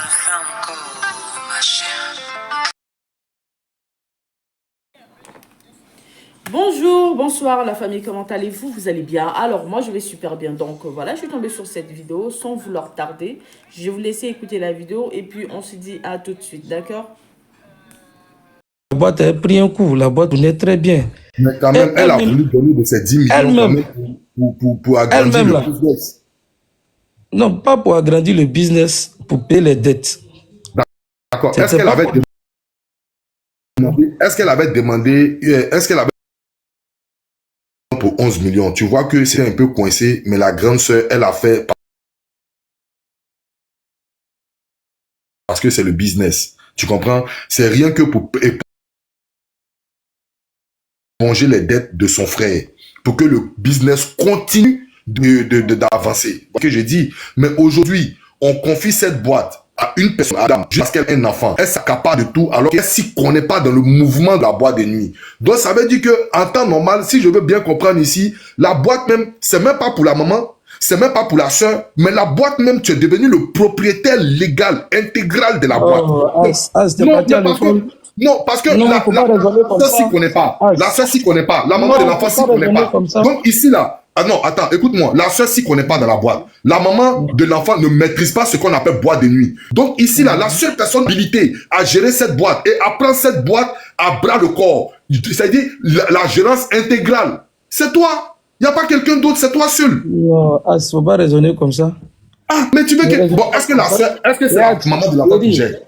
fait encore, ma chère. Bonjour, bonsoir la famille, comment allez-vous? Vous allez bien? Alors moi je vais super bien, donc voilà, je suis tombée sur cette vidéo sans vouloir tarder. Je vais vous laisser écouter la vidéo et puis on se dit à tout de suite, d'accord? La boîte a pris un coup, la boîte tournait très bien. Mais quand même, elle a voulu donner de ses 10 millions quand même pour agrandir le business. Non, pas pour agrandir le business, pour payer les dettes. D'accord. Est-ce qu'elle avait demandé pour 11 millions? Tu vois que c'est un peu coincé, mais la grande sœur, elle a fait parce que c'est le business. Tu comprends? C'est rien que pour éponger les dettes de son frère, pour que le business continue d'avancer. Ce que je dis, mais aujourd'hui, on confie cette boîte à une personne, à dame, jusqu'à qu'elle ait un enfant. Elle s'accapare de tout alors qu'elle s'y connaît pas dans le mouvement de la boîte de nuit. Donc ça veut dire que en temps normal, si je veux bien comprendre ici, la boîte même, c'est même pas pour la maman, c'est même pas pour la soeur, mais la boîte même, tu es devenu le propriétaire légal, intégral de la boîte. Non, parce que la soeur s'y connaît pas. La soeur s'y connaît pas. La maman de l'enfant s'y connaît pas. Donc ici là, ah non, attends, écoute-moi. La soeur s'y connaît pas dans la boîte. La maman de l'enfant ne maîtrise pas ce qu'on appelle boîte de nuit. Donc ici là, la seule personne habilitée à gérer cette boîte et à prendre cette boîte à bras le corps, c'est-à-dire la gérance intégrale, c'est toi. Il n'y a pas quelqu'un d'autre, c'est toi seul. Non, il ne faut pas raisonner comme ça. Ah, mais tu veux que... Bon, est-ce que la soeur, est-ce que c'est la maman de l'enfant qui gère?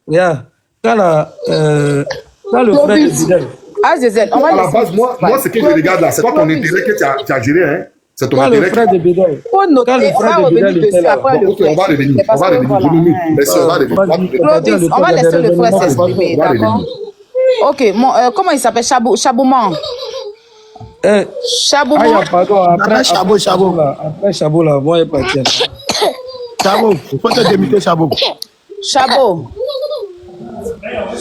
Regarde. Quand le frère de Bidel... À la base, moi, ce que je regarde là, c'est pas ton intérêt que tu as géré, hein. C'est ton intérêt. Le frère de Bidel. Faut noter, on va revenir dessus après le on va revenir. On va revenir. Claudis, on va laisser le frère s'exprimer, d'accord? Ok, comment il s'appelle? Chabouman. Chabouman. Pardon, après Chabot là. Après Chabot là, moi, il est parti. Chabot, il faut te démiter Chabot.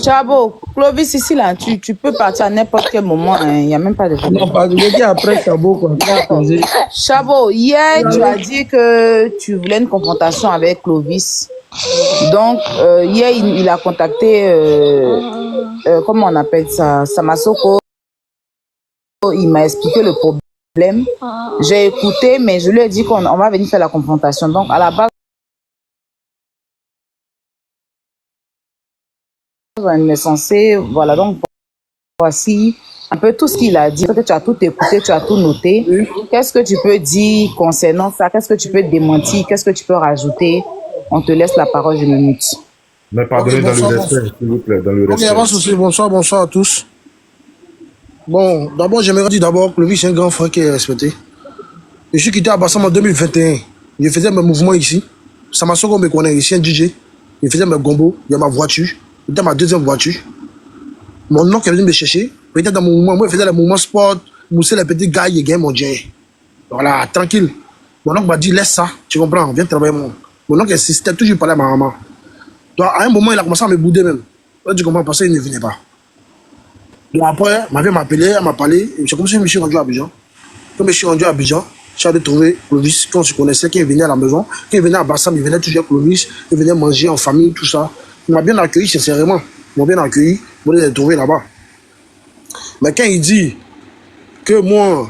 Chabot, Clovis, ici, là, tu peux partir à n'importe quel moment, il n'y a même pas de problème. Non, pas, je veux dire après Chabot, quoi. Chabot, hier, tu as dit que tu voulais une confrontation avec Clovis. Donc, hier, il a contacté, comment on appelle ça, Samasoko. Il m'a expliqué le problème. J'ai écouté, mais je lui ai dit qu'on va venir faire la confrontation. Donc, à la base, on est censé, voilà, donc voici un peu tout ce qu'il a dit. Tu as tout écouté, tu as tout noté. Qu'est-ce que tu peux dire concernant ça? Qu'est-ce que tu peux démentir? Qu'est-ce que tu peux rajouter? On te laisse la parole, je me mute. Mais pardonnez dans le respect, s'il vous plaît, dans le respect. Ok, avant ceci, bonsoir à tous. Bon, d'abord, j'aimerais dire d'abord que Clovis est un grand frère qui est respecté. Je suis quitté à Bassam en 2021. Je faisais mes mouvements ici. Samasoko me connaît, ici un DJ. Je faisais mes gombos, il y a ma voiture. C'était ma deuxième voiture. Mon oncle est venu me chercher. Peut-être dans mon mouvement, moi, je faisais les mouvements sport, mousser les petits gars, il gagne mon Dieu. Voilà, tranquille. Mon oncle m'a dit, laisse ça, tu comprends, viens travailler moi. Mon oncle insistait toujours parler à ma maman. Donc, à un moment, il a commencé à me bouder même. Là, tu comprends, parce qu'il ne venait pas. Donc après, ma vie m'a appelé, elle m'a parlé. C'est comme si je me suis rendu à Abidjan. Quand je suis rendu à Abidjan, je suis allé trouver Clovis, qu'on se connaissait, qui venait à la maison. Quand il venait à Bassam, il venait toujours à Clovis, il venait manger en famille, tout ça. Il m'a bien accueilli, sincèrement. Il m'a bien accueilli, pour les trouver là-bas. Mais quand il dit que moi,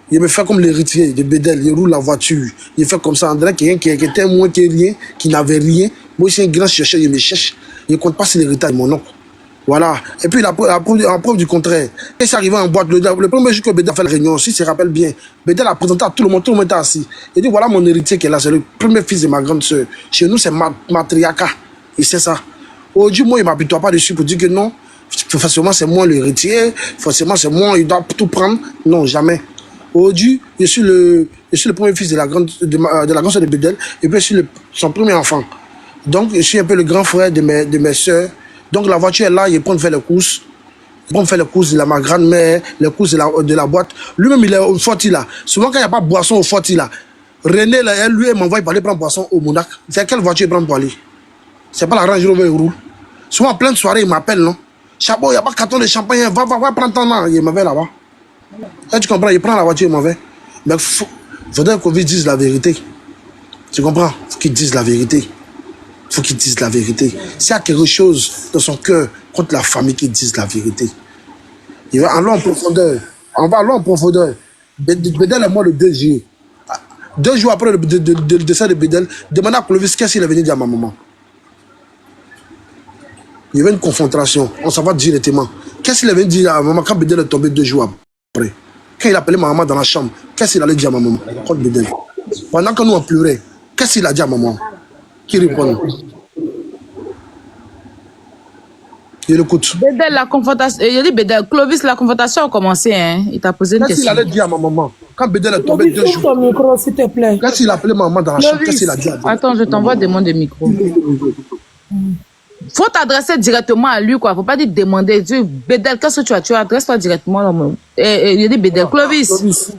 il me fait comme l'héritier de Bédel, il roule la voiture, il fait comme ça, André, qui était moins que rien, qui n'avait rien. Moi, je suis un grand chercheur, il me cherche. Il ne compte pas sur l'héritage de mon oncle. Voilà. Et puis, en preuve du contraire, quand c'est arrivé en boîte, le premier jour que Bédel a fait la réunion, si je me rappelle bien, Bédel a présenté à tout le monde était assis. Il dit, voilà mon héritier qui est là, c'est le premier fils de ma grande soeur. Chez nous, c'est matriarcat. Il sait ça. Aujourd'hui, moi, il ne m'apitoie pas dessus pour dire que non, forcément, c'est moi l'héritier, forcément, c'est moi, il doit tout prendre. Non, jamais. Aujourd'hui, je suis le premier fils de la grande soeur de Bédel, et puis je suis son premier enfant. Donc, je suis un peu le grand frère de mes soeurs. Donc, la voiture est là, il prend faire les courses. Il prend faire les courses de ma grand-mère, les courses de la boîte. Lui-même, il est au Forti là. Souvent, quand il n'y a pas de boisson au Forti là, René, là, elle, lui, elle m'envoie pour aller prendre boisson au Monac. C'est quelle voiture il prend pour aller? C'est pas la Range Rover, il roule. Souvent, en pleine soirée, il m'appelle, non? Chabot, il n'y a pas de carton de champagne, va prendre ton nom. Il m'en va là-bas. Là, tu comprends, il prend la voiture, il m'en va. Mais il faudrait qu'on dise la vérité. Tu comprends? Qu'il dise la vérité. Il faut qu'il dise la vérité. S'il y a quelque chose dans son cœur contre la famille, qu'il dise la vérité. Il va aller en profondeur. On va aller en profondeur. Bédel est mort le 2 juillet. 2 jours après le décès de Bédel, demandez à Clovis qu'est-ce qu'il est venu dire à ma maman. Il y avait une confrontation. On s'en va directement. Qu'est-ce qu'il est venu dire à ma maman quand Bédel est tombé 2 jours après? Quand il a appelé ma maman dans la chambre, qu'est-ce qu'il allait dire à ma maman contre Bédel? Pendant que nous on pleurait, qu'est-ce qu'il a dit à maman? Qui répond? Il écoute. Bédel, la confrontation. Il a dit Bédel, Clovis, la confrontation a commencé. Hein. Il t'a posé une Qu'est-ce qu'il question. allait dire à ma maman quand Bédel est tombé Clovis, 2 ouvre jours? ton micro, s'il te plaît. Qu'est-ce qu'il a appelé ma maman dans la chambre? Qu'est-ce qu'il a dit à Bédel? Attends, je t'envoie demander de micro. Faut t'adresser directement à lui, quoi. Faut pas dire demander. Dis, Bédel, qu'est-ce que tu as? Tu adresses-toi directement. Il a dit Bédel. Clovis. Clovis.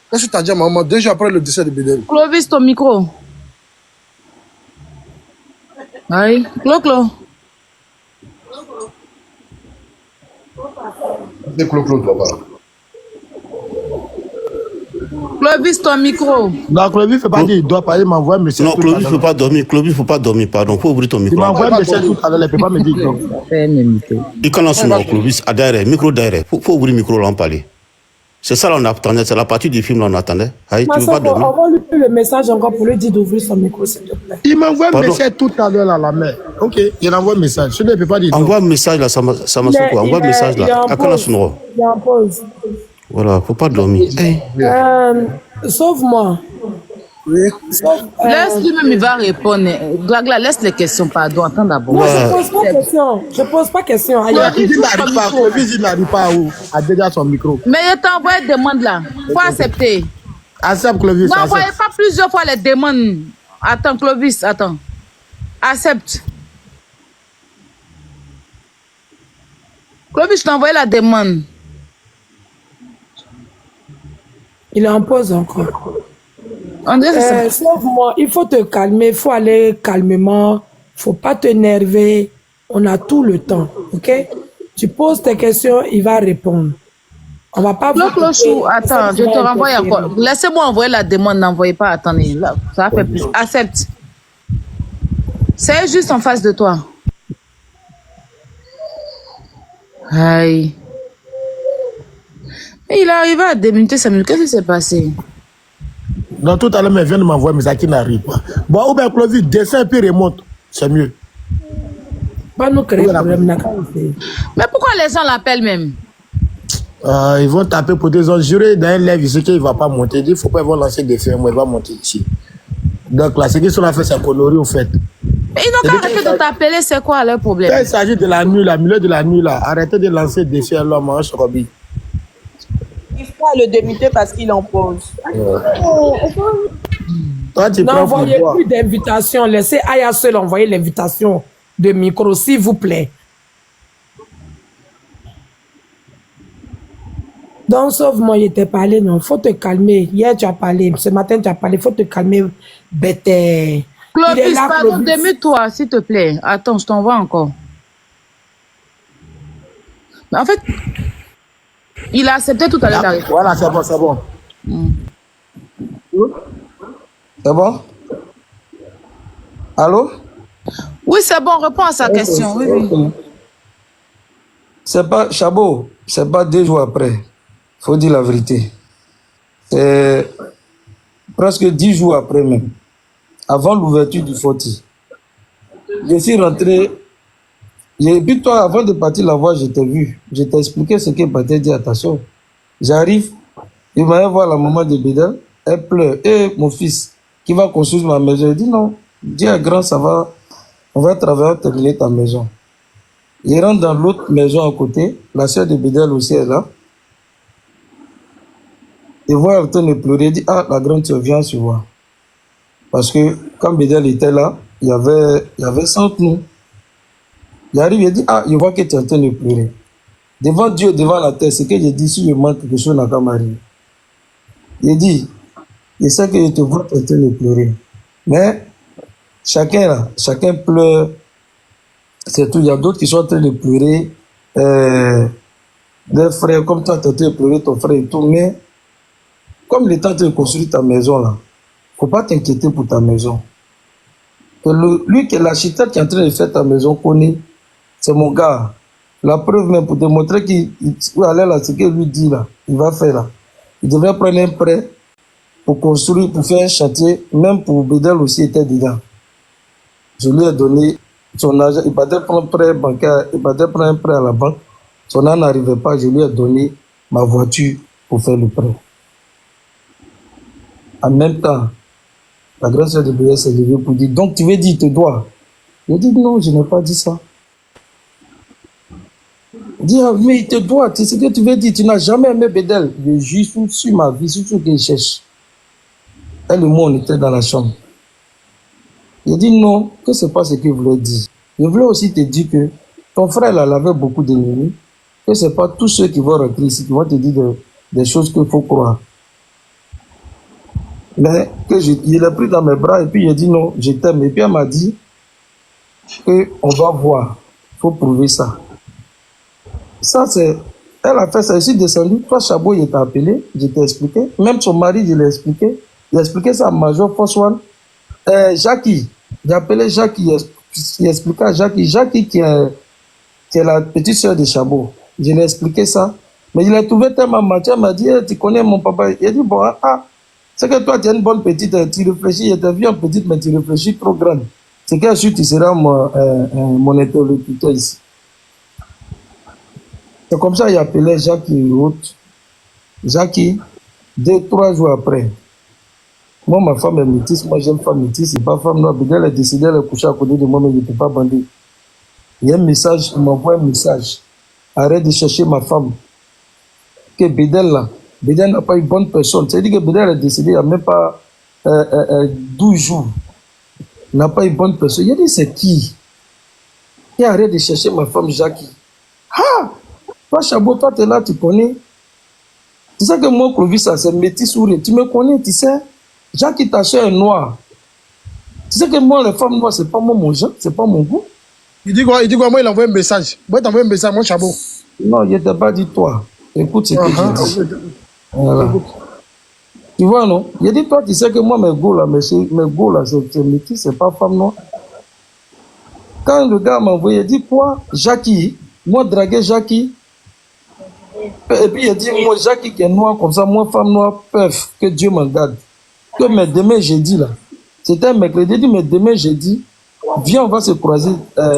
Qu'est-ce que tu as dit à ma maman 2 jours après le décès de Bédel? Clovis, ton micro. Oui. Clo. C'est Clo-Clo, papa. Clovis, ton micro. Non, Clovis ne fait pas dire, il doit parler, il m'envoie un message. Non, Clovis ne peut pas dormir. Clovis ne peut pas dormir, pardon. Il faut ouvrir ton Il micro. m'envoie un message tout à l'heure, il ne peut pas me dire non. Il commence son Clovis, à derrière, micro derrière. Il faut ouvrir le micro, là, en parler. C'est ça, là, on attendait. C'est la partie du film, là, on attendait. Aïe, tu ne veux pas dormir? Envoie-lui le message encore pour lui dire d'ouvrir son micro, s'il te plaît. Il m'envoie un Pardon. message tout à l'heure à la main. Ok, il envoie un message. Je ne peux pas dire non. Envoie un message, là, ça m'a quoi. Envoie un message, là. À quand son Il est en pause. Voilà, il ne faut pas dormir. Hey. Sauve-moi. Oui. Laisse lui-même, il va répondre. Glagla, laisse les questions, pardon. Attends d'abord. Non, Ouais. je pose pas question. Je pose pas question. Aïe, Clovis, il n'arrive pas. Clovis, il n'arrive pas à déjà son micro. Mais je t'envoie une demande là. Faut accepter. Accepte, Clovis. N'envoyez Accepte. pas plusieurs fois les demandes. Attends, Clovis, attends. Accepte. Clovis, je t'ai envoyé la demande. il est en pause encore. On dirait que c'est ça. Sauve-moi. Il faut te calmer. Il faut aller calmement. Faut pas t'énerver. On a tout le temps. OK? Tu poses tes questions, il va répondre. On va pas... Clochou, attends, je te renvoie encore. Laissez-moi envoyer la demande, n'envoyez pas, attendez, là, ça va faire plus. Accepte. C'est juste en face de toi. Aïe. Mais il est arrivé à débuter 5 minutes. Qu'est-ce qui s'est passé? Donc tout à l'heure, il vient de m'envoyer un message qui n'arrive pas. Bon, ou bien Clovis, descend et puis remonte. C'est mieux. Pas nous créer problème. Mais pourquoi les gens l'appellent même? Ils vont taper pour des gens jurés dans un live ici qu'il ne va pas monter. Il ne faut pas, ils vont lancer des films, il va monter ici. Donc là, ce qu'ils sont fait, c'est connerie au fait. Mais ils n'ont qu'à arrêter de t'appeler, c'est quoi leur problème? Quand il s'agit de la nuit, là, milieu de la nuit, là, arrêtez de lancer des films à l'homme en Robbie. Il faut le démuter parce qu'il en pose. Toi, tu prends pour N'envoyez toi. plus d'invitation. Laissez Aya seul envoyer l'invitation de micro, s'il vous plaît. Donc, sauve-moi, il t'a parlé, non. Faut te calmer. Hier, tu as parlé. Ce matin, tu as parlé. Faut te calmer, bête. Il est Clovis, là, pardon, Clovis. démute-toi, s'il te plaît. Attends, je t'envoie encore. Mais en fait, il a accepté tout à l'heure la réponse. Voilà, c'est bon, c'est bon. C'est bon? Allô? Oui, c'est bon, réponds à sa question. Oui, oui. C'est pas, Chabot, c'est pas 2 jours après. Faut dire la vérité. C'est presque 10 jours après même. Avant l'ouverture du Foti. Je suis rentré. Et puis toi, avant de partir la voix, je t'ai vu. Je t'ai expliqué ce que Pathé dit à ta soeur. J'arrive, il m'a voir la maman de Bédel. Elle pleure. Et mon fils, qui va construire ma maison. Je dis non. Dis à grand, ça va. On va travailler, terminer ta maison. Il rentre dans l'autre maison à côté. La soeur de Bédel aussi est là. Il voit elle en train de pleurer. Il dit, ah, la grande soeur, viens se voir. Parce que quand Bédel était là, il y avait 100 nous. Il arrive, il dit, ah, je vois que tu es en train de pleurer. Devant Dieu, devant la terre, c'est que j'ai dit, si je manque quelque chose, n'a qu'à m'arriver. Il dit, je sais que je te vois en train de pleurer. Mais chacun là, chacun pleure. C'est tout. Il y a d'autres qui sont en train de pleurer. Des frères, comme toi, tu es en train de pleurer ton frère et tout. Mais comme il est en train de construire ta maison là, faut pas t'inquiéter pour ta maison. que lui qui est l'architecte qui est en train de faire ta maison connaît, c'est mon gars. La preuve même pour démontrer qu'il allait là, ce qu'il lui dit là, il va faire là. Il devrait prendre un prêt pour construire, pour faire un chantier, même pour Bédel aussi était dedans. Je lui ai donné son argent, il partait prendre un prêt bancaire, il partait prendre un prêt à la banque. Son argent n'arrivait pas, je lui ai donné ma voiture pour faire le prêt. En même temps, la grande sœur de Bédel s'est levée pour dire, donc tu veux dire, il te doit. Je dis non, je n'ai pas dit ça. Il dit, ah, mais il te doit, c'est ce que tu veux dire, tu n'as jamais aimé Bédel. Je juge sur ma vie, sur ce qu'il cherche. Elle et moi, on était dans la chambre. Il dit non, que ce n'est pas ce qu'il voulait dire. Je voulais aussi te dire que ton frère là, il avait beaucoup d'ennemis, que ce n'est pas tous ceux qui vont rentrer ici qui vont te dire des choses qu'il faut croire. Mais que il l'a pris dans mes bras et puis il a dit non, je t'aime. Et puis elle m'a dit qu'on va voir, il faut prouver ça. Ça, c'est. Elle a fait ça, je suis descendu. Toi, Chabot, il t'a appelé, je t'ai expliqué. Même son mari, je l'ai expliqué. Il a expliqué ça à Major François. Jackie, j'ai appelé Jackie, il a expliqué à Jackie. Jackie qui est la petite soeur de Chabot. Je l'ai expliqué ça. Mais il a trouvé tellement mature, il m'a dit, tu connais mon papa. Il a dit, bon, c'est que toi, tu es une bonne petite, tu réfléchis, je t'ai vu en petite, mais tu réfléchis trop grande. C'est qu'à suite, tu seras mon interlocuteur ici. C'est comme ça qu'il appelait Jackie Route. Jackie, 2-3 jours après. Moi, ma femme est métisse, moi j'aime femme métisse, c'est pas femme noire. Elle a décidé de coucher à côté de moi, mais je ne peux pas bander. Il y a un message, il m'envoie un message. Arrête de chercher ma femme. Que Bédel là, Bédel n'a pas une bonne personne. C'est-à-dire que Bédel a décidé il n'y a même pas 12 jours. Il n'a pas une bonne personne. Il a dit c'est qui? Et arrête de chercher ma femme Jackie. Ah! Toi, Chabot, toi, tu es là, tu connais. Tu sais que moi, Clovis, c'est métis sourire. Tu me connais, tu sais. Jackie, ta soeur est noire. Tu sais que moi, les femmes noires, c'est pas moi mon genre, c'est pas mon goût. Il dit quoi? Moi, il a envoyé un message. Moi, il t'a envoyé un message, mon Chabot. Non, il ne t'a pas dit toi. Écoute ce que je dis. Voilà. Tu vois, non? Il dit, toi, tu sais que moi, mes goûts, là, c'est métis, c'est pas femme noire. Quand le gars m'a envoyé, il dit quoi? Jackie, moi, draguer Jackie. Et puis, il dit, moi, Jackie qui est noir, comme ça, moi, femme noire, peuf, que Dieu m'en garde. Que mais demain, jeudi, là, c'était un mercredi, il dit, mais demain, jeudi, viens, on va se croiser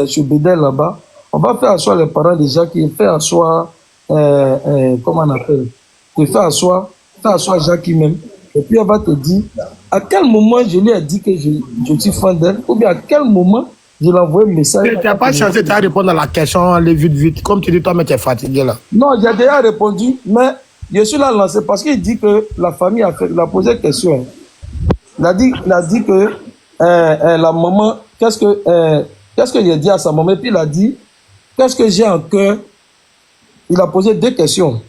chez Bédel là-bas. On va faire asseoir les parents de Jackie, faire asseoir, comment on appelle, faire asseoir Jackie même. Et puis, elle va te dire, à quel moment je lui ai dit que je suis fan d'elle, ou bien à quel moment je lui ai envoyé un message. Tu n'as pas changé de répondre à la question, allez vite. Comme tu dis, toi, mais tu es fatigué là. Non, j'ai déjà répondu, mais je suis là lancé parce qu'il dit que la famille il a posé question. Il a dit que la maman, qu'est-ce que j'ai dit à sa maman, et puis il a dit, qu'est-ce que j'ai en cœur. Il a posé 2 questions.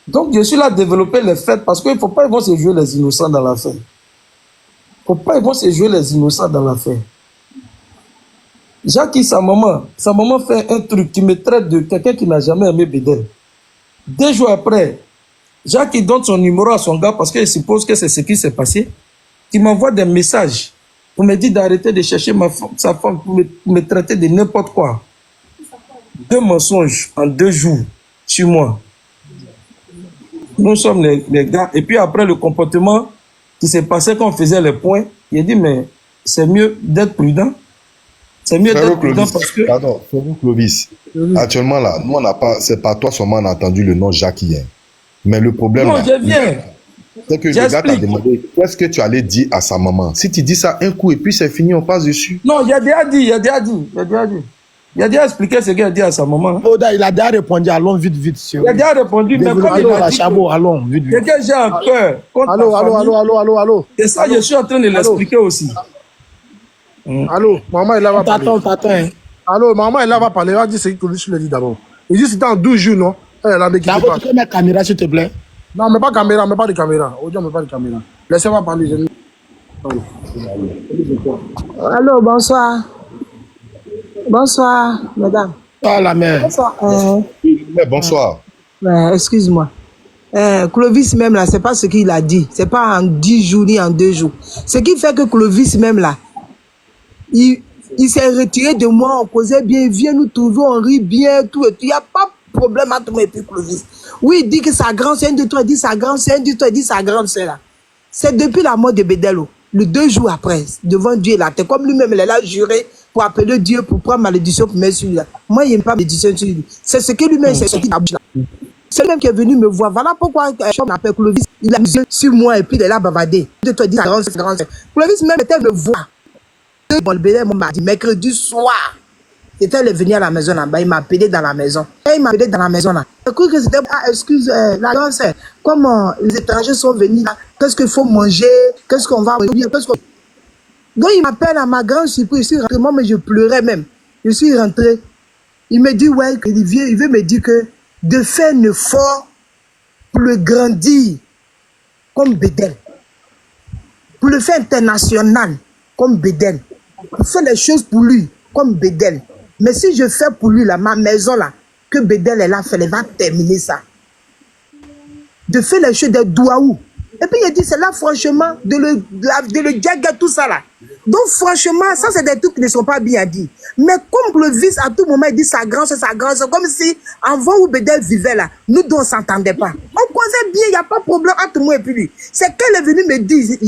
Donc, je suis là à développer les faits parce qu'il ne faut pas ils vont se jouer les innocents dans l'affaire. Il ne faut pas ils vont se jouer les innocents dans l'affaire. Jackie, sa maman fait un truc qui me traite de quelqu'un qui n'a jamais aimé Bédel. 2 jours après, Jackie donne son numéro à son gars parce qu'il suppose que c'est ce qui s'est passé. Il m'envoie des messages pour me dire d'arrêter de chercher sa femme pour me traiter de n'importe quoi. 2 mensonges en 2 jours sur moi. Nous sommes les gars. Et puis après le comportement qui s'est passé quand on faisait les points, il a dit mais c'est mieux d'être prudent. C'est mieux d'être prudent parce que... Pardon, Clovis. Actuellement là, nous on n'a pas, c'est pas toi seulement on a entendu le nom Jackie. Mais le problème non, là, je viens. C'est que le gars t'a demandé qu'est-ce que tu allais dire à sa maman. Si tu dis ça un coup et puis c'est fini, on passe dessus. Non, il a déjà dit. Il a déjà expliqué ce qu'il a dit à sa maman. Oda, il a déjà répondu, allons vite. Il a déjà répondu, mais comme il a dit Chabot, allons, vite. C'est que j'ai un cœur contre Allô. Et ça, je suis en train de l'expliquer aussi. Allô, maman est là, va parler. T'attends. Allô, maman est là, va parler. Elle va dire ce que je lui ai dit d'abord. Il dit c'était en 12 jours, non? Elle a dit qu'il D'abord, tu peux mettre caméra, s'il te plaît. Non, mais pas caméra, mais pas de caméra. Audio, mais pas de caméra. Laissez-moi parler. Allô, bonsoir. Bonsoir, madame. Ah, la mère. Bonsoir. Bonsoir. Excuse-moi. Clovis même là, c'est pas ce qu'il a dit. C'est pas en 10 jours ni en 2 jours. Ce qui fait que Clovis même là, il s'est retiré de moi, on causait bien, il vient nous trouver, on rit bien, tout et tout. Il n'y a pas de problème entre moi et puis Clovis. Oui, il dit que sa grande sœur, un, deux, trois, il dit sa grande sœur, un, deux, trois, il dit sa grande sœur là. C'est depuis la mort de Bedelo, le 2 jours après, devant Dieu et la terre, comme lui-même, il a juré pour appeler Dieu, pour prendre malédiction pour mettre sur lui. Moi, il n'aime pas malédiction sur lui. C'est ce que lui-même s'est sorti de la bouche là. C'est lui-même qui est venu me voir. Voilà pourquoi on m'appelle Clovis. Il a mis yeux sur moi et puis il est là bavardé. De toi, dit sa grande sœur. Clovis même était me voir. Bon, le bébé m'a dit mercredi soir. C'était le venir à la maison là-bas, il m'a appelé dans la maison. Et il m'a appelé dans la maison là. J'ai cru que c'était, excuse, la grande sœur, comment les étrangers sont venus là, qu'est-ce qu'il faut manger, qu'est-ce qu'on va manger, Donc il m'appelle à ma grande surprise, je suis rentré, moi mais je pleurais même. Je suis rentré. Il me dit, ouais, il veut me dire que de faire un effort pour le grandir comme Bédel, pour le faire international comme Bédel, pour faire les choses pour lui comme Bédel. Mais si je fais pour lui, là, ma maison, là, que Bédel est là, elle va terminer ça. De faire les choses de Douaou. Et puis, il dit, c'est là, franchement, de le diaguer, tout ça, là. Donc, franchement, ça, c'est des trucs qui ne sont pas bien dit. Mais comme le vice, à tout moment, il dit sa grand-sœur, comme si, avant où Bédel vivait, là, nous deux, on ne s'entendait pas. On causait bien, il n'y a pas de problème entre moi et puis lui. C'est qu'elle est venue me dire, il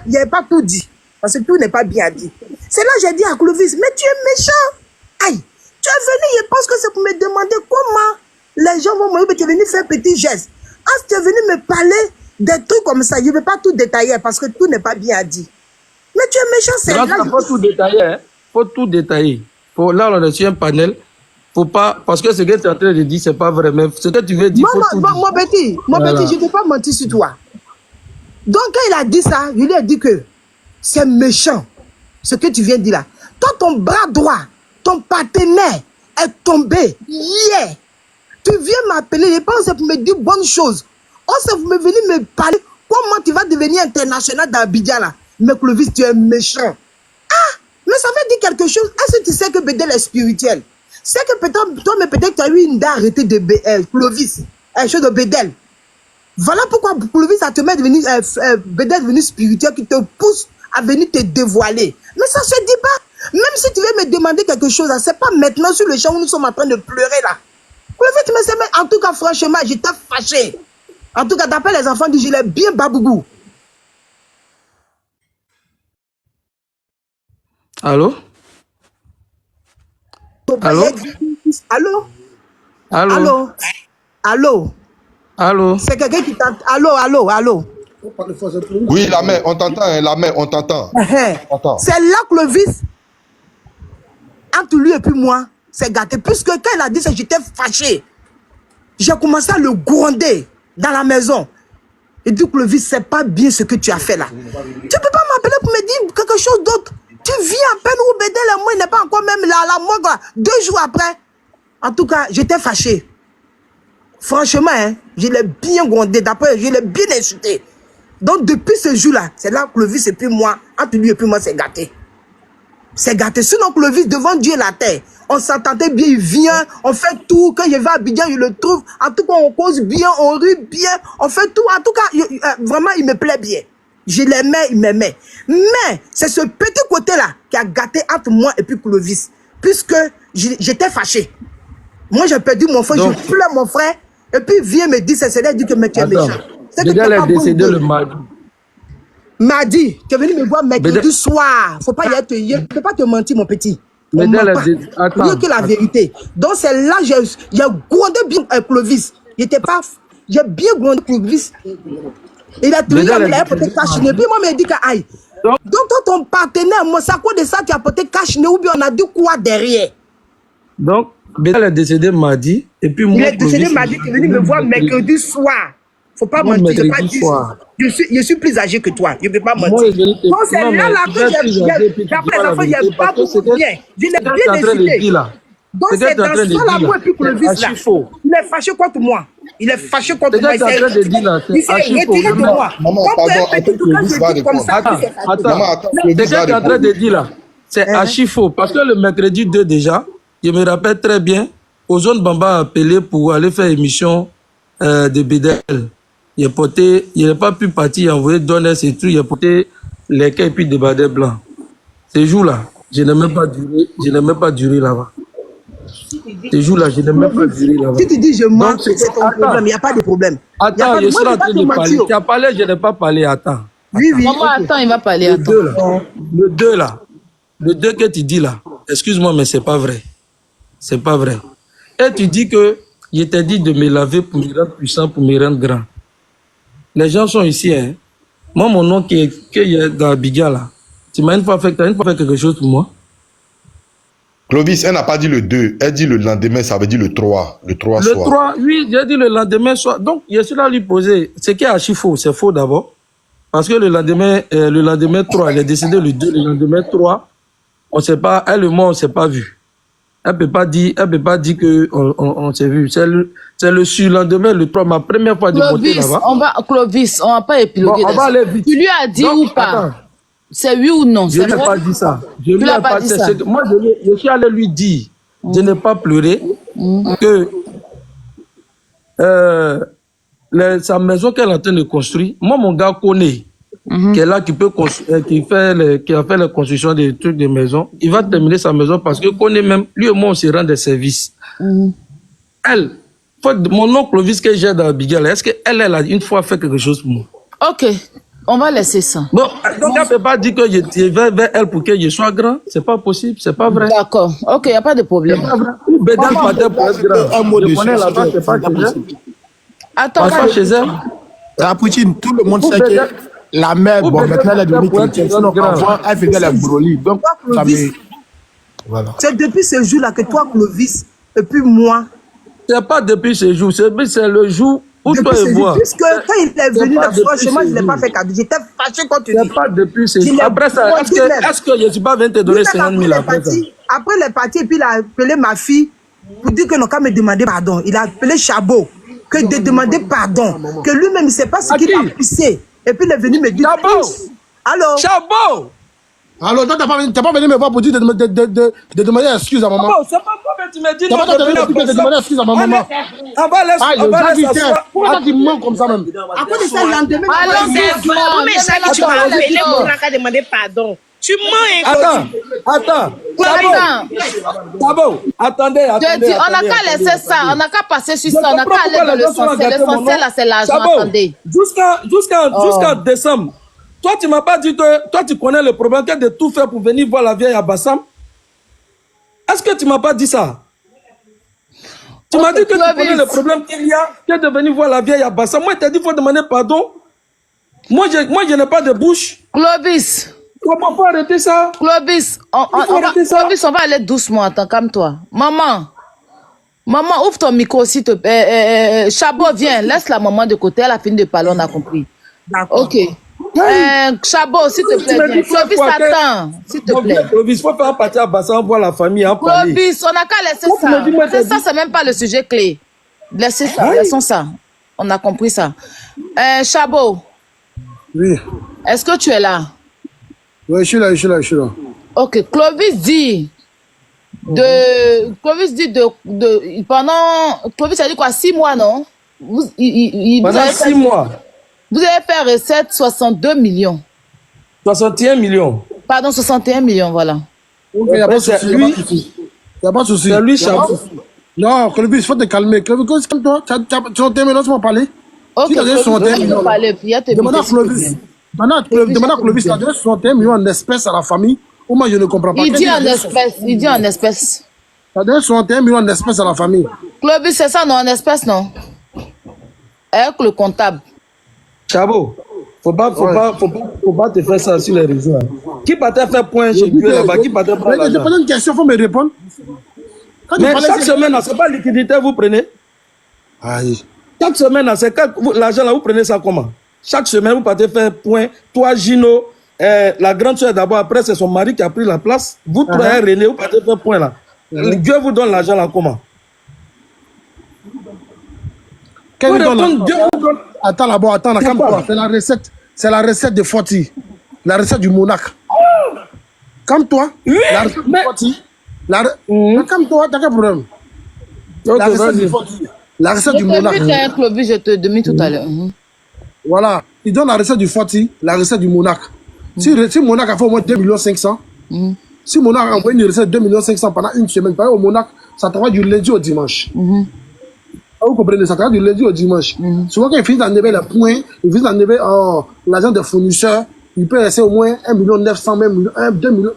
n'y avait pas tout dit. Parce que tout n'est pas bien dit. C'est là que j'ai dit à Clovis, mais tu es méchant. Aïe, tu es venu, je pense que c'est pour me demander comment les gens vont mourir, mais tu es venu faire un petit geste. Ah, tu es venu me parler des trucs comme ça, je ne vais pas tout détailler parce que tout n'est pas bien dit. Mais tu es méchant, c'est là. Il faut tout détailler, hein. Faut tout détailler. Là, on a reçu un panel. Faut pas, parce que ce que tu es en train de dire, c'est pas vrai. Mais ce que tu veux dire, mon petit, je ne vais pas mentir sur toi. Donc, quand il a dit ça, je lui ai dit que c'est méchant, ce que tu viens de dire là. Toi, ton bras droit, ton partenaire est tombé hier. Tu viens m'appeler, je pense que c'est pour me dire bonne chose. Oh, c'est pour me venir me parler comment tu vas devenir international dans Abidjan là. Mais Clovis, tu es méchant. Ah, mais ça veut dire quelque chose. Est-ce que tu sais que Bédel est spirituel? C'est que peut-être, toi, mais peut-être tu as eu une idée arrêtée de Clovis, chose de Bédel. Voilà pourquoi Clovis a te mis devenir Bédel devenu spirituel qui te pousse à venir te dévoiler. Mais ça se dit pas. Même si tu veux me demander quelque chose, c'est pas maintenant sur le champ où nous sommes en train de pleurer là. Mais en tout cas, franchement, j'étais fâché. En tout cas, d'après les enfants, je l'ai bien babougou. Allô? Allô? Allô? Allô? Allô? Allô? Allô? C'est quelqu'un qui t'entend. Allô? Oui, la mère, on t'entend, hein, la mère, on t'entend. C'est là que le vice, entre lui et puis moi, c'est gâté. Puisque quand il a dit ça, j'étais fâché. J'ai commencé à le gronder dans la maison. Et dit que le vice, c'est pas bien ce que tu as fait là. Tu peux pas m'appeler pour me dire quelque chose d'autre. Tu viens à peine où Bédel et moi, il n'est pas encore même là, la mort, 2 jours après. En tout cas, j'étais fâché. Franchement, hein, je l'ai bien grondé. D'après, je l'ai bien insulté. Donc, depuis ce jour-là, c'est là que le vice et puis moi, entre lui et puis moi, c'est gâté. C'est gâté. Sinon, que le vice devant Dieu et la terre, on s'entendait bien, il vient, on fait tout. Quand je vais à Abidjan, je le trouve. En tout cas, on cause bien, on rit bien, on fait tout. En tout cas, vraiment, il me plaît bien. Je l'aimais, il m'aimait. Mais c'est ce petit côté-là qui a gâté entre moi et puis Clovis. Puisque j'étais fâché. Moi, j'ai perdu mon frère, je pleure mon frère. Et puis, il vient me dire, c'est là, il dit que tu es méchant. Bédel est décédé le mardi. Mardi, tu es venu me voir mercredi soir. Faut pas y être, je ne peux pas te mentir, mon petit. Bédel est décédé. Attends. Que la vérité. Donc, c'est là que j'ai grondé bien Clovis. J'ai bien grondé Clovis. Il a trouvé la peut-être cachiné. Puis moi, il m'a dit que aïe. Donc, toi, ton partenaire, moi, ça quoi de ça, tu as peut-être cachiné ou bien on a dit quoi derrière? Donc, Bédel est décédé mardi. Et puis moi, il est décédé mardi, tu es venu me voir mercredi soir. Faut pas mentir, pas dire. Je suis plus âgé que toi, je ne peux pas mentir. Donc, c'est là que j'ai d'après les enfants, il n'y a pas beaucoup bien. Je l'ai bien décidé. Donc, c'est dans ça là, moi, et puis que le vice là. Il est fâché contre moi. Il est fâché contre moi. Il s'est retiré de moi. Maman, pardon, attends que le vice va répondre. Attends, ce que tu es en train de dire là, c'est archi faux. Parce que le mercredi 2 déjà, je me rappelle très bien, Ozone Bamba a appelé pour aller faire émission de Bédel. Il n'a pas pu partir, il a envoyé Donnez et tout, il a porté les quais et puis des badets blancs. Ces jours-là, je n'ai même pas duré là-bas. Ces jours-là, je n'ai même pas duré là-bas. Si tu dis je mens, Donc, c'est ton problème, il n'y a pas de problème. Attends, je suis en train de parler. Tu as parlé, je n'ai pas parlé, attends. Oui, oui. Maman, attends, il va parler. Le 2 là, le 2 que tu dis là, excuse-moi, mais c'est pas vrai. C'est pas vrai. Et tu dis que je t'ai dit de me laver pour me rendre puissant, pour me rendre grand. Les gens sont ici, hein. Moi, mon nom qui est dans Abidjan là, tu m'as une fois fait quelque chose pour moi. Clovis, elle n'a pas dit le 2, elle dit le lendemain, ça veut dire le 3. Le 3 Le soir. 3, oui, j'ai dit le lendemain soir. Donc, je suis là à lui poser. Ce qui est archi faux, c'est faux d'abord. Parce que le lendemain 3, elle est décédée le 2, le lendemain 3, on ne sait pas, elle et moi, on ne s'est pas vu. Elle peut pas dire que on s'est vu. C'est le surlendemain, le 3, ma première fois de monter là-bas. Clovis, on va pas épiloguer. Bon, on va aller vite. Tu lui as dit donc, ou pas? Attends. C'est oui ou non? Je n'ai pas dit ça. Je lui ai pas dit ça. Moi, je suis allé lui dire, je n'ai pas pleuré, que sa maison qu'elle est en train de construire, moi, mon gars connaît, qui est là, qui a fait la construction des trucs de maison, il va terminer sa maison parce que connaît même, lui et moi, on se rend des services. Elle, mon oncle Clovis que j'ai dans Bigel, est-ce qu'elle a une fois fait quelque chose pour moi? Ok. On va laisser ça. Bon, donc elle ne peut pas dire que je vais vers elle pour que je sois grand. C'est pas possible, c'est pas vrai. D'accord. Ok, il n'y a pas de problème. Ou Bédal Patel pour être grand. Un mot Je de connais là-bas, c'est pas chez elle. Attends, Pas chez elle. La Poutine, tout le monde Ou sait que Bédal- la mère, ou bon, Bédal maintenant elle est devenue pour être chrétienne. Sinon, grand. avant, elle faisait la brolie. Donc, ça me... Voilà. C'est depuis ce jour-là que toi, Clovis, et puis moi, C'est pas depuis ce jour, c'est le jour où toi depuis et ce jour, moi. puisque quand il est C'est venu pas la fois depuis chez moi, ce je ne l'ai pas jour. fait cadeau. J'étais fâché quand tu dis. C'est pas depuis ce Je jour. l'ai Après ça, vendu même. est-ce que je ne suis pas venu te donner 50 000 après ça? Après, il est parti et puis il a appelé ma fille pour dire que non, qu'à me demander pardon. Il a appelé Chabot, que de demander pardon. Que lui-même, il ne sait pas ce qu'il a poussé. Et puis il est venu me dire. Chabot! Allô? Chabot! Alors, toi, t'as pas venu me voir pour dire de demander excuse à maman. Chabot, c'est pas toi, mais tu me dis T'as non, pas de demander excuse à ma maman. On va laisser s'asseoir. Pourquoi tu mens comme ça même? À cause de ça, le lendemain, Alors, c'est bon. Mais ça, tu m'as appelé pour qu'à demander pardon. Tu mens, Attends. Chabot, attendez. Je dis, on n'a qu'à laisser ça, on n'a qu'à passer sur ça, on n'a qu'à aller dans l'essentiel. L'essentiel, là, c'est l'argent, attendez. Jusqu'à décembre, toi, tu m'as pas dit que toi, tu connais le problème, que de tout faire pour venir voir la vieille à Bassam. Est-ce que tu m'as pas dit ça? Tu m'as dit que tu connais le problème qu'il y a, que de venir voir la vieille à Bassam. Moi, je t'ai dit qu'il faut demander pardon. Moi, je n'ai pas de bouche. Clovis. Comment faut arrêter ça? Clovis, on va aller doucement, attends, calme-toi. Maman, ouvre ton micro, s'il te plaît. Chabot, viens, laisse la maman de côté, elle a fini de parler, on a compris. D'accord. Ok. Chabot, s'il te plaît, viens. Clovis, attends, s'il te plaît. Clovis, il faut faire partie à Bassam, voir la famille, en parler. Clovis, on n'a qu'à laisser ça. Ça, c'est même pas le sujet clé. Laissez ça, laissons ça. On a compris ça. Chabot. Oui. Est-ce que tu es là? Oui, je suis là. Ok, Clovis dit Clovis a dit quoi, 6 mois, non? Pendant 6 mois. Vous avez fait recette 62 millions. 61 millions. Pardon, 61 millions, voilà. Il n'y a pas de souci. Il n'y a pas de souci. C'est lui, Chabot. Non, Clovis, il faut te calmer. Clovis, calme-toi. Tu as 31 millions, tu m'as parlé. Ok, Clovis, demande à Clovis. Demande à Clovis, tu as donné 61 millions en espèces à la famille. Ou moi, je ne comprends pas. Il dit en espèces. Tu as donné 61 millions en espèces à la famille. Clovis, c'est ça, non, en espèces, non? Avec le comptable. Chabot, faut pas te faire ça sur les réseaux. Qui partait faire point chez Dieu là-bas? Qui partait prendre l'argent? Je pose une question, il faut me répondre. Mais chaque semaine, c'est pas liquidité, vous prenez? Aïe. Chaque semaine, c'est l'argent là, vous prenez ça comment? Chaque semaine, vous partez faire point. Toi, Gino, la grande soeur d'abord, après, c'est son mari qui a pris la place. Vous trois, René, vous partez faire point là. Dieu vous donne l'argent là comment? Attends là-bas, calme-toi. C'est la recette de Forti. La recette du Monac. Calme-toi. Oui, la recette de Forti. Calme-toi, t'as quel problème? La recette du Forti. La recette du Monac. Je te demande tout à l'heure. Voilà. Il donne la recette du Forti, la recette du Monac. Si Monac a fait au moins 2,5 millions, Si Monarch a envoyé une recette de 2 500 000 pendant une semaine, par exemple, au Monarch, ça travaille du lundi au dimanche. Vous comprenez, ça travaille du lundi au dimanche. Souvent, quand ils finissent d'enlever les points, ils finissent d'enlever l'argent des fournisseurs, il peut rester au moins 1 900 000, même 2 millions.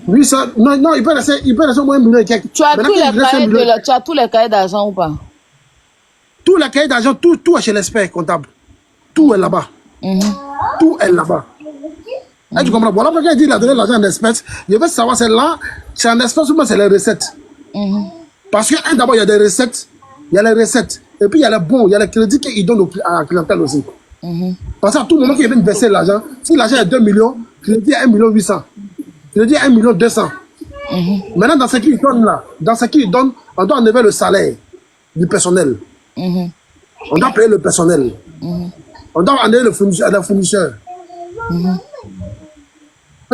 Oui, ça, non, il peut rester au moins 1 million et quelques. Tu as tous les cahiers d'argent ou pas? Tous les cahiers d'argent, tout est chez l'expert comptable. Tout est là-bas. Tout est là-bas. Tu comprends? Voilà pourquoi il dit qu'il a donné l'argent en espèces. Je veux savoir, c'est là, c'est en espèces ou bien c'est les recettes. Parce que d'abord, il y a des recettes, il y a les recettes, et puis il y a les bons, il y a les crédits qu'il donne à la clientèle aussi. Parce qu'à tout moment qu'il vient de verser l'argent, si l'argent est 2 millions, crédit est 1 800 000. Crédit est 1 200 000. Maintenant, dans ce qu'il donne là, on doit enlever le salaire du personnel. On doit payer le personnel. On doit enlever le fournisseur.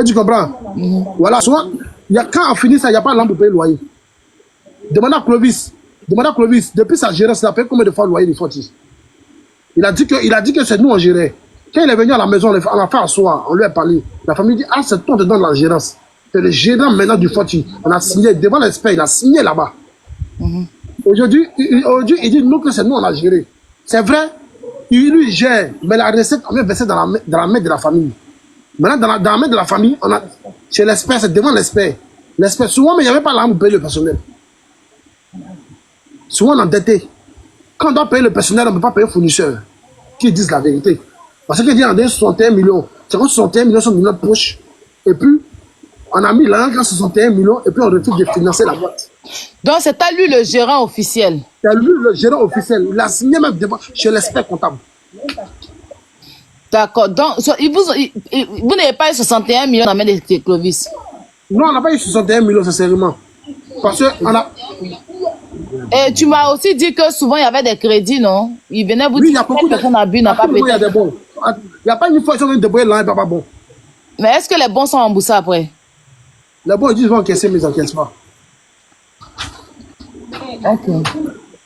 Tu comprends? Voilà, souvent, quand on finit ça, il n'y a pas l'âme pour payer le loyer. Demande à Clovis, depuis sa gérance, il a payé combien de fois le loyer de Fortis? Il a dit que c'est nous on gérait. Quand il est venu à la maison, on a fait un soir, on lui a parlé. La famille dit, ah, c'est toi qui donne la gérance. C'est le gérant maintenant du Fortis. On a signé devant l'expert, il a signé là-bas. Aujourd'hui, il dit nous que c'est nous on a géré. C'est vrai, lui gère, mais la recette, on vient verser dans la main de la famille. Maintenant, dans la main de la famille, chez l'expert, c'est devant l'expert. L'expert, souvent, mais il n'y avait pas l'argent pour payer le personnel. Souvent, on est endetté. Quand on doit payer le personnel, on ne peut pas payer le fournisseur qui disent la vérité. Parce qu'il dit en 61 millions. C'est quand 61 millions sont dans notre poche. Et puis, on a mis l'argent dans 61 millions et puis on refuse de financer la boîte. Donc, c'est à lui le gérant officiel. C'est à lui le gérant officiel. Il a signé même devant, chez l'expert comptable. D'accord. Donc, vous n'avez pas eu 61 millions dans la main de Clovis? Non, on n'a pas eu 61 millions, sincèrement. Parce que on a... Et tu m'as aussi dit que souvent il y avait des crédits, non? Il venait vous dire que personne n'a bu, n'a pas payé. Il y a des bons. Il n'y a pas une fois qu'ils ont débrouillé là, il n'est pas bon. Mais est-ce que les bons sont remboursés après? Les bons, ils disent qu'ils vont encaisser, mais ils n'encaissent pas. Ok.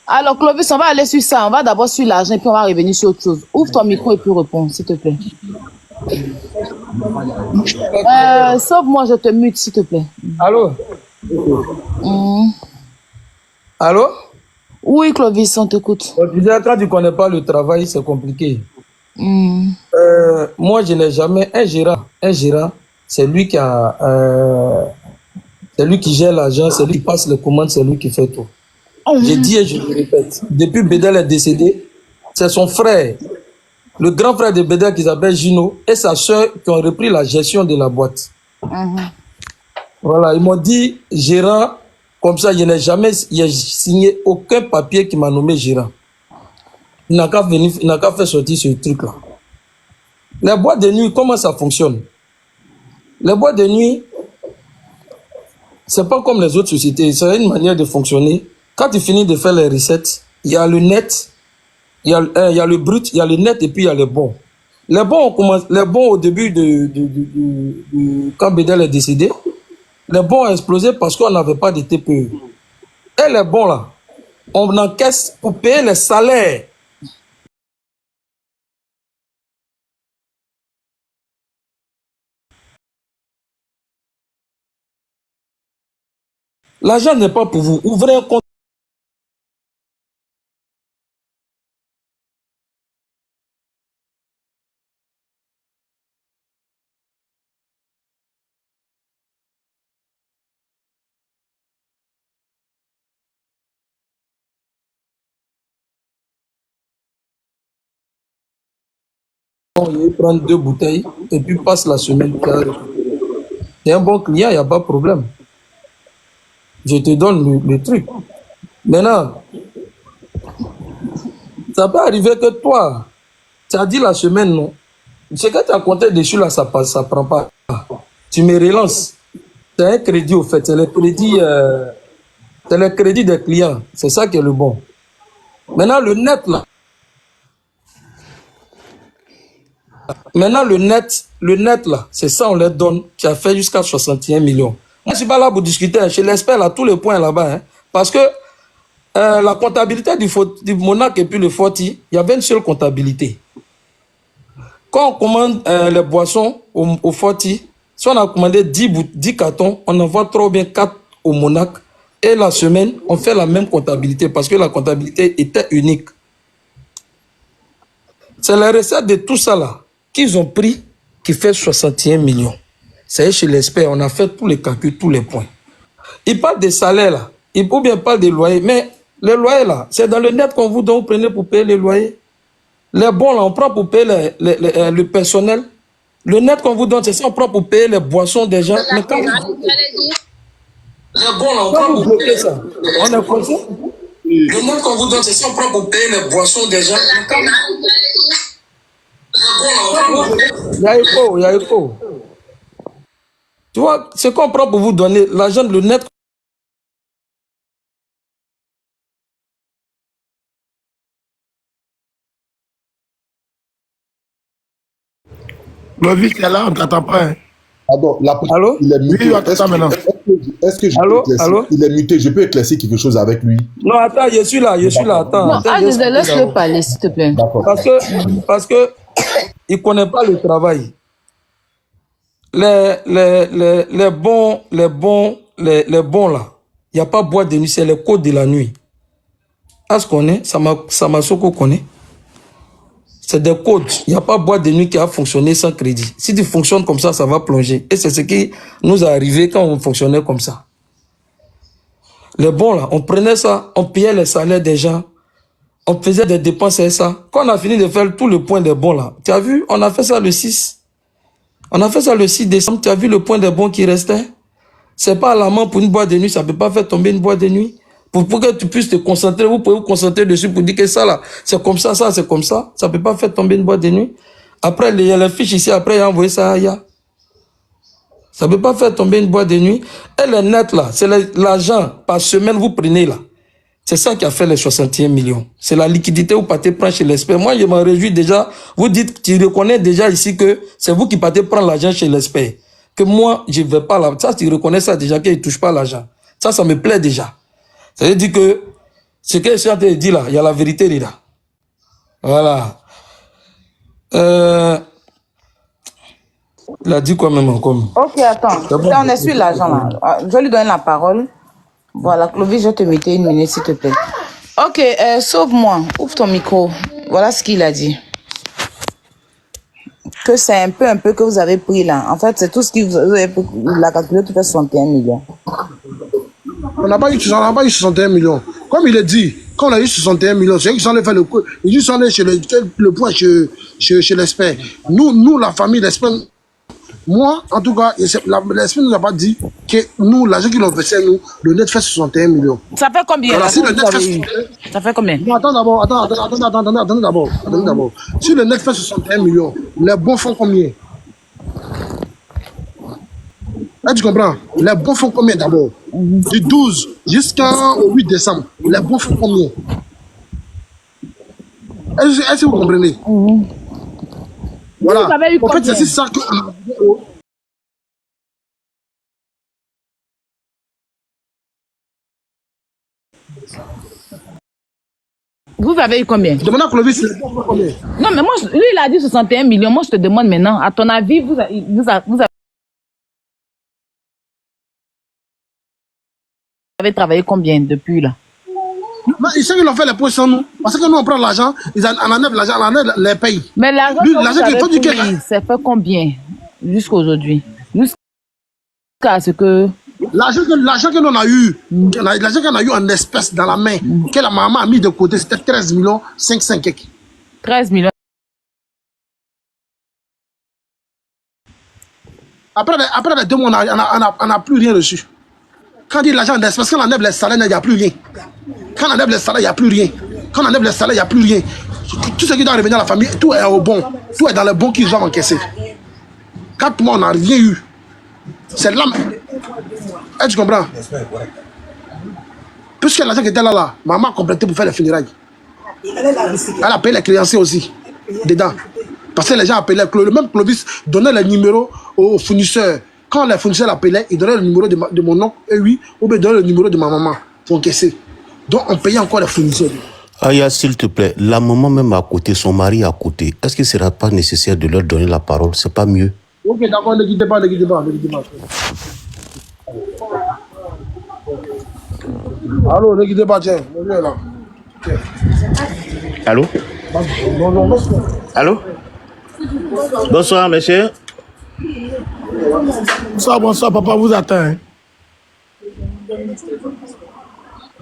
Alors, Clovis, on va aller sur ça. On va d'abord sur l'argent, puis on va revenir sur autre chose. Ouvre ton micro et puis réponds, s'il te plaît. Sauf moi, je te mute, s'il te plaît. Allô? Allô? Oui, Clovis, on t'écoute. Tu disais, quand tu ne connais pas le travail, c'est compliqué. Moi, je n'ai jamais... Un gérant, c'est lui qui a... c'est lui qui gère l'argent, c'est lui qui passe les commandes, c'est lui qui fait tout. J'ai dit et je le répète. Depuis Bédel est décédé, c'est son frère, le grand frère de Bédel qui s'appelle Gino, et sa soeur qui ont repris la gestion de la boîte. Voilà, ils m'ont dit gérant, comme ça, je n'ai jamais signé aucun papier qui m'a nommé gérant. Il n'a qu'à faire sortir ce truc-là. Les boîtes de nuit, comment ça fonctionne? Les boîtes de nuit, c'est pas comme les autres sociétés, c'est une manière de fonctionner. Quand tu finis de faire les recettes, il y a le net, il y a le brut, il y a le net et puis il y a les bons. Les bons, au début quand Bédel est décédé, les bons ont explosé parce qu'on n'avait pas de TPE. Et les bons là, on encaisse pour payer les salaires. L'argent n'est pas pour vous. Ouvrez un compte. Il prend 2 bouteilles et puis passe la semaine. C'est un bon client, il n'y a pas de problème. Je te donne le truc. Maintenant, ça peut arriver que toi, tu as dit la semaine, non. Ce que tu as compté dessus, là, ça ne prend pas. Tu me relances. C'est un crédit, au fait. C'est le crédit des clients. C'est ça qui est le bon. Maintenant, le net, là. Maintenant, le net, là, c'est ça, on leur donne. Tu as fait jusqu'à 61 millions. Moi, je ne suis pas là pour discuter. Chez l'expert, là, tous les points là-bas. Hein, parce que la comptabilité du Monarch et puis le Fortis, il y avait une seule comptabilité. Quand on commande les boissons au Fortis, Si on a commandé 10 cartons, on envoie 3 ou bien 4 au Monac. Et la semaine, on fait la même comptabilité parce que la comptabilité était unique. C'est la recette de tout ça là qu'ils ont pris qui fait 61 millions. C'est chez l'expert, on a fait tous les calculs, tous les points. Il parle des salaires là, ou bien parle des loyers, mais les loyers là, c'est dans le net qu'on vous donne, vous prenez pour payer les loyers. Les bons là, on prend pour payer le personnel. Le net qu'on vous donne, c'est ça, on prend pour payer les boissons des gens. Mais quand vous... Les bons là, on prend pour bloquer ça. On est conscient. Le net qu'on vous donne, c'est ça, on prend pour payer les boissons des gens. Mais quand il y a écho. Tu vois, ce qu'on prend pour vous donner, l'argent de le net. Clovis, tu es là, on t'attend pas. Hein. Pardon, allô? Il est muté. Oui, on t'attend maintenant. Est-ce que je peux éclaircir? Il est muté, je peux éclaircir quelque chose avec lui? Non, attends, je suis là, attends. Non, laisse-le parler, s'il te plaît. Parce que il ne connaît pas le travail. Les bons là, il n'y a pas boîte de nuit, c'est les codes de la nuit. Est-ce qu'on est? Samasoko connaît. C'est des codes. Il n'y a pas boîte de nuit qui a fonctionné sans crédit. Si tu fonctionnes comme ça, ça va plonger. Et c'est ce qui nous est arrivé quand on fonctionnait comme ça. Les bons là, on prenait ça, on payait les salaires des gens, on faisait des dépenses et ça. Quand on a fini de faire tout le point des bons là, tu as vu, on a fait ça le 6. On a fait ça le 6 décembre, tu as vu le point des bons qui restait? C'est pas à la main pour une boîte de nuit, ça ne peut pas faire tomber une boîte de nuit. Pour que tu puisses te concentrer, vous pouvez vous concentrer dessus pour dire que ça là, c'est comme ça, ça c'est comme ça. Ça ne peut pas faire tomber une boîte de nuit. Après, il y a les fiches ici, après il a envoyé ça à Aya. Ça ne peut pas faire tomber une boîte de nuit. Et les nets là, c'est l'argent par semaine vous prenez là. C'est ça qui a fait les 61 millions. C'est la liquidité où partez prendre chez l'expert. Moi, je m'en réjouis déjà. Vous dites, tu reconnais déjà ici que c'est vous qui partez prendre l'argent chez l'expert. Que moi, je ne vais pas là. Ça, tu reconnais ça déjà qu'il ne touche pas l'argent. Ça me plaît déjà. Ça veut dire que ce que je suis en train de dire là, il y a la vérité là. Voilà. Il a dit quoi même encore? Ok, attends. On est sur l'argent là. Je vais lui donner la parole. Voilà, Clovis, je te mettais 1 minute, s'il te plaît. Ok, sauve-moi. Ouvre ton micro. Voilà ce qu'il a dit. Que c'est un peu que vous avez pris là. En fait, c'est tout ce que vous avez pris. Il a calculé tout fait 61 millions. On n'a pas eu 61 millions. Comme il a dit, quand on a eu 61 millions, c'est eux qui sont allés faire le coup. Ils sont allés chez le point chez l'expert. Nous, la famille, l'expert. Moi, en tout cas, l'expert ne nous a pas dit que nous, l'argent qu'ils ont versé, nous, le net fait 61 millions. Ça fait combien? Voilà, si le net fait ça fait combien? Non, attends d'abord. Si le net fait 61 millions, les bons font combien? Là, tu comprends? Les bons font combien d'abord? Du 12 jusqu'au 8 décembre, les bons font combien? Est-ce que vous comprenez? Voilà. En fait, c'est ça que... Vous avez eu combien? Demande à Clovis, les bons font combien? Non, mais moi, lui, il a dit 61 millions. Moi, je te demande maintenant, à ton avis, vous avez travaillé combien depuis là? Non, ils savent qu'ils ont fait les points sans nous. Parce que nous, on prend l'argent, ils en enlèvent l'argent, on enlève les pays. Mais l'argent ça fait combien jusqu'à aujourd'hui? Jusqu'à ce que... L'argent que l'on a eu, l'argent qu'on a eu en espèces dans la main, que la maman a mis de côté, c'était 13 millions 500 quelques. 13 millions. Après les 2 mois, on n'a plus rien reçu. Quand on dit l'argent en espèces, quand on enlève les salaires, il n'y a plus rien. Quand on enlève les salaires, il n'y a plus rien. Quand on enlève les salaires, il n'y a plus rien. Tout ce qui doit revenir à la famille, tout est au bon. Tout est dans le bon qu'ils ont encaissé. 4 mois, on n'a rien eu. C'est là. Est-ce que tu comprends? Puisque l'argent qui était là, maman a complété pour faire les funérailles. Elle a payé les créanciers aussi, dedans. Parce que les gens appelaient, le même Clovis donnait les numéros aux fournisseurs. Quand les fournisseurs l'appelaient, ils donnaient le numéro de mon oncle, et oui, ou bien ils donnaient le numéro de ma maman pour encaisser. Donc on payait encore les fournisseurs. Aya, s'il te plaît, la maman même à côté, son mari à côté, est-ce que ce ne sera pas nécessaire de leur donner la parole? C'est pas mieux? Ok, d'accord, ne quittez pas, ne quittez pas, ne quittez pas. Allô, ne quittez pas, tiens. On est là. Tiens. Allô? Allô? Bonsoir, monsieur. Bonsoir, papa vous attend. Hein.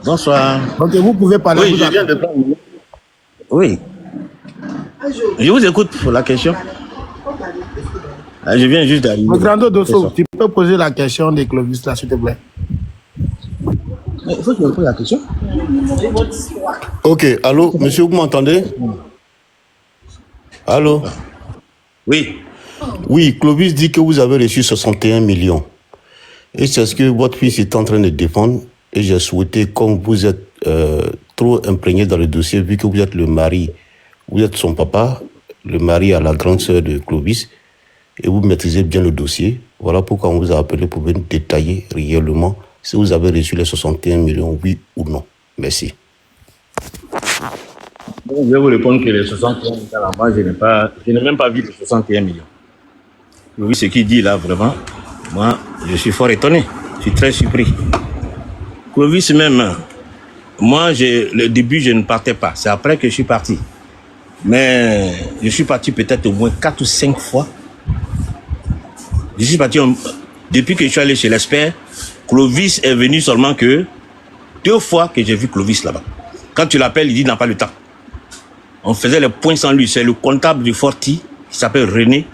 Bonsoir. Ok, vous pouvez parler. Oui, je viens de prendre. Oui. Je vous écoute pour la question. Je viens juste d'arriver. Le grand Dosso, tu peux poser la question de Clovis là, s'il te plaît. Il faut que je me pose la question. Ok, allô, monsieur, vous m'entendez? Allô? Oui. Oui, Clovis dit que vous avez reçu 61 millions. Et c'est ce que votre fils est en train de défendre. Et j'ai souhaité, comme vous êtes trop imprégné dans le dossier, vu que vous êtes le mari, vous êtes son papa, le mari à la grande sœur de Clovis, et vous maîtrisez bien le dossier. Voilà pourquoi on vous a appelé pour venir détailler réellement si vous avez reçu les 61 millions, oui ou non. Merci. Bon, je vais vous répondre que les 61 millions, là-bas, je n'ai même pas vu les 61 millions. Oui, ce qu'il dit là, vraiment, moi, je suis fort étonné. Je suis très surpris. Clovis même, moi, le début, je ne partais pas. C'est après que je suis parti. Mais je suis parti peut-être au moins 4 ou 5 fois. Je suis parti, depuis que je suis allé chez l'expert, Clovis est venu seulement que 2 fois que j'ai vu Clovis là-bas. Quand tu l'appelles, il dit qu'il n'a pas le temps. On faisait les points sans lui. C'est le comptable du Forti, qui s'appelle René,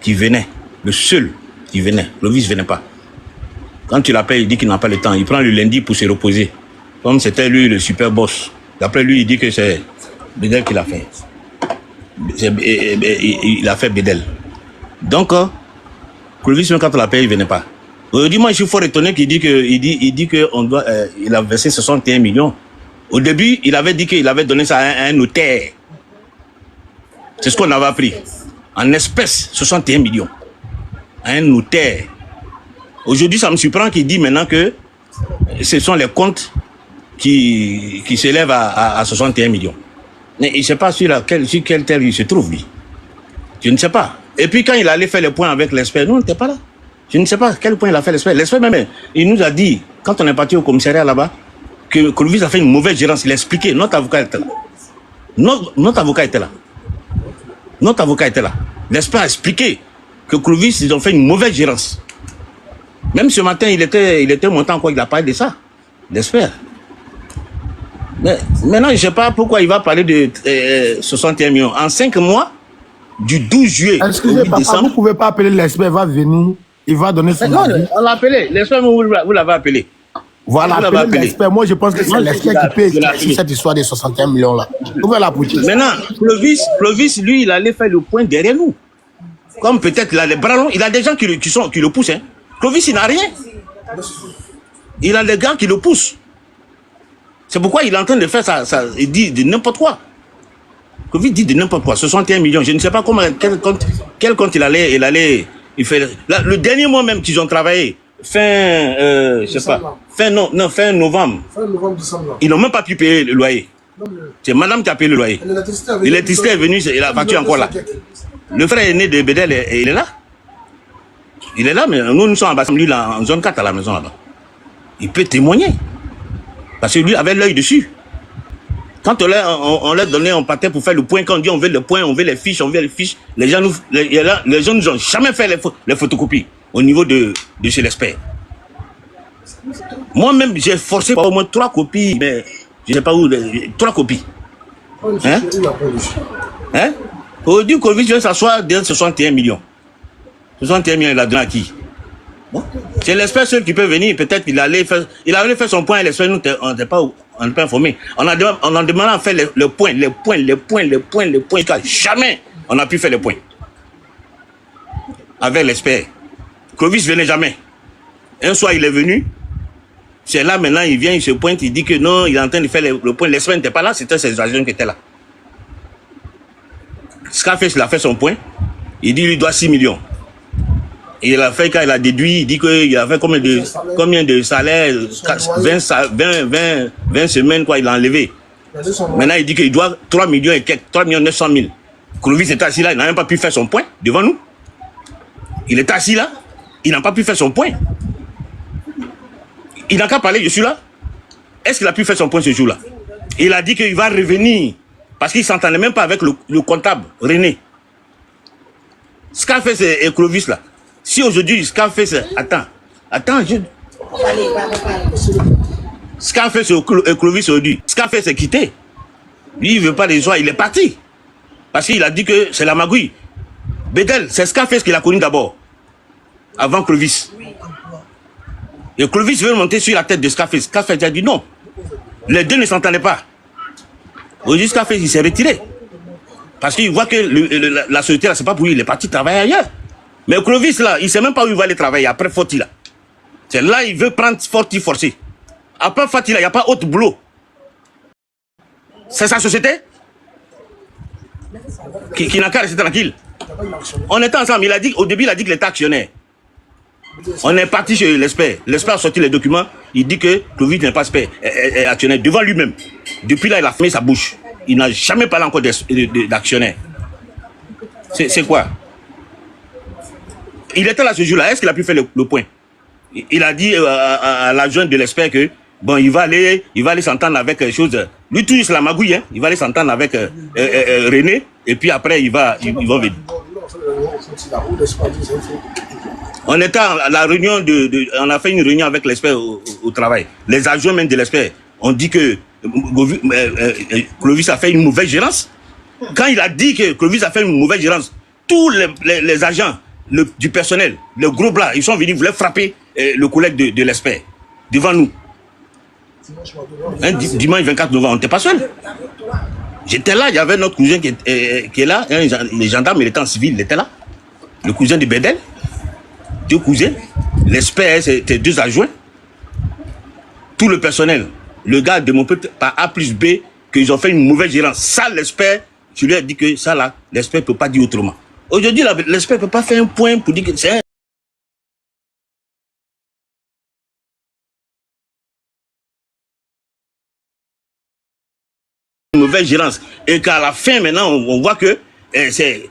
qui venait. Le seul qui venait. Clovis ne venait pas. Quand tu l'appelles, il dit qu'il n'a pas le temps. Il prend le lundi pour se reposer. Comme c'était lui le super boss. D'après lui, il dit que c'est Bédel qui l'a fait. Il a fait Bédel. Donc, Clovis, même quand on l'appelle, il ne venait pas. Aujourd'hui, moi, je suis fort étonné qu'il dit qu'il a versé 61 millions. Au début, il avait dit qu'il avait donné ça à un notaire. C'est ce qu'on avait appris. En espèces, 61 millions. À un notaire. Aujourd'hui, ça me surprend qu'il dit maintenant que ce sont les comptes qui s'élèvent à 61 millions. Mais il ne sait pas sur quel terre il se trouve, lui. Je ne sais pas. Et puis quand il allait faire les points avec l'expert, nous, on n'était pas là. Je ne sais pas quel point il a fait l'expert. L'expert même, il nous a dit, quand on est parti au commissariat là-bas, que Clovis a fait une mauvaise gérance. Il a expliqué, notre avocat était là. Notre avocat était là. Notre avocat était là. L'expert a expliqué que Clovis, ils ont fait une mauvaise gérance. Même ce matin, il était monté en quoi, il a parlé de ça. L'expert. Mais maintenant, je ne sais pas pourquoi il va parler de 61 millions. En 5 mois, du 12 juillet au 8 décembre... Vous ne pouvez pas appeler l'expert, il va venir, il va donner son non, avis. on l'a appelé. L'expert, vous l'avez appelé. Voilà, appelez l'expert. Moi, je pense que c'est l'expert qui peut éclaircir cette histoire des 61 millions-là. Vous pouvez la pousser. Maintenant, Clovis, lui, il allait faire le point derrière nous. Comme peut-être il a les bras longs, il a des gens qui le poussent. Hein. Clovis, il n'a rien. Il a des gars qui le poussent. C'est pourquoi il est en train de faire ça. Il dit de n'importe quoi. Clovis dit de n'importe quoi. 61 millions. Je ne sais pas quel compte il fait. Là, le dernier mois même qu'ils ont travaillé, fin novembre. Fin novembre, décembre. Ils n'ont même pas pu payer le loyer. C'est madame qui a payé le loyer. L'électricité est venue, et la facture encore là. Le frère aîné de Bédel, il est là. Il est là, mais nous sommes en bas, lui là, en zone 4 à la maison là-bas. Il peut témoigner. Parce que lui avait l'œil dessus. Quand on leur donnait, on partait pour faire le point, quand on dit on veut le point, on veut les fiches, les gens nous ont jamais fait les photocopies au niveau de chez l'expert. Moi-même, j'ai forcé par au moins 3 copies, mais je ne sais pas où, 3 copies. Hein? Aujourd'hui, Clovis vient s'asseoir dans 61 millions. 61 millions, il a donné à qui? Bon. C'est l'expert seul qui peut venir, peut-être il allait faire son point, l'expert, nous, on n'était pas informés. On a demandé à faire les points. Jamais on a pu faire les points. Avec l'expert. Clovis venait jamais. Un soir, il est venu. C'est là, maintenant, il vient, il se pointe, il dit que non, il est en train de faire le point. L'expert n'était pas là, c'était ses agents qui étaient là. Scarface, il a fait son point. Il dit, il lui doit 6 millions. Et il a fait, quand il a déduit, il dit qu'il a fait combien de salaires, 20 semaines, quoi, il a enlevé. Maintenant, il dit qu'il doit 3 millions et quelques, 3 millions 900 000. Clovis était assis là, il n'a même pas pu faire son point devant nous. Il est assis là, il n'a pas pu faire son point. Il n'a qu'à parler, je suis là. Est-ce qu'il a pu faire son point ce jour-là? Il a dit qu'il va revenir, parce qu'il ne s'entendait même pas avec le comptable, René. Scarface et Clovis là. Si aujourd'hui Scarface... Attends, Scarface et Clovis aujourd'hui. Scarface est quitté. Lui, il ne veut pas les joies, il est parti. Parce qu'il a dit que c'est la magouille. Bédel, c'est Scarface qu'il a connu d'abord. Avant Clovis. Et Clovis veut monter sur la tête de Scarface. Scarface a dit non. Les deux ne s'entendaient pas. Aujourd'hui, Scarface, il s'est retiré. Parce qu'il voit que la société, là, c'est pas pour lui. Il est parti travailler ailleurs. Mais Clovis, là, il ne sait même pas où il va aller travailler après Forti, là. C'est là, il veut prendre Forti forcé. Après Forti, là, il n'y a pas autre boulot. C'est sa société qui n'a qu'à rester tranquille. On était ensemble. Il a dit, au début, il a dit qu'il était actionnaire. On est parti chez l'expert. L'expert a sorti les documents. Il dit que Clovis n'est pas actionnaire devant lui-même. Depuis là, il a fermé sa bouche. Il n'a jamais parlé encore d'actionnaire. C'est quoi? Il était là ce jour-là. Est-ce qu'il a pu faire le point? Il a dit à l'adjoint de l'expert que bon, il va aller s'entendre avec chose. Lui, tout c'est la magouille. Hein. Il va aller s'entendre avec René. Et puis après, ils vont venir. On était à la réunion on a fait une réunion avec l'expert au travail. Les adjoints même de l'expert ont dit que Clovis a fait une mauvaise gérance. Quand il a dit que Clovis a fait une mauvaise gérance, tous les agents du personnel, le gros bras, ils sont venus, voulaient frapper le collègue de l'expert devant nous. Dimanche 24 novembre, on n'était pas seul. J'étais là, il y avait notre cousin qui est là, les gendarmes, il était en civil, il était là. Le cousin de Bédel, 2 cousins, l'expert, c'était 2 adjoints. Tout le personnel, le gars démontré par A plus B qu'ils ont fait une mauvaise gérance. Ça, l'expert, je lui ai dit que ça là, l'expert ne peut pas dire autrement. Aujourd'hui, l'expert ne peut pas faire un point pour dire que c'est une mauvaise gérance. Et qu'à la fin, maintenant, on voit que c'est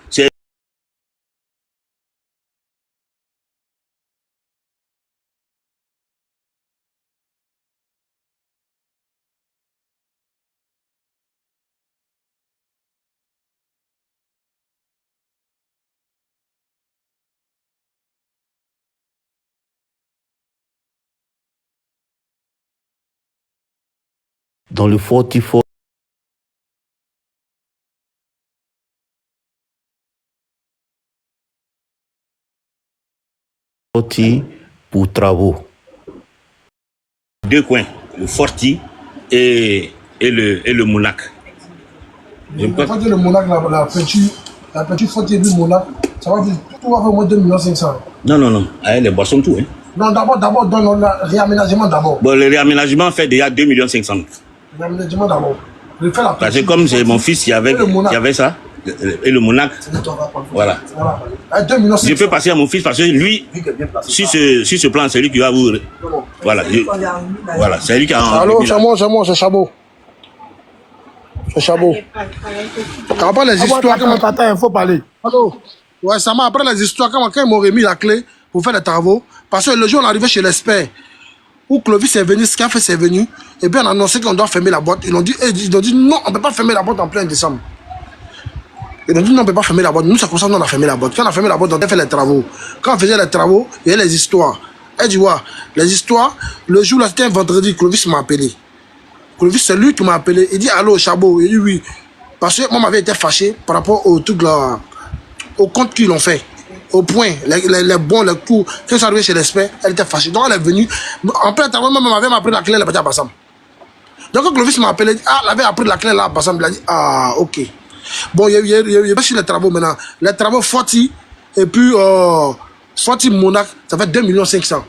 dans le Forti pour travaux. 2 coins, le Forti et le Monac. Je peux pas dire le Monac, la peinture Forti et le Monac, ça va dire tout va faire au moins 2 500 000. Non, avec les boissons tout. Hein. Non, d'abord, dans le réaménagement d'abord. Bon, le réaménagement fait déjà 2 500 000. Réaménagement d'abord. Parce que comme c'est mon fils qui avait ça, et le Monac, voilà. Je peux passer à mon fils parce que lui, sur ce plan, c'est lui qui va vous... Voilà, voilà, c'est lui qui a... Allô, c'est Chabot. C'est Chabot. Après les histoires... Attends, il faut parler. Allô. Ouais, ça m'a après les histoires, quand ils m'ont remis la clé pour faire les travaux, parce que le jour où on est arrivé chez l'expert, où Clovis est venu, Scarface est venu, et puis on a annoncé qu'on doit fermer la boîte. Ils ont dit non, on ne peut pas fermer la boîte en plein décembre. Ils ont dit non, on ne peut pas fermer la boîte. Nous, c'est comme ça qu'on a fermé la boîte. Quand on a fermé la boîte, on a fait les travaux. Quand on faisait les travaux, il y avait les histoires. Elle dit, ouais, les histoires, le jour là, c'était un vendredi, Clovis m'a appelé. Clovis, c'est lui qui m'a appelé. Il dit, allô, Chabot. Il dit, oui. Parce que moi, j'avais été fâché par rapport au truc là, au compte qu'ils ont fait. Au point, les bons, les coups. Quand je suis arrivé chez l'expert, elle était fâchée. Donc, elle est venue. En plein temps, moi, elle m'avait appris la clé, elle est partie à Bassam. Donc, quand Clovis m'a appelé, elle avait appris la clé là à Bassam. Il a dit, ah, ok. Bon, il y a sur les travaux maintenant. Les travaux Forti et puis Forti Monac, ça fait 2 500 000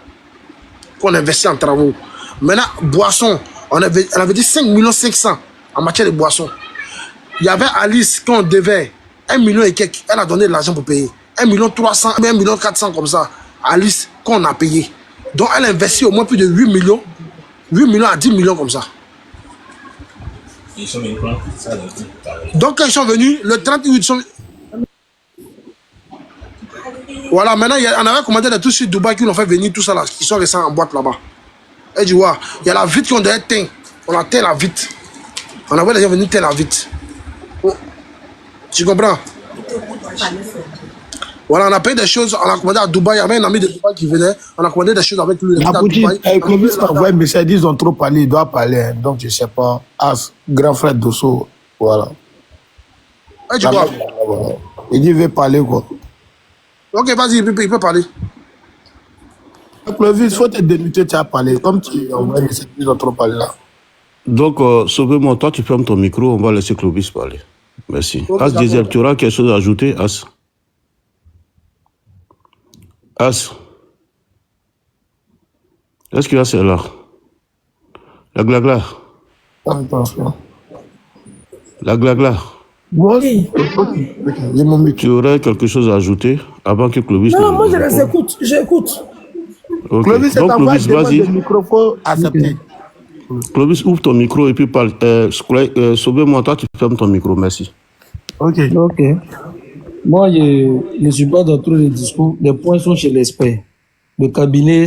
qu'on investit en travaux. Maintenant, boissons, elle avait dit 5 500 000 en matière de boissons. Il y avait Alice, quand on devait 1 million et quelques, elle a donné de l'argent pour payer. 1 300 000, 1 400 000 comme ça. Alice, qu'on a payé. Donc, elle a investi au moins plus de 8 millions à 10 millions comme ça. Donc, quand ils sont venus, le 30 août, Voilà, maintenant, on avait commandé des trucs sur Dubaï qui l'ont fait venir, tout ça là, qui sont restés en boîte là-bas. Et tu vois, il y a la vitre qu'on devait teindre. On a teint la vitre. On a vu les gens venir teindre la vitre. Oh. Tu comprends? Voilà, on a payé des choses, on a commandé à Dubaï, il y avait un ami de Dubaï qui venait, on a commandé des choses avec lui. La boutique, Clovis m'a envoyé un message, ils ont trop parlé, il doit parler, hein, donc je sais pas. As, grand frère d'Osso, voilà. Et tu vois? Il dit, il veut parler quoi. Ok, vas-y, il peut parler. Clovis, il faut te démuter, tu as parlé, comme tu envoies un message, ils ont trop parlé là. Donc, sauvez-moi, toi, tu fermes ton micro, on va laisser Clovis parler. Merci. Ok, As, d'accord. tu auras quelque chose à ajouter, As? As. Est-ce qu'il y a celle-là? La glagla. La glagla. Oui. Tu aurais quelque chose à ajouter avant que Clovis Non, ne moi je les réponde? écoute, j'écoute. Ok. Clovis, c'est Donc, ta voix, Clovis, demande vas-y. le microphone accepté. Clovis, ouvre ton micro et puis parle. Sauvez-moi, toi, tu fermes ton micro, merci. Ok. Ok. Moi, je ne suis pas dans tous les discours. Les points sont chez l'expert. Le cabinet,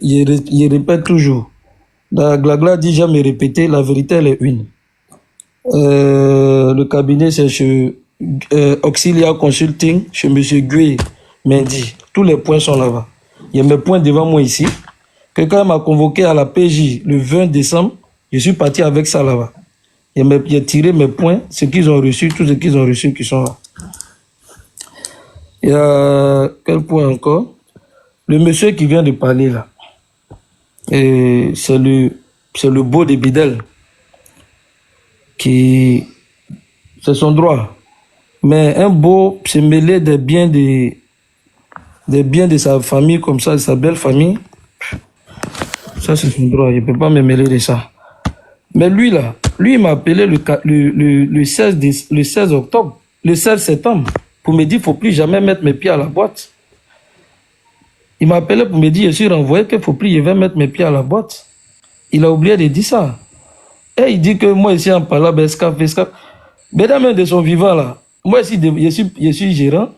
il répète toujours. La Glagla dit jamais répéter, la vérité, elle est une. Le cabinet, c'est chez Auxilia Consulting, chez M. Gué Mendy. Tous les points sont là-bas. Il y a mes points devant moi ici. Quelqu'un m'a convoqué à la PJ le 20 décembre. Je suis parti avec ça là-bas. Il a tiré mes points, ce qu'ils ont reçu, tout ce qu'ils ont reçu qui sont là. Il y a quel point encore? Le monsieur qui vient de parler là, c'est le beau de Bidel, qui c'est son droit. Mais un beau se mêler des biens de sa famille comme ça, de sa belle famille, ça c'est son droit. Il ne peut pas me mêler de ça. Mais lui là, lui il m'a appelé le 16 octobre, le 16 septembre, pour me dire qu'il ne faut plus jamais mettre mes pieds à la boîte. Il m'a appelé pour me dire, je suis renvoyé, qu'il ne faut plus jamais mettre mes pieds à la boîte. Il a oublié de dire ça. Et il dit que moi ici en parlant, escaf. Béda même de son vivant là, moi ici, je suis gérant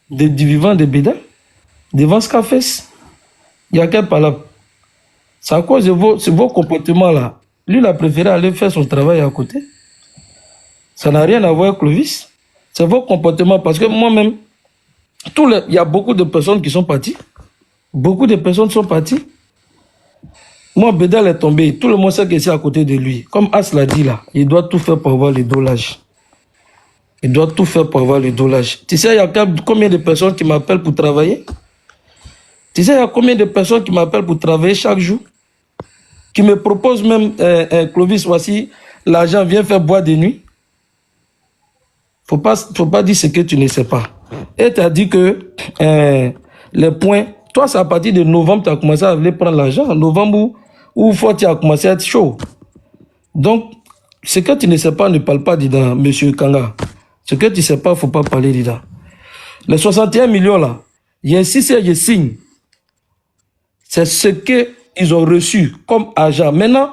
du vivant de Béda, devant Scafes. Il y a quel parle. C'est à cause de vos comportements là. Lui, il a préféré aller faire son travail à côté. Ça n'a rien à voir avec Clovis. C'est vos comportements. Parce que moi-même, il y a beaucoup de personnes qui sont parties. Beaucoup de personnes sont parties. Moi, Bédal est tombé. Tout le monde sait que c'est à côté de lui. Comme As l'a dit là, il doit tout faire pour avoir le dolage. Il doit tout faire pour avoir le dolage. Tu sais, il y a combien de personnes qui m'appellent pour travailler? Tu sais, il y a combien de personnes qui m'appellent pour travailler chaque jour? Qui me proposent même, Clovis, voici, l'argent, viens faire boire de nuit. Faut pas dire ce que tu ne sais pas. Et tu as dit que les points, toi, c'est à partir de novembre, tu as commencé à aller prendre l'argent. En novembre, où tu as commencé à être chaud. Donc, ce que tu ne sais pas, ne parle pas dedans, monsieur Kanga. Ce que tu ne sais pas, il ne faut pas parler dedans. Les 61 millions là, il y a 6 et je signe. C'est ce qu'ils ont reçu comme argent. Maintenant,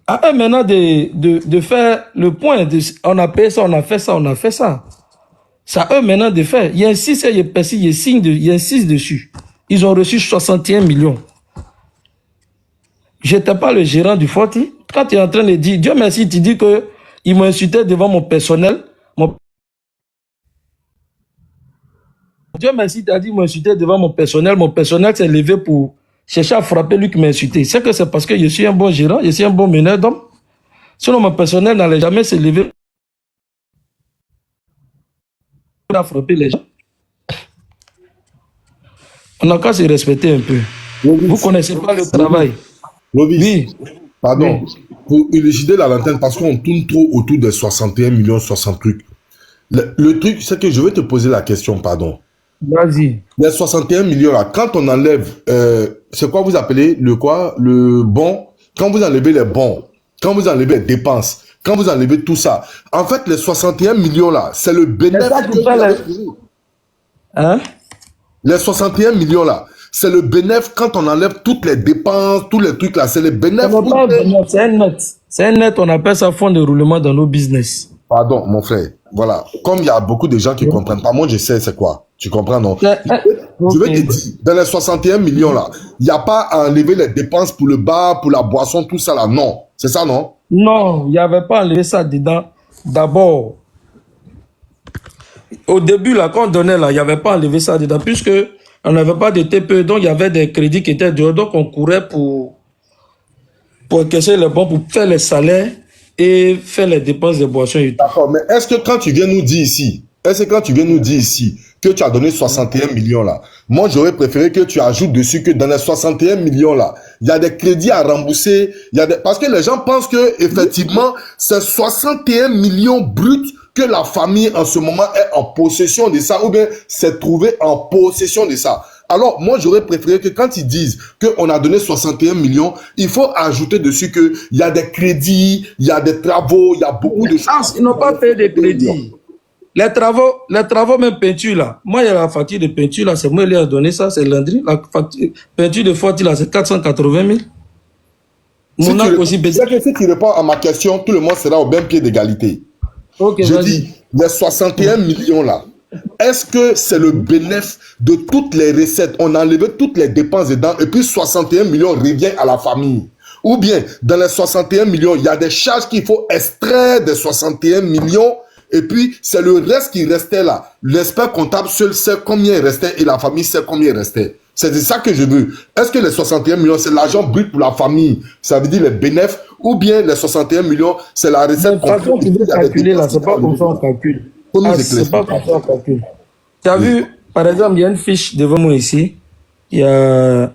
à eux maintenant de faire le point, on a payé ça, on a fait ça, on a fait ça. C'est à eux maintenant de faire. Il y a un 6 et il y a un 6 dessus. Ils ont reçu 61 millions. Je n'étais pas le gérant du Forti. Quand tu es en train de dire, Dieu merci, tu dis qu'ils m'ont insulté devant mon personnel. Dieu merci, tu as dit qu'ils m'ont insulté devant mon personnel. Mon personnel s'est levé pour chercher à frapper lui qui m'a insulté. C'est que c'est parce que je suis un bon gérant, je suis un bon meneur d'homme. Sinon, mon personnel n'allait jamais se lever pour frapper les gens. On n'a qu'à se respecter un peu. Vous ne connaissez pas le travail. Oui. Pardon. Pour élucider la lanterne, parce qu'on tourne trop autour des 61 millions, 60 trucs. Le truc, c'est que je vais te poser la question, pardon. Vas-y. Les 61 millions là, quand on enlève, c'est quoi vous appelez le quoi? Le bon. Quand vous enlevez les bons, quand vous enlevez les dépenses, quand vous enlevez tout ça, en fait, les 61 millions là, c'est le bénéfice. Hein? Les 61 millions là, c'est le bénéfice quand on enlève toutes les dépenses, tous les trucs là, c'est le bénéfice. C'est un net. C'est un net, on appelle ça fonds de roulement dans nos business. Pardon, mon frère. Voilà. Comme il y a beaucoup de gens qui ne comprennent pas, moi je sais c'est quoi. Tu comprends, non? Je vais te dire, dans les 61 millions là, il n'y a pas à enlever les dépenses pour le bar, pour la boisson, tout ça là. Non. C'est ça, non? Non, il n'y avait pas enlevé ça dedans. D'abord, au début, là, quand on donnait, là, il n'y avait pas enlevé ça dedans, puisque on n'avait pas de TPE, donc il y avait des crédits qui étaient dehors, donc on courait pour encaisser les bons, pour faire les salaires et faire les dépenses de boissons et tout. D'accord, mais est-ce que quand tu viens nous dire ici, que tu as donné 61 millions là, moi j'aurais préféré que tu ajoutes dessus que dans les 61 millions là, il y a des crédits à rembourser, parce que les gens pensent que effectivement c'est 61 millions bruts que la famille en ce moment est en possession de ça, ou bien s'est trouvé en possession de ça. Alors, moi, j'aurais préféré que quand ils disent qu'on a donné 61 millions, il faut ajouter dessus qu'il y a des crédits, il y a des travaux, il y a beaucoup de choses. Ils n'ont pas fait de crédits. Les travaux, même peinture là. Moi, il y a la facture de peinture là, c'est moi qui ai donné ça, c'est Landry. La facture, peinture de fortune là, c'est 480 000. Si tu réponds à ma question, tout le monde sera au même pied d'égalité. Okay, je dis, les 61 millions là, est-ce que c'est le bénéfice de toutes les recettes? On a enlevé toutes les dépenses dedans et puis 61 millions revient à la famille. Ou bien, dans les 61 millions, il y a des charges qu'il faut extraire des 61 millions et puis c'est le reste qui restait là. L'expert comptable seul sait combien il restait et la famille sait combien il restait. C'est ça que je veux. Est-ce que les 61 millions, c'est l'argent brut pour la famille? Ça veut dire les bénéfices? Ou bien les 61 millions, c'est la recette complète? Tu veux calculer là, c'est pas comme ça on calcule. C'est pas comme ça on calcule. Tu as vu, par exemple, il y a une fiche devant moi ici. Il y a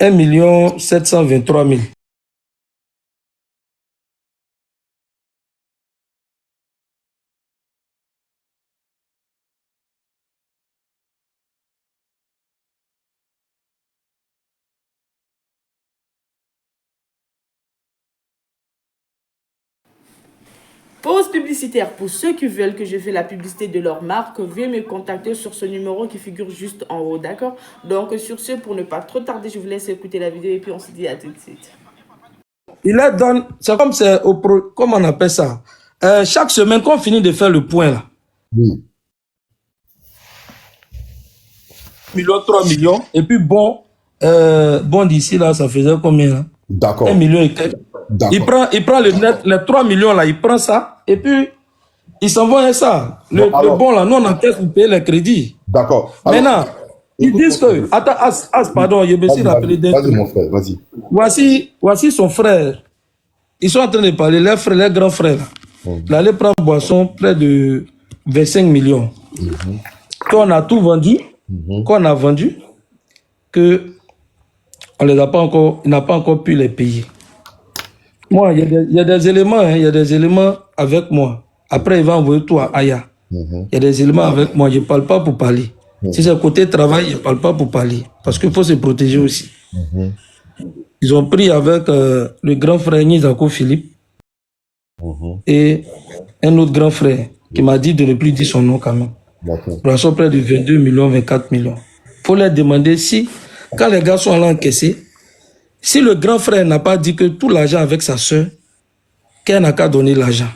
1 723 000. Pause publicitaire. Pour ceux qui veulent que je fasse la publicité de leur marque, veuillez me contacter sur ce numéro qui figure juste en haut, d'accord? Donc sur ce, pour ne pas trop tarder, je vous laisse écouter la vidéo et puis on se dit à tout de suite. Il leur donne, c'est comme c'est au pro, comment on appelle ça? Chaque semaine, quand on finit de faire le point là. Oui. 3 millions. Et puis bon d'ici là, ça faisait combien là? D'accord. 1 million et quelques. Il prend les 3 millions là, il prend ça et puis il s'envoie avec ça. Le bon là, nous on encaisse pour payer les crédits. D'accord. Maintenant, ils disent que, attends, pardon, je me suis rappelé d'un truc. Vas-y mon frère, vas-y. Voici son frère. Ils sont en train de parler, les grands frères là. Il allait prendre boisson près de 25 millions. Quand on a tout vendu, quand on a vendu, que on les a pas encore, il n'a pas encore pu les payer. Moi, il y a des éléments, hein, il y a des éléments avec moi. Après, il va envoyer tout à Aya. Il y a des éléments avec moi, je ne parle pas pour parler. Si c'est côté travail, je ne parle pas pour parler. Parce qu'il faut se protéger aussi. Ils ont pris avec le grand frère Nizako Philippe et un autre grand frère qui m'a dit de ne plus dire son nom quand même. Ils sont près de 22 millions, 24 millions. Il faut leur demander si, quand les gars sont allés encaisser, si le grand frère n'a pas dit que tout l'argent avec sa soeur, qu'elle n'a qu'à donner l'argent.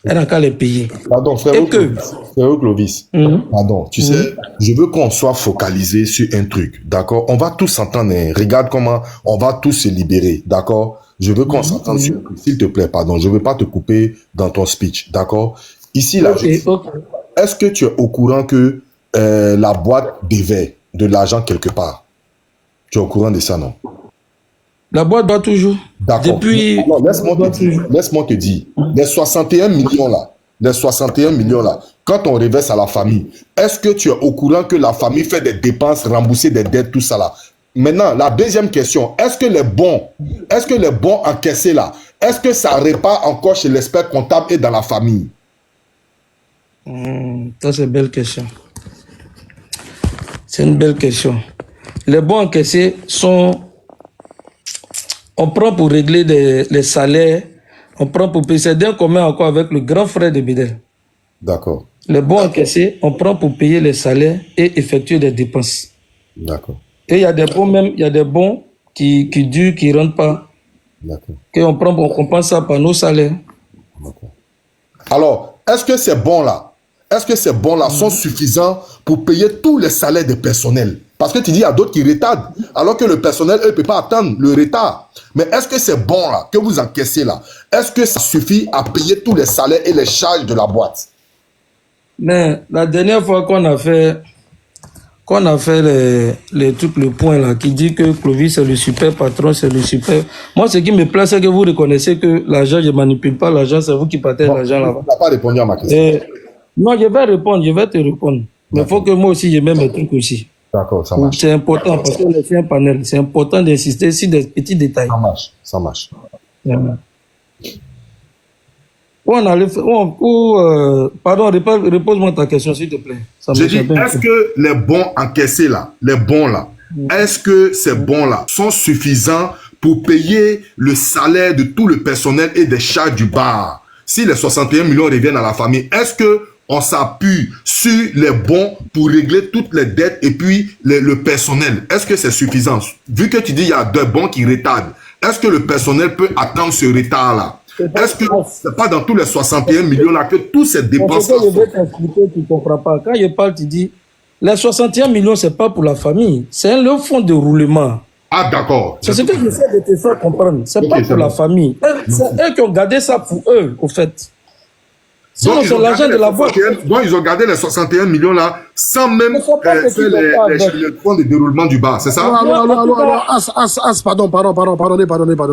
Elle n'a qu'à les payer. Pardon, frère Clovis. Pardon, tu sais, je veux qu'on soit focalisé sur un truc, d'accord? On va tous s'entendre, hein. Regarde comment on va tous se libérer, d'accord? Je veux qu'on s'entende sur un truc, s'il te plaît, pardon. Je ne veux pas te couper dans ton speech, d'accord? Ici, là, est-ce que tu es au courant que la boîte devait de l'argent quelque part? Tu es au courant de ça, non? La boîte doit toujours. D'accord. Depuis... Laisse-moi te dire. Les 61 millions là, quand on reverse à la famille, est-ce que tu es au courant que la famille fait des dépenses, rembourser des dettes, tout ça là? Maintenant, la deuxième question, est-ce que les bons encaissés là, est-ce que ça répare encore chez l'expert comptable et dans la famille? Ça, c'est une belle question. C'est une belle question. Les bons encaissés sont... On prend pour régler les salaires, on prend pour payer. C'est d'un commun encore avec le grand frère de Bidel. D'accord. Les bons encaissés, on prend pour payer les salaires et effectuer des dépenses. D'accord. Et il y a des bons même, il y a des bons qui durent, qui ne rentrent pas. D'accord. On compense ça par nos salaires. D'accord. Alors, est-ce que ces bons-là, sont suffisants pour payer tous les salaires des personnels? Parce que tu dis, il y a d'autres qui retardent, alors que le personnel, eux, ne peut pas attendre le retard. Mais est-ce que ces bons-là, que vous encaissez là, est-ce que ça suffit à payer tous les salaires et les charges de la boîte? Mais la dernière fois qu'on a fait les trucs, le point là, qui dit que Clovis c'est le super patron, c'est le super... Moi, ce qui me plaît, c'est que vous reconnaissez que l'argent, je ne manipule pas l'argent, c'est vous qui partagez l'argent là-bas. Tu n'as pas répondu à ma question. Non, je vais répondre, je vais te répondre. Mais il faut que moi aussi, je mette mes trucs aussi. D'accord, ça marche. C'est important, parce qu'on est sur un panel, c'est important d'insister sur des petits détails. Ça marche. Pardon, repose-moi ta question, s'il te plaît. J'ai dit, est-ce que les bons encaissés là, est-ce que ces bons-là sont suffisants pour payer le salaire de tout le personnel et des charges du bar? Si les 61 millions reviennent à la famille, est-ce que on s'appuie sur les bons pour régler toutes les dettes et puis le personnel? Est-ce que c'est suffisant? Vu que tu dis qu'il y a deux bons qui retardent, est-ce que le personnel peut attendre ce retard-là? Est-ce que c'est pas dans tous les 61 millions-là que tous ces dépenses-là je vais t'expliquer, tu ne comprends pas. Quand je parle, tu dis, les 61 millions, ce n'est pas pour la famille, c'est le fonds de roulement. Ah, d'accord. C'est ce que j'essaie de te faire comprendre. Ce n'est pas pour la famille. C'est eux qui ont gardé ça pour eux, au fait. Sinon, c'est l'argent de la boîte. Donc, ils ont gardé les 61 millions-là sans même faire les fonds de déroulement du bar, c'est ça? Pardonnez,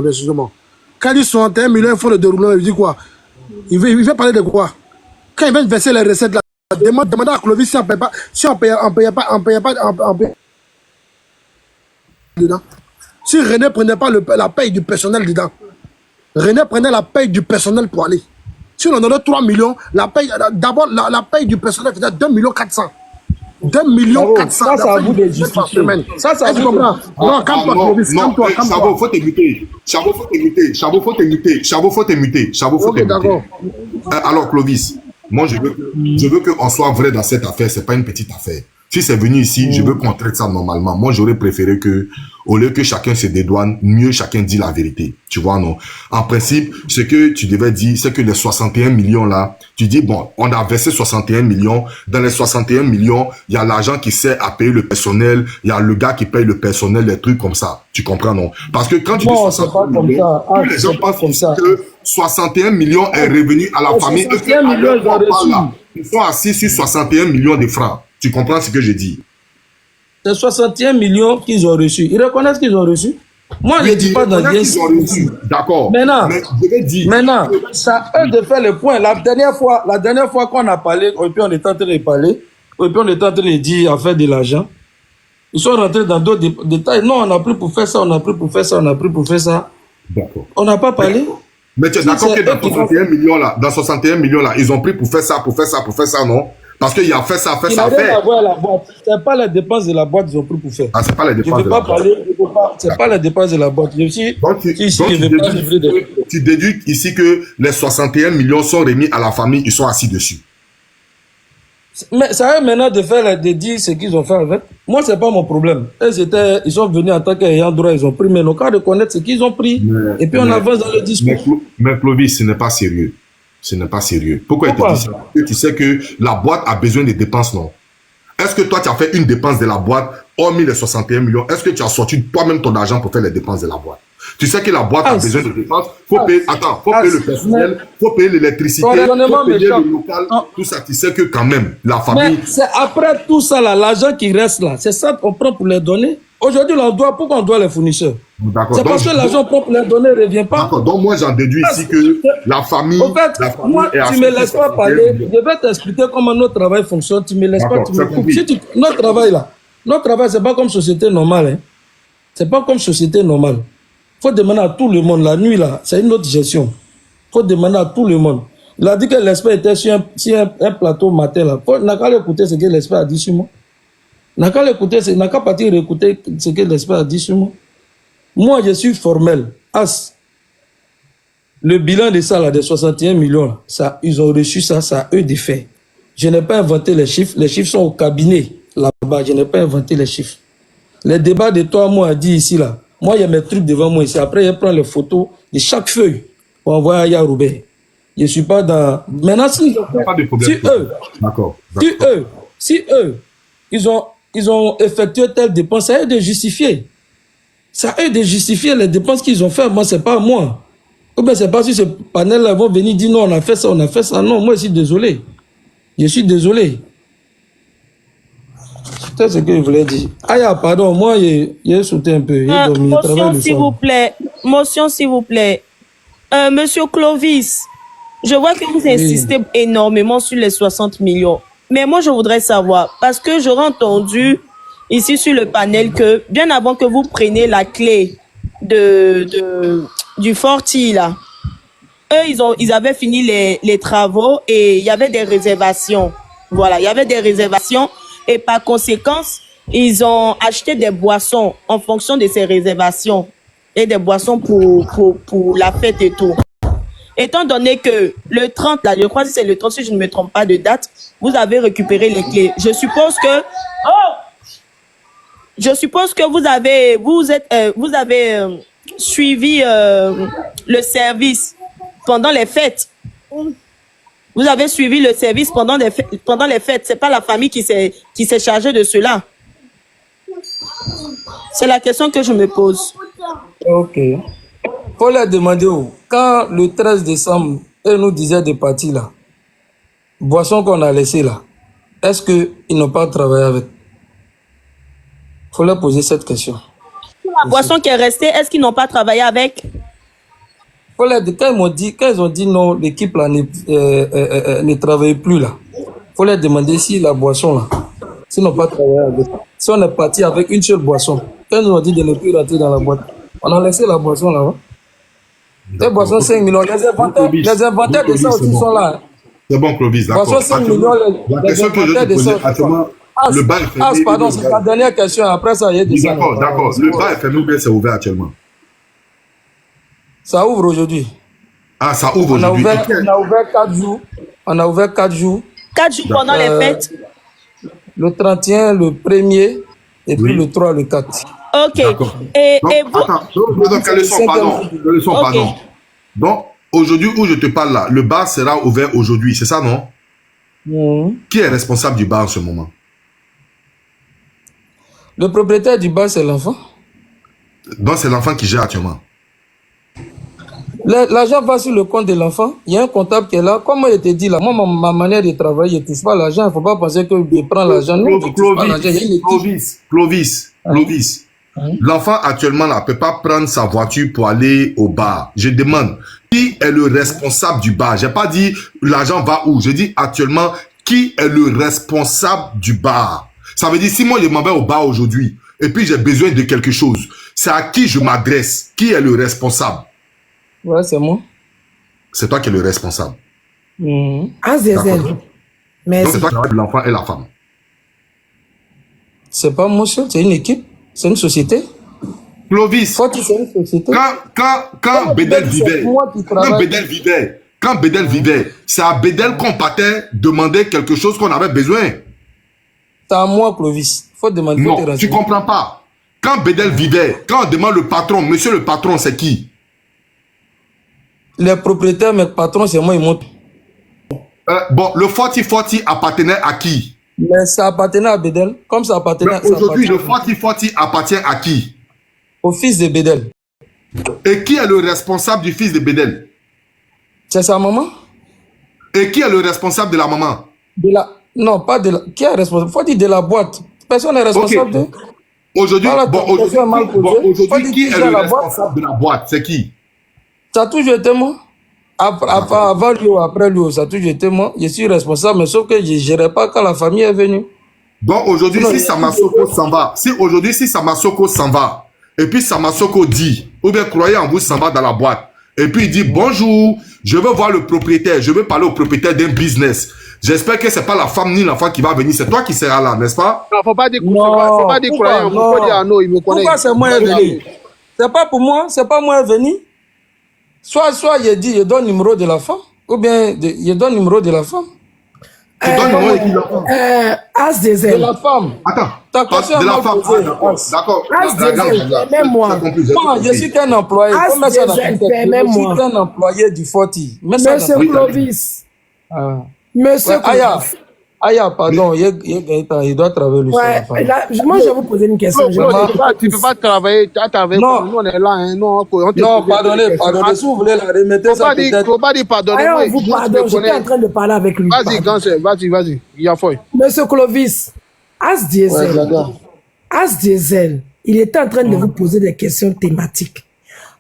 excusez-moi. Quand il dit 61 millions, il faut le déroulement, il dit quoi? Il veut parler de quoi? Quand il vient verser les recettes, là, demande à Clovis si on ne paye pas dedans. Si René ne prenait pas la paye du personnel dedans, René prenait la paye du personnel pour aller. Si on donnait 3 millions, d'abord la paye du personnel faisait 2 millions 400. 2 millions 400. Ça, c'est à vous de justifier. Ça, c'est à vous de... Non, calme-toi, Clovis, calme-toi. Chabo, faut t'écouter. Chabo, faut t'émuter. D'accord. Alors, Clovis, moi, je veux qu'on soit vrai dans cette affaire. C'est pas une petite affaire. Si c'est venu ici, je veux qu'on traite ça normalement. Moi, j'aurais préféré que, au lieu que chacun se dédouane, mieux chacun dit la vérité. Tu vois, non? En principe, ce que tu devais dire, c'est que les 61 millions là, tu dis, bon, on a versé 61 millions. Dans les 61 millions, il y a l'argent qui sert à payer le personnel. Il y a le gars qui paye le personnel, des trucs comme ça. Tu comprends, non? Parce que quand tu dis 61 millions, les gens pensent que 61 millions est revenu à la famille. 61 millions, ils sont assis sur 61 millions de francs. Tu comprends ce que je dis? C'est 61 millions qu'ils ont reçus. Ils reconnaissent qu'ils ont reçu. Moi, je ne dis pas dans bien qu'ils ont reçu. D'accord. Maintenant, mais je vais dire. Maintenant, ça eux de faire le point. La dernière fois qu'on a parlé, et puis on était en train de parler, et puis on était en train de dire à faire de l'argent. Ils sont rentrés dans d'autres détails. Non, on a pris pour faire ça, on a pris pour faire ça, on a pris pour faire ça. D'accord. On n'a pas parlé. Mais tu es d'accord que dans 61 millions là, ils ont pris pour faire ça, non? Parce qu'il a fait ça, Il n'a rien à voir la boîte. Ce n'est pas les dépenses de la boîte qu'ils ont pris pour faire. Ah, c'est pas les dépenses de la boîte. Ce n'est pas les dépenses de la boîte. Tu déduis ici que les 61 millions sont remis à la famille, ils sont assis dessus. Mais ça a maintenant de dire ce qu'ils ont fait avec. Moi, ce n'est pas mon problème. Ils sont venus en tant qu'ayant droit, ils ont pris. Mais nos cas de connaître ce qu'ils ont pris. Et puis on avance dans le discours. Mais Clovis, ce n'est pas sérieux. Ce n'est pas sérieux. Pourquoi il te dit ça? Parce que tu sais que la boîte a besoin de dépenses, non? Est-ce que toi, tu as fait une dépense de la boîte, hormis les 61 millions? Est-ce que tu as sorti toi-même ton argent pour faire les dépenses de la boîte? Tu sais que la boîte a besoin de dépenses. Faut payer le personnel, faut payer l'électricité, faut payer le local, tout ça. Tu sais que quand même, la famille... Mais c'est après tout ça, l'argent qui reste là, c'est ça qu'on prend pour les donner. Aujourd'hui, pourquoi on doit les fournisseurs? C'est parce que l'argent qu'on pour les donner ne revient pas. D'accord, donc moi j'en déduis ici que la famille... En fait, moi, tu ne me laisses pas parler. Je vais t'expliquer comment notre travail fonctionne. Tu me laisses pas, tu me coupes. Notre travail là, ce n'est pas comme société normale. Hein. Ce n'est pas comme société normale. Il faut demander à tout le monde. La nuit là, c'est une autre gestion. Il faut demander à tout le monde. Il a dit que l'expert était sur un plateau matin là. Il n'a qu'à écouter ce que l'expert a dit sur moi. N'a qu'à partir écouter ce que l'expert a dit sur moi. Moi, je suis formel. Le bilan de ça, là, des 61 millions, ça, ils ont reçu ça, ça eux des faits. Je n'ai pas inventé les chiffres. Les chiffres sont au cabinet, là-bas. Je n'ai pas inventé les chiffres. Les débats de toi, moi, a dit ici, là. Moi, il y a mes trucs devant moi ici. Après, je prends les photos de chaque feuille pour envoyer à Yaroubé. Je ne suis pas dans... Maintenant, si, Pas de problème. D'accord. si eux, ils ont effectué telle dépense, c'est à eux de justifier. C'est à eux de justifier les dépenses qu'ils ont fait. Moi, c'est pas à moi. Ou bien c'est pas si ce panel-là vont venir dire non, on a fait ça, on a fait ça. Non, moi, je suis désolé. Je suis désolé. C'est ce que je voulais dire. Ah, pardon, moi, j'ai sauté un peu. Motion, s'il vous plaît. Motion, s'il vous plaît. Monsieur Clovis, je vois que vous insistez énormément sur les 60 millions. Mais moi, je voudrais savoir, parce que j'aurais entendu ici sur le panel que bien avant que vous preniez la clé du Forti, là, eux, ils avaient fini les travaux et il y avait des réservations. Voilà, il y avait des réservations et par conséquent, ils ont acheté des boissons en fonction de ces réservations et des boissons pour la fête et tout. Étant donné que le 30, là, je crois que c'est le 30, si je ne me trompe pas de date, vous avez récupéré les clés. Je suppose que vous avez suivi le service pendant les fêtes. Vous avez suivi le service pendant les fêtes. C'est pas la famille qui s'est chargée de cela. C'est la question que je me pose. Ok. Faut leur demander quand le 13 décembre, eux nous disaient de partir là, boisson qu'on a laissé là, est-ce qu'ils n'ont pas travaillé avec? Faut leur poser cette question. La boisson qui est restée, est-ce qu'ils n'ont pas travaillé avec? Quand ils ont dit non, l'équipe là ne travaille plus là. Faut leur demander si la boisson là, s'ils n'ont pas travaillé avec. Si on est parti avec une seule boisson, quand ils nous ont dit de ne plus rentrer dans la boîte, on a laissé la boisson là. Les boissons 5 millions. Les inventaires de ça aussi sont là. C'est bon, Clovis, d'accord. Boissons 5 millions. La question que je te posais, actuellement, le bar est fermé. Pardon, c'est la dernière question. Après ça, il y a des... D'accord, d'accord. Le bar est fermé ou bien c'est ouvert actuellement? Ça ouvre aujourd'hui. Ah, ça ouvre aujourd'hui. On a ouvert 4 jours. On a ouvert 4 jours. 4 jours pendant les fêtes? Le 31, le 1er, et puis le 3, le 4. Ok. Et vous... Attends, pardon. Donc, aujourd'hui où je te parle là, le bar sera ouvert aujourd'hui, c'est ça, non? Qui est responsable du bar en ce moment? Le propriétaire du bar, c'est l'enfant. Donc, c'est l'enfant qui gère actuellement. L'argent va sur le compte de l'enfant. Il y a un comptable qui est là. Comme je te dis là, moi, ma manière de travailler, je ne touche pas l'argent. Il ne faut pas penser que je prends l'argent. Clovis. L'enfant actuellement ne peut pas prendre sa voiture pour aller au bar. Je demande, qui est le responsable du bar? Je n'ai pas dit l'argent va où. Je dis actuellement, qui est le responsable du bar? Ça veut dire, si moi je m'en vais au bar aujourd'hui, et puis j'ai besoin de quelque chose, c'est à qui je m'adresse? Qui est le responsable? Ouais, c'est moi. C'est toi qui es le responsable. Ah, Zézel. Donc c'est toi qui as l'enfant et la femme. C'est pas moi seul, c'est une équipe. C'est une société. Clovis, quand Bédel vivait, c'est à Bédel qu'on partait demander quelque chose qu'on avait besoin. C'est à moi, Clovis. Faut demander. Non, tu comprends pas. Quand Bédel vivait, quand on demande le patron, monsieur le patron, c'est qui? Les propriétaires, mes patrons, c'est moi, ils montent. Bon, le Forti appartenait à qui? Mais ça appartenait à Bédel. Comme ça appartenait aujourd'hui, le Forti appartient à qui? Au fils de Bédel. Et qui est le responsable du fils de Bédel? C'est sa maman. Et qui est le responsable de la maman? Non, pas de la... Qui est responsable? Faut dire de la boîte. Personne n'est responsable de... Aujourd'hui, qui est le responsable de la boîte? C'est qui? Ça a toujours été moi. Avant lui ou après lui, ça a toujours été moi. Je suis responsable, mais sauf que je ne gérais pas quand la famille est venue. Donc aujourd'hui, si Samasoko s'en va, Samasoko s'en va, et puis Samasoko dit, ou bien croyez en vous, s'en va dans la boîte, et puis il dit, bonjour, je veux voir le propriétaire, je veux parler au propriétaire d'un business. J'espère que ce n'est pas la femme ni l'enfant qui va venir, c'est toi qui seras là, n'est-ce pas? Non, faut pas dire croyez en vous, faut dire non, il me connaît. Pourquoi c'est moi venu? C'est pas pour moi, c'est pas moi venu. Soit il dit, je donne le numéro de la femme, ou bien je donne le numéro de la femme. Tu dois demander qui l'enfant. As des De ailes. la femme. Attends. Ta question De est la mal femme. posée. D'accord. As des ailes, même moi. Moi, je suis qu'un employé. As Faut mettre ça dans des ta ailes, tête. Je même suis moi. qu'un employé du Forti. Mets ça dans Monsieur ta tête. Clovis. Ah. Monsieur Ouais, Aya, Clovis. Aya, pardon, il doit travailler le soir. Ouais, là, moi, je vais vous poser une question. Je vais Maman, poser- Tu peux pas travailler, tu as travaillé. Non. Nous, on est là. Hein. Nous, Non, pardonnez. Si vous voulez la remettre, ça peut-être. Faut pas dire pardonnez. Aya, Moi, on vous je pardonne. te J'étais connais. en train de parler avec lui. Vas-y, Pardon. grand chef, vas-y. Il y a foi. Monsieur Clovis, As Ouais, Diesel. Zaga. As Diesel, il était en train de vous poser des questions thématiques.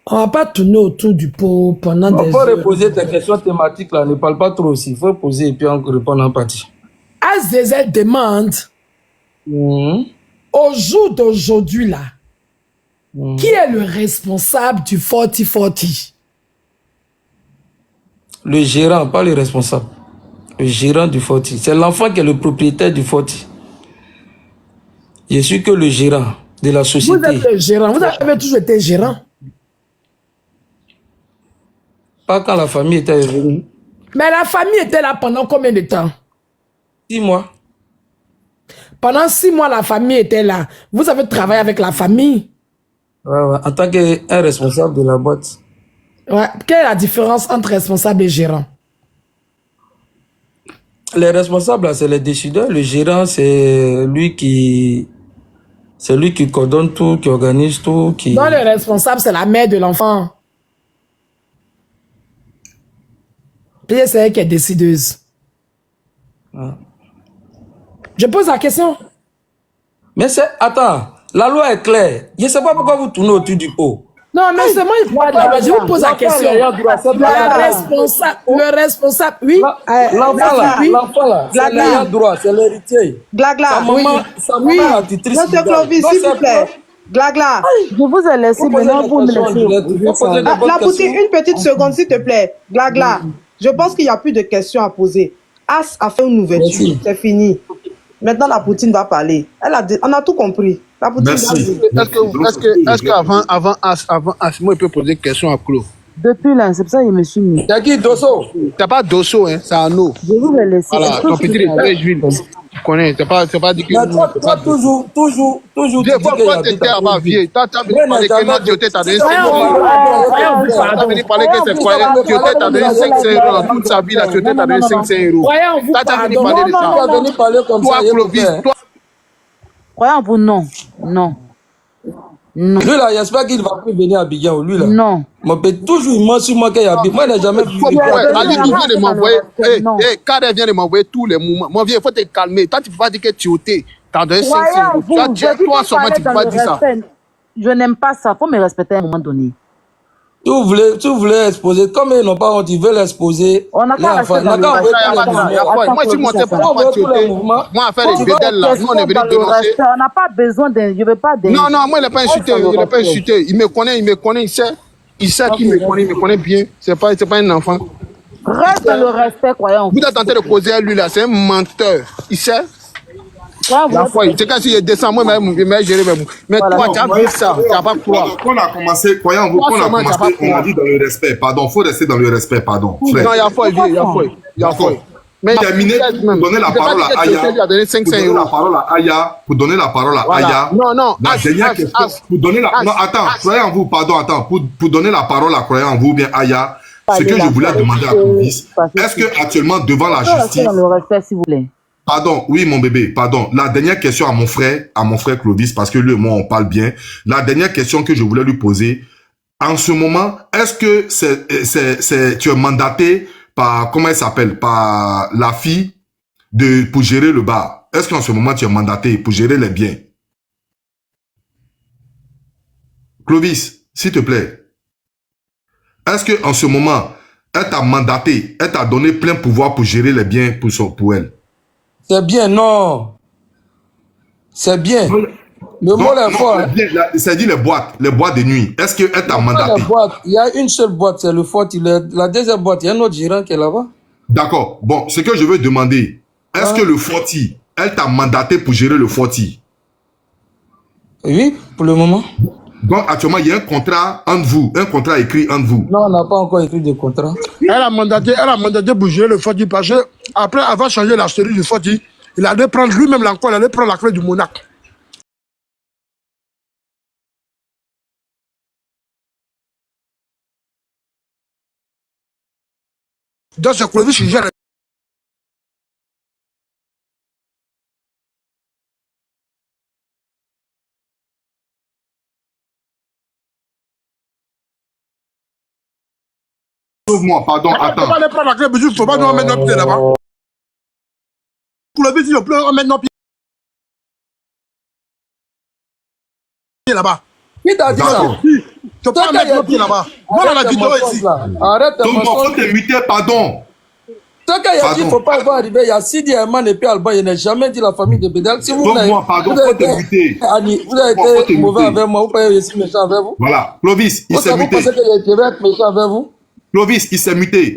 On va pas tourner autour du pot pendant On des peut heures. reposer tes questions thématiques là, ne parle pas trop aussi. Il faut poser et puis on répond en partie. As Diesel demande, au jour d'aujourd'hui là, qui est le responsable du 40-40? Le gérant, pas le responsable. Le gérant du Forti. C'est l'enfant qui est le propriétaire du Forti. Je suis que le gérant de la Vous société. êtes le gérant. Vous avez toujours été gérant. Pas quand la famille était venue. Mais la famille était là pendant combien de temps? 6 mois. Pendant 6 mois, la famille était là. Vous avez travaillé avec la famille. Ouais. En tant qu'un responsable de la boîte. Ouais. Quelle est la différence entre responsable et gérant? Les responsables, là, c'est les décideurs. Le gérant, c'est lui qui coordonne tout, qui organise tout, qui... Non, le responsable, c'est la mère de l'enfant. Puis c'est elle qui est décideuse. Je pose la question. Mais c'est... Attends, la loi est claire. Je ne sais pas pourquoi vous tournez autour du pot. Non, mais c'est moi qui parle de la loi. Je vous pose la question. Le responsable, oui. L'enfant là, c'est l'ayant droit, c'est l'héritier. Glagla, Sa maman est titrice Monsieur Clovis, s'il vous plaît. Glagla. Je vous ai laissé, maintenant vous me laissez. La Poutine, une petite seconde, s'il te plaît. Glagla, je pense qu'il n'y a plus de questions à poser. As a fait une ouverture, c'est fini. Maintenant, la Poutine va parler. On a tout compris. La Poutine va dire. Est-ce qu'avant As, moi, il peut poser une question à Claude? Depuis là, c'est pour ça que je me suis mis. T'as qui Dosso? T'as pas Dosso, hein, c'est Anno. Je vous ai laissé. Voilà, ton petit Jules. Tu connais, t'as pas dit que. Mais toi, toujours, Des fois, quand t'étais là-bas, vieux, t'as venu parler que notre Dioté t'a donné 5 T'as venu parler que c'est quoi? Dioté t'a donné 500 euros. Toute sa vie, la Dioté t'a donné 500 euros. T'as venu parler de ça. Tu as venu parler comme ça. Toi, Clovis, toi. Croyez en vous, non. Non. Non. Lui là, j'espère qu'il va plus venir à Abidjan, lui là. Non. Mon père, toujours, il ment sur moi qu'il y a Abidjan. Moi, il n'a jamais vu. Ali vient de m'envoyer. Kader vient de m'envoyer tous les mouvements. Mon vieux, il faut te calmer. Toi, tu peux pas dire que Dioté t'as donné 500 euros. Toi, seulement, tu peux pas dire ça. Je n'aime pas ça. Il faut me respecter à un moment donné. Tu voulais exposer. Comme ils n'ont pas honte, ils veulent exposer. On n'a pas respecté. Moi, si mon tête pour pas Dioté, moi, à faire les bédelles là, nous, on est venu dénoncer. On n'a pas besoin de. Je ne veux pas de. Non, moi, il n'a pas insulté. Il n'a pas insulté. Il me connaît, il sait. Il sait qu'il me connaît, il me connaît bien. C'est pas un enfant. Reste dans le respect, croyant. Vous êtes tenté de causer à lui là, c'est un menteur. Il sait. La fois, c'est quand il descend, moi, mais gérer même. Mais toi, tu as vu ça, tu n'as pas croire. Quand on a commencé, croyant vous, quand on a commencé, on a dit dans le respect, pardon, faut rester dans le respect, pardon. Non, il y a foi, il y a foi. Mais terminé, pour donner la parole à Aya, pour donner la parole à Aya, non, la dernière question, pour donner la, non, attends, croyant vous, pardon, attends, pour donner la parole à croyant vous, bien Aya, ce que je voulais demander à Clovis, est-ce que actuellement devant la justice, dans le respect, s'il vous plaît. pardon, oui, mon bébé, pardon. La dernière question à mon frère Clovis, parce que lui et moi, on parle bien. La dernière question que je voulais lui poser, en ce moment, est-ce que tu es mandaté par, comment elle s'appelle, par la fille pour gérer le bar? Est-ce qu'en ce moment, tu es mandaté pour gérer les biens? Clovis, s'il te plaît. Est-ce qu'en ce moment, elle t'a mandaté, elle t'a donné plein pouvoir pour gérer les biens pour elle? C'est bien, non. C'est bien. Le mot est fort. C'est-à-dire les boîtes de nuit. Est-ce qu'elle t'a mandaté? Il y a une seule boîte, c'est le Fort. La deuxième boîte, il y a un autre gérant qui est là-bas. D'accord. Bon, ce que je veux demander, est-ce que le Forti, elle t'a mandaté pour gérer le Forti? Oui, pour le moment. Donc, actuellement, il y a un contrat entre vous, un contrat écrit entre vous. Non, on n'a pas encore écrit de contrat. Elle a mandaté pour gérer le Foti parce que après avoir changé la série du Foti, il allait prendre lui-même l'encore, il allait prendre la clé du Monaco. Donc c'est Clovis qui gère. Sauve-moi, pardon, attends. On va aller prendre la clé, il ne faut pas nous mettre nos pieds là-bas. Clovis, il ne peut pas mettre nos pieds là-bas. Qui t'a dit ça? Tu peux pas mettre nos pieds là-bas. Voilà la vidéo ici. Arrête tes Sauve-moi, mensonges. faut te muter, pardon. Tant qu'il y a dit qu'il ne faut pas voir arriver, il y a Sidi Herman et puis Alban, il n'a jamais dit la famille de Bédel. Si vous Sauve-moi, pardon, faut te muter. Vous avez été mauvais avec moi, vous pouvez aussi méchant avec vous. Voilà, Clovis, il s'est Vous muté. pensez qu'il va être méchant avec vous? Clovis, il s'est muté.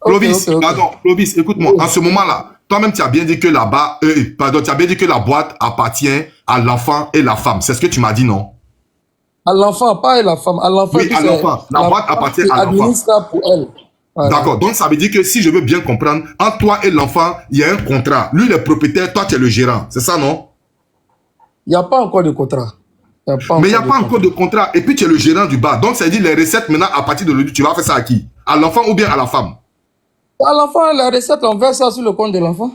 Clovis, pardon, Clovis, écoute-moi. En ce moment-là, toi-même, tu as bien dit que là-bas, tu as bien dit que la boîte appartient à l'enfant et la femme. C'est ce que tu m'as dit, non? À l'enfant, pas à la femme. À l'enfant, oui, à l'enfant. La boîte appartient à l'enfant. Administre pour elle. Voilà. D'accord. Donc, ça veut dire que si je veux bien comprendre, entre toi et l'enfant, il y a un contrat. Lui, le propriétaire, toi, tu es le gérant. C'est ça, non? Il n'y a pas encore de contrat. Mais il n'y a pas encore de contrat. Et puis, tu es le gérant du bar. Donc, ça veut dire les recettes, maintenant, à partir de l'aujourd'hui, tu vas faire ça à qui? À l'enfant ou bien à la femme? À l'enfant, la recette, on verse ça sur le compte de l'enfant.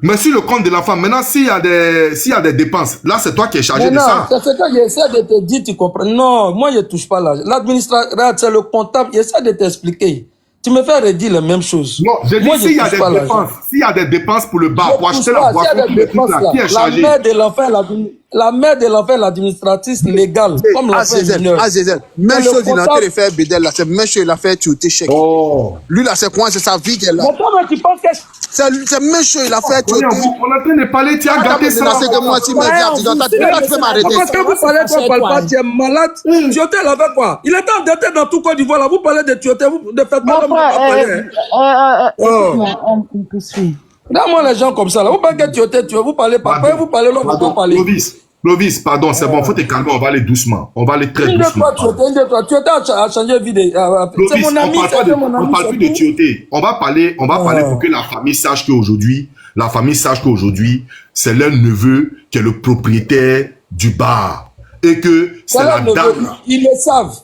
Mais sur le compte de l'enfant, maintenant, s'il y a des dépenses, là, c'est toi qui es chargé de ça. C'est ce que j'essaie de te dire, tu comprends. Non, moi, je ne touche pas là. L'administrateur, c'est le comptable, j'essaie de t'expliquer. Tu me fais redire les mêmes choses. Non, j'ai dit s'il y a des dépenses, s'il y a des dépenses pour le bar, pour acheter la boisson, qui est chargé? La mère de l'enfant est l'administratrice légale, comme l'enfant mineur. Même chose, il a en train de faire Bédel là, c'est même chose, il a fait tuer chèque. Lui là, c'est quoi? C'est sa vie qu'elle a. Mais toi, tu penses que... C'est même chose, il a fait tuer. On est en train de parler, tu as gâté ça. C'est que moi, tu me regardes, tu peux m'arrêter. Parce que vous parlez, toi, parle pas, tu es malade. Tioté, il avait quoi? Il était endetté dans tout Côte d'Ivoire, là. Vous parlez de Tioté, vous ne faites pas l'homme donne-moi les gens comme ça, là. Vous parlez que Tioté, vous parlez pas. Vous parlez l'homme, vous parlez. Clovis, pardon, c'est bon, faut te calmer, on va aller doucement. On va aller très doucement. Tioté a changé de vie. C'est mon ami, c'est mon ami. On parle plus de Tioté. On va parler pour que la famille sache qu'aujourd'hui, c'est leur neveu qui est le propriétaire du bar. Et que c'est la dame. Ils le savent.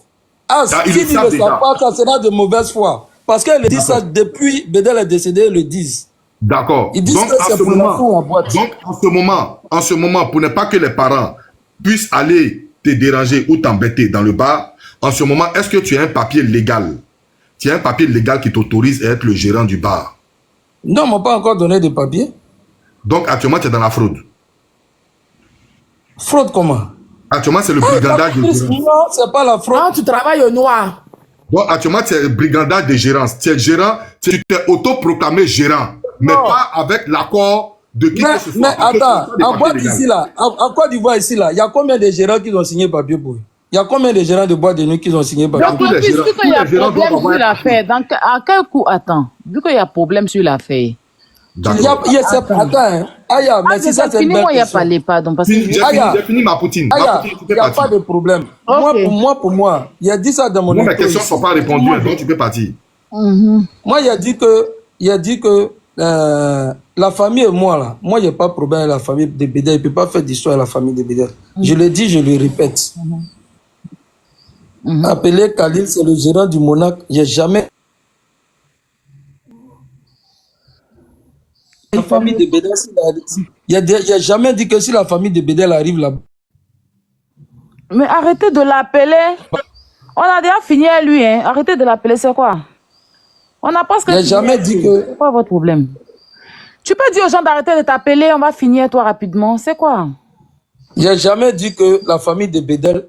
S'ils ne le savent pas, ça sera de mauvaise foi. Parce qu'elle dit ça depuis Bédel est décédé, ils le disent. D'accord. Ils disent que c'est pour l'enfant à boîte. Donc, en ce moment, pour ne pas que les parents puissent aller te déranger ou t'embêter dans le bar, en ce moment, est-ce que tu as un papier légal? Tu as un papier légal qui t'autorise à être le gérant du bar? Non, on ne m'a pas encore donné de papier. Donc, actuellement, tu es dans la fraude. Fraude comment? Actuellement, c'est le brigandage de gérance. Non, c'est pas la fraude. Non, tu travailles au noir. Donc, actuellement, c'est le brigandage de gérance. Tu es gérant, tu t'es autoproclamé gérant, mais pas avec l'accord de qui que ce soit. Mais attends, en boîte ici, là, en Côte d'Ivoire ici, là, il y a combien de gérants qui ont signé papier pour eux? Il y a combien de gérants de boîte de nuit qui ont signé papier pour eux? Donc, puisqu'il y a problème sur l'affaire, à quel coup, attends, vu qu'il y a problème sur l'affaire, attends, Aya, mais si ça c'est moi, il n'y a pas les pardon. J'ai fini ma poutine. Aya, il n'y a pas de problème. Pour moi, il a dit ça dans mon mes questions ne sont pas répondues, donc tu peux partir. Moi, il a dit que la famille et moi, là, moi, il n'y a pas de problème avec la famille de Bédel. Il ne peut pas faire d'histoire à la famille de Bédel. Je le dis, je le répète. Appelé Khalil, c'est le gérant du Monaco. Il n'y a jamais... La famille de Bédel, il n'y a jamais dit que si la famille de Bédel arrive là-bas. Mais arrêtez de l'appeler. On a déjà fini à lui, hein. Arrêtez de l'appeler, c'est quoi? On n'a pas ce que... Il n'y a jamais dit que... C'est quoi votre problème? Tu peux dire aux gens d'arrêter de t'appeler, on va finir toi rapidement. C'est quoi? Il n'y a jamais dit que la famille de Bédel,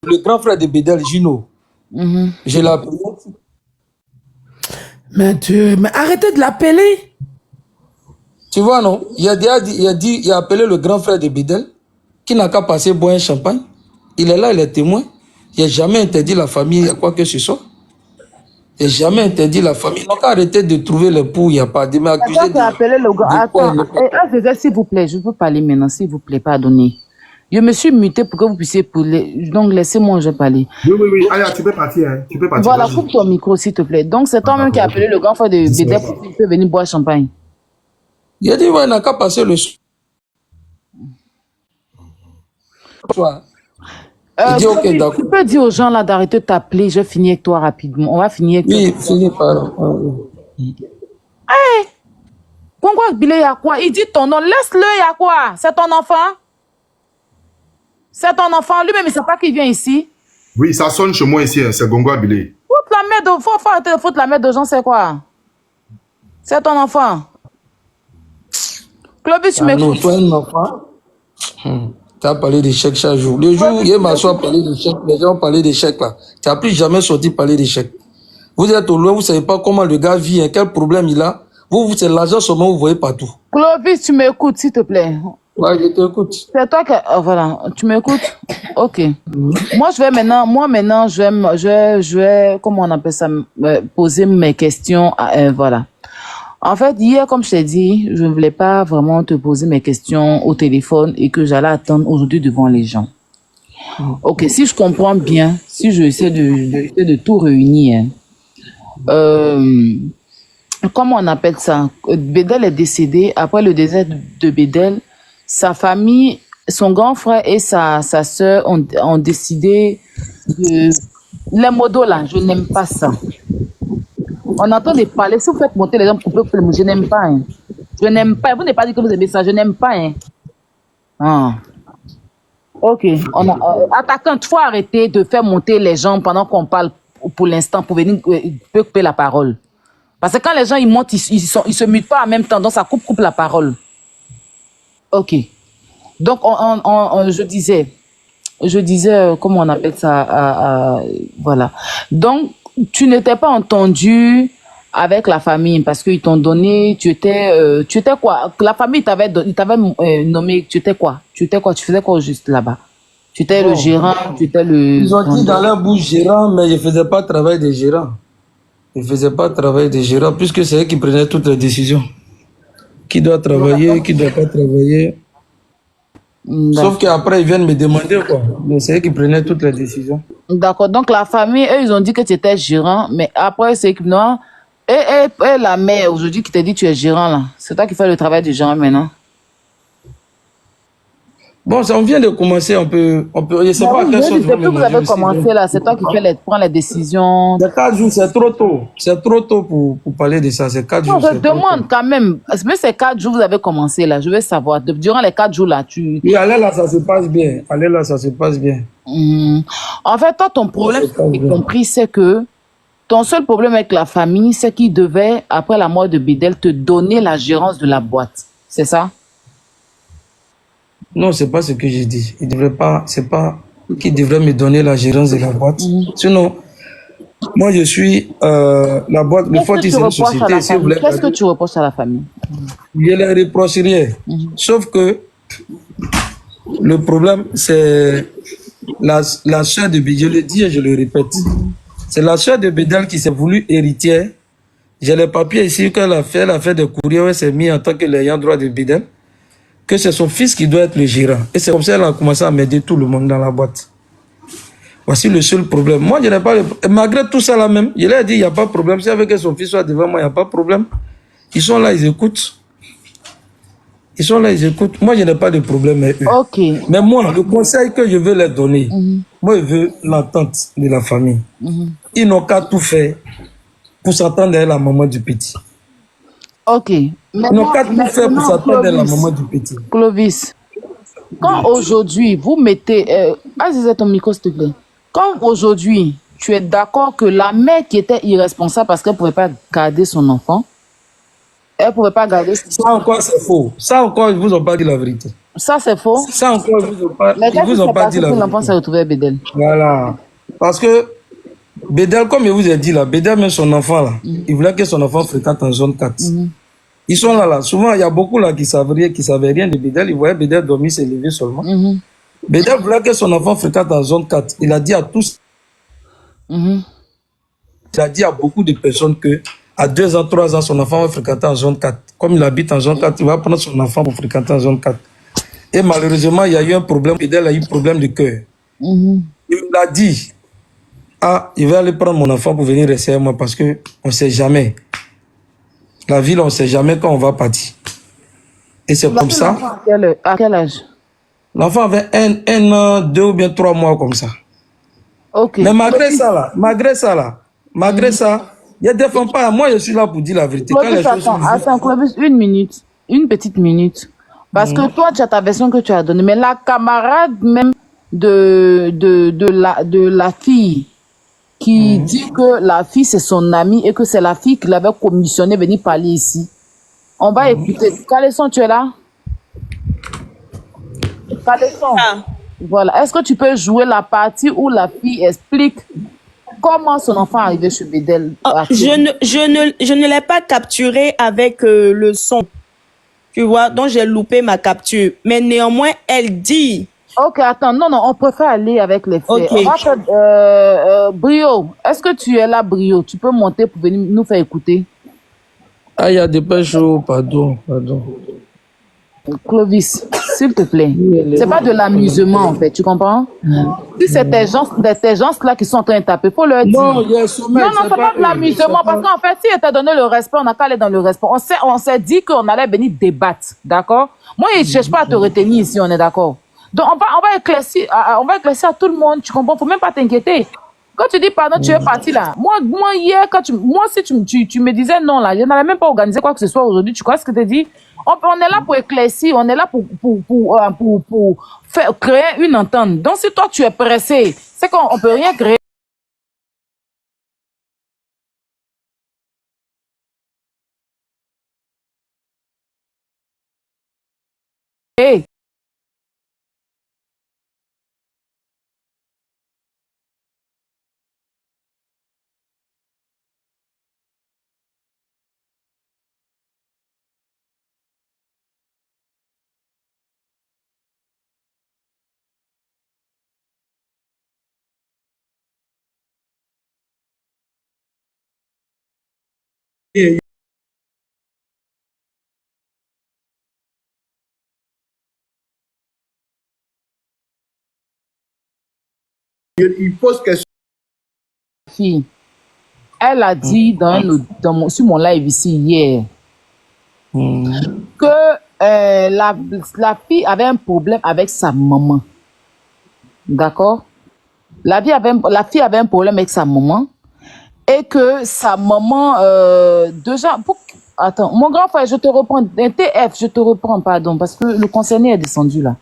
le grand frère de Bédel, Gino, je l'ai appelé. Mais arrêtez de l'appeler. Tu vois, non? Il a appelé le grand frère de Bédel, qui n'a qu'à passer boire un champagne. Il est là, il est témoin. Il n'a jamais interdit la famille à quoi que ce soit. Il n'a jamais interdit la famille. Donc arrêtez de trouver le pou, il n'y a pas de m'accuser. Attends, s'il vous plaît, je peux parler maintenant, s'il vous plaît, pardonnez. Je me suis mutée pour que vous puissiez parler. Donc, laissez-moi, je parler. Oui. Aya, tu peux partir. Hein. Tu peux partir. Voilà, coupe ton micro, s'il te plaît. Donc, c'est toi-même qui a appelé le grand frère de Bédel pour qu'il puisse venir boire champagne. Il a dit, ouais, il n'a qu'à passer le soir. Il dit, ok, d'accord. Tu peux dire aux gens là d'arrêter de t'appeler. Je finis avec toi rapidement. On va finir avec toi. Oui, finis par là. Hey! Pourquoi Bilé, il y a quoi? Il dit ton nom. Laisse-le, il y a quoi? C'est ton enfant? C'est ton enfant. Lui-même, il ne sait pas qu'il vient ici. Oui, ça sonne chez moi ici. Hein. C'est Gongo Abilé. Faut arrêter de foutre la merde aux gens, c'est quoi? C'est ton enfant. Clovis, tu m'écoutes. Non, toi, un enfant. Tu as parlé d'échecs chaque jour. Le jour où il m'a parlé d'échecs, les gens ont parlé d'échecs là. Tu n'as plus jamais sorti parler d'échecs. Vous êtes au loin, vous ne savez pas comment le gars vit, hein, quel problème il a. Vous c'est l'argent seulement, vous voyez partout. Clovis, tu m'écoutes, s'il te plaît. Ouais, je t'écoute. C'est toi qui... Oh, voilà, tu m'écoutes? Ok. Moi, je vais, comment on appelle ça, poser mes questions. Voilà. En fait, hier, comme je t'ai dit, je ne voulais pas vraiment te poser mes questions au téléphone et que j'allais attendre aujourd'hui devant les gens. Ok, si je comprends bien, si je essaie de tout réunir, comment on appelle ça? Bédel est décédé. Après le décès de Bédel, sa famille, son grand frère et sa sœur ont décidé de... Les modos là, je n'aime pas ça. On entend des parler. Si vous faites monter les gens pour que je n'aime pas. Hein. Je n'aime pas. Vous n'avez pas dit que vous aimez ça. Je n'aime pas. Hein. Ah. Ok. Attaquant, il faut arrêter de faire monter les gens pendant qu'on parle pour l'instant pour venir couper la parole. Parce que quand les gens ils montent, ils se mutent pas en même temps. Donc ça coupe la parole. Ok. Donc je disais, comment on appelle ça, voilà. Donc, tu n'étais pas entendu avec la famille parce qu'ils t'ont donné, tu étais quoi? La famille t'avait nommé, tu étais quoi? Tu faisais quoi juste là-bas? Tu étais le gérant, tu étais le... Ils ont dit dans leur bouche gérant, mais je ne faisais pas le travail des gérants. Je ne faisais pas le travail des gérants puisque c'est eux qui prenaient toutes les décisions. Qui doit travailler, qui ne doit pas travailler. Sauf qu'après, ils viennent me demander quoi. Mais c'est eux qui prenaient toutes les décisions. D'accord. Donc, la famille, eux, ils ont dit que tu étais gérant, mais après, c'est que non. Et la mère, aujourd'hui, qui t'a dit que tu es gérant, là. C'est toi qui fais le travail du gérant maintenant. Bon, ça, on vient de commencer, on peut je sais pas à quelle sorte depuis que vous avez commencé, là, c'est toi qui prends les décisions. C'est 4 jours, c'est trop tôt. C'est trop tôt pour parler de ça. C'est 4 jours. Non, je demande quand même. Mais c'est 4 jours, vous avez commencé, là. Je veux savoir. Durant les 4 jours, là, tu... Oui, allez là, ça se passe bien. Allez là, ça se passe bien. En fait, toi, ton problème, j'ai compris, c'est que ton seul problème avec la famille, c'est qu'ils devaient, après la mort de Bédel, te donner la gérance de la boîte. C'est ça? Non, c'est pas ce que j'ai dit. Il devrait pas, c'est pas qu'ils devraient me donner la gérance de la boîte. Sinon, moi je suis la boîte. Le Fortis, c'est une société. Si qu'est-ce que tu reproches à la famille? Je ne les reproche rien. Sauf que le problème, c'est la sœur de Bédel. Je le dis et je le répète. C'est la sœur de Bédel qui s'est voulue héritière. J'ai les papiers ici qu'elle a fait. Elle a fait des courriers où elle s'est mise en tant que l'ayant droit de Bédel. Que c'est son fils qui doit être le gérant. Et c'est comme ça qu'elle a commencé à m'aider tout le monde dans la boîte. Voici le seul problème. Moi, je n'ai pas... Malgré tout ça là même, je leur ai dit, il n'y a pas de problème. Si avec son fils soit devant moi, il n'y a pas de problème. Ils sont là, ils écoutent. Ils sont là, ils écoutent. Moi, je n'ai pas de problème avec eux. Ok. Mais moi, le conseil que je veux leur donner, moi, je veux l'entente de la famille. Ils n'ont qu'à tout faire pour s'entendre avec la maman du petit. Ok. Non, qu'à tout faire pour s'attendre à la maman du petit. Clovis, quand aujourd'hui, vous mettez... c'est ton micro, s'il te plaît. Quand aujourd'hui, tu es d'accord que la mère qui était irresponsable parce qu'elle ne pouvait pas garder son enfant, elle ne pouvait pas garder... Ça encore, c'est faux. Ça encore, ils ne vous ont pas dit la vérité. Ça, c'est faux? Ça encore, ils ne vous ont pas dit la vérité. L'enfant s'est retrouvé à Bédel. Voilà. Parce que Bédel, comme je vous ai dit là, Bédel, même son enfant là, il voulait que son enfant fréquente en zone 4. Ils sont là. Souvent, il y a beaucoup là qui savaient rien de Bédel. Ils voyaient Bédel dormir, s'élever seulement. Bédel voulait que son enfant fréquente en zone 4. Il a dit à tous, il a dit à beaucoup de personnes que à 2 ans, 3 ans, son enfant va fréquenter en zone 4. Comme il habite en zone 4, il va prendre son enfant pour fréquenter en zone 4. Et malheureusement, il y a eu un problème. Bédel a eu un problème de cœur. Il me l'a dit. Ah, il va aller prendre mon enfant pour venir rester avec moi parce qu'on ne sait jamais. La ville, on ne sait jamais quand on va partir. Et c'est comme ça. À quel âge? L'enfant avait un an, 2 ou bien 3 mois comme ça. Ok. Mais malgré ça, il y a des fois pas. Moi, je suis là pour dire la vérité. Quand les choses sont attends, Clovis, une petite minute. Parce que toi, tu as ta version que tu as donnée. Mais la camarade même de la fille qui dit que la fille, c'est son amie et que c'est la fille qui l'avait commissionné venir parler ici. On va écouter. Caleçon, tu es là? Caleçon. Voilà. Est-ce que tu peux jouer la partie où la fille explique comment son enfant est arrivé chez Bédel? Je ne l'ai pas capturé avec le son. Tu vois, donc j'ai loupé ma capture. Mais néanmoins, elle dit... Ok, attends, non, on préfère aller avec les faits. Ok. On va faire, Brio, est-ce que tu es là, Brio? Tu peux monter pour venir nous faire écouter? Ah, il y a des pains chauds, pardon. Clovis, s'il te plaît. C'est pas de l'amusement, en fait, tu comprends? Si c'est tes gens-là qui sont en train de taper, faut leur dire. Non, il y a sommeil. Non, c'est pas de l'amusement, parce qu'en fait, si elle t'a donné le respect, on n'a qu'à aller dans le respect. On s'est dit qu'on allait venir débattre, d'accord? Moi, il ne cherche pas à te retenir ici, on est d'accord? Donc, on va éclaircir à tout le monde, tu comprends? Faut même pas t'inquiéter. Quand tu dis pardon, tu es parti là. Moi hier, si tu me disais non là, je n'avais même pas organisé quoi que ce soit aujourd'hui, tu crois ce que tu dis? On est là pour éclaircir, on est là pour créer une entente. Donc, si toi tu es pressé, c'est qu'on ne peut rien créer. Il pose question. Fille, elle a dit sur mon live ici hier que la fille avait un problème avec sa maman. D'accord? La fille avait un problème avec sa maman et que sa maman attends, mon grand frère, je te reprends. TF, je te reprends, pardon, parce que le concerné est descendu là.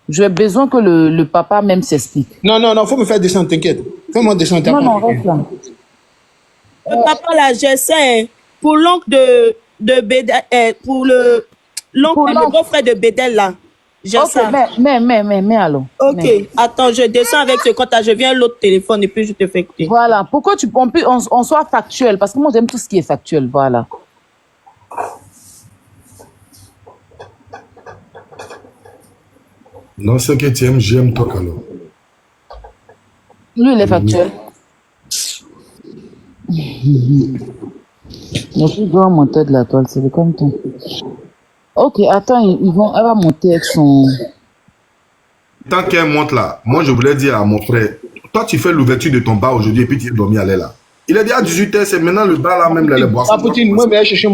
J'ai besoin que le papa même s'explique. Non, faut me faire descendre, t'inquiète. Fais-moi descendre. Non, reste là. Le papa là, j'essaie. Pour l'oncle de Bédel, pour le beau-frère de Bédel là. Ok, mais alors. Ok, attends, je descends avec ce compte, je viens à l'autre téléphone et puis je te fais écouter. Voilà, pourquoi on soit factuel, parce que moi j'aime tout ce qui est factuel, voilà. Non, ce que tu aimes, j'aime toi, alors. Lui, il est factuel. Le plus grand monteur de la toile, c'est comme toi. Ok, attends, elle va monter avec son... Tant qu'elle monte là, moi je voulais dire à mon frère, toi tu fais l'ouverture de ton bar aujourd'hui et puis tu es dormi à l'aile là. Il est déjà à 18h, c'est maintenant le bar là même, les boissons. Poutine, moi, il m'a cherché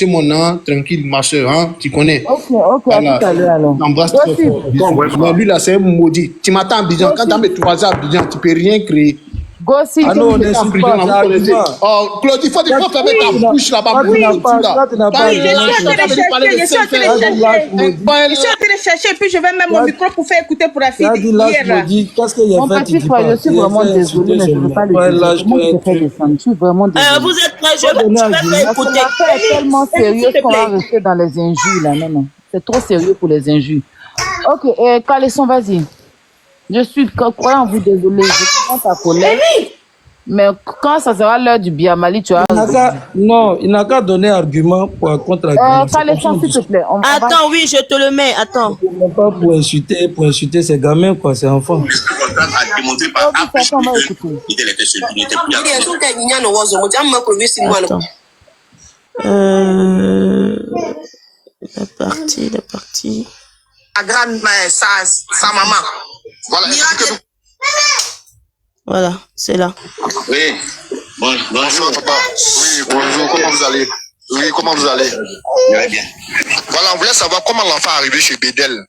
mon nom, tranquille, ma soeur, hein, tu connais. Ok, à tout à l'heure alors. Embrasse très fort. Mais lui là, c'est un maudit. Tu m'attends à Abidjan, quand tu as mes 3 ans à Abidjan, tu peux rien créer. Gossi, ah non, on est sur oh, Claude, il faut fermer ta bouche là-bas. Je suis en train de chercher, puis je vais mettre mon micro pour faire écouter pour la fille hier. Mon petit frère, je suis vraiment désolée, mais je ne veux pas le dire. Je suis vraiment désolée. Vous êtes prêts, je vais faire écouter. L'affaire est tellement sérieuse qu'on va rester dans les injures là. Non, c'est trop sérieux pour les injures. Ok, Caleçon, vas-y. Je suis croyant vous désolé, je comprends ta colère. Mais quand ça sera l'heure du Biamali, tu as... Non, il n'a qu'à donner argument pour contre-argument. Caleçon, s'il te plaît. Attends, oui, je te le mets, attends. Pas pour insulter ces gamins, quoi, c'est enfant. La partie. sa maman. Voilà. Voilà, c'est là. Oui. Bonjour, papa. Oui, bonjour. Comment vous allez? Oui, comment vous allez? Je vais bien. Voilà, on voulait savoir comment l'enfant est arrivé chez Bédel.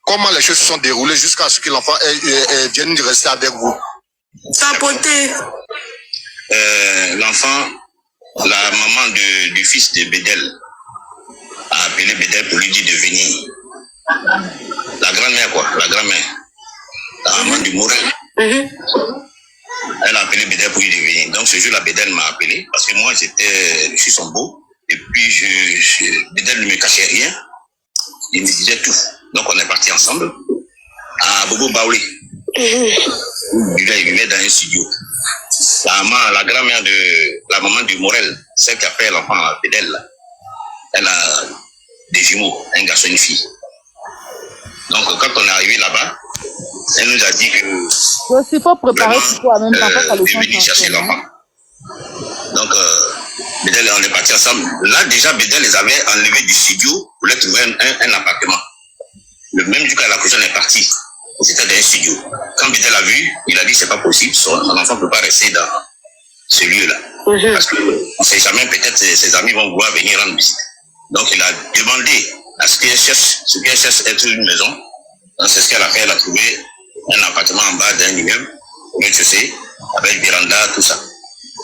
Comment les choses se sont déroulées jusqu'à ce que l'enfant vienne de rester avec vous. Tapoter. L'enfant, la maman du fils de Bédel a appelé Bédel pour lui dire de venir. La grand-mère, quoi, la grand-mère. La maman du Morel. Elle a appelé Bédel pour lui dire de venir. Donc ce jour-là, Bédel m'a appelé parce que moi, je suis son beau. Et puis, Bédel ne me cachait rien. Il me disait tout. Donc on est partis ensemble à Bobo Baoulé. Il vivait dans un studio. La grand-mère la maman du Morel, celle qui a fait l'enfant à Bédel, elle a des jumeaux, un garçon et une fille. Donc quand on est arrivé là-bas, elle nous a dit que il faut préparer toi même de venir chercher l'enfant. Donc Bédel, on est partis ensemble. Là déjà Bédel les avait enlevés du studio pour leur trouver un appartement. Le même jour que la cousin est partie, c'était dans un studio. Quand Bédel a vu, il a dit c'est pas possible, son enfant ne peut pas rester dans ce lieu-là. Parce qu'on ne sait jamais, peut-être ses amis vont vouloir venir rendre visite. Donc il a demandé à ce qu'elle cherche être une maison. Donc c'est ce qu'elle a fait, elle a trouvé un appartement en bas d'un immeuble, au rez-de-chaussée, avec véranda, tout ça.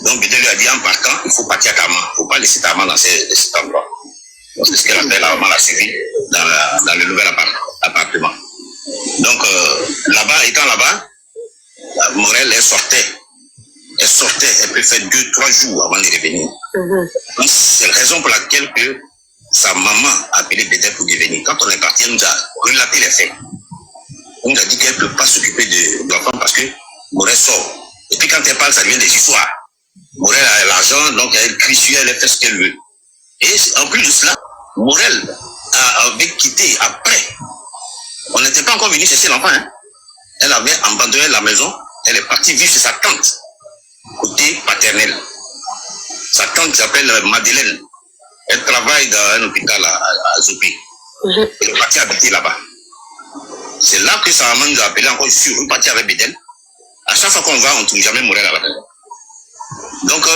Donc Bédel lui a dit en partant, il faut partir à Tama, il ne faut pas laisser Tama dans cet endroit. Donc c'est ce qu'elle a fait, la maman l'a suivi dans le nouvel appartement. Donc là-bas, étant là-bas, Morel, elle sortait, elle peut faire 2-3 jours avant de revenir. Donc c'est la raison pour laquelle que sa maman a appelé Bédel pour devenir. Quand on est parti, elle nous a relaté les faits. On nous a dit qu'elle ne peut pas s'occuper de l'enfant parce que Morel sort. Et puis quand elle parle, ça devient des histoires. Morel a l'argent, donc elle crie sur elle, elle fait ce qu'elle veut. Et en plus de cela, Morel avait quitté après. On n'était pas encore venu chercher l'enfant. Hein. Elle avait abandonné la maison. Elle est partie vivre chez sa tante, côté paternel. Sa tante s'appelle Madeleine. Elle travaille dans un hôpital à Zopé. Elle est partie habiter là-bas. C'est là que sa maman nous a appelé encore. Je suis reparti avec Bédel. À chaque fois qu'on va, on ne trouve jamais Morel à la maison. Donc,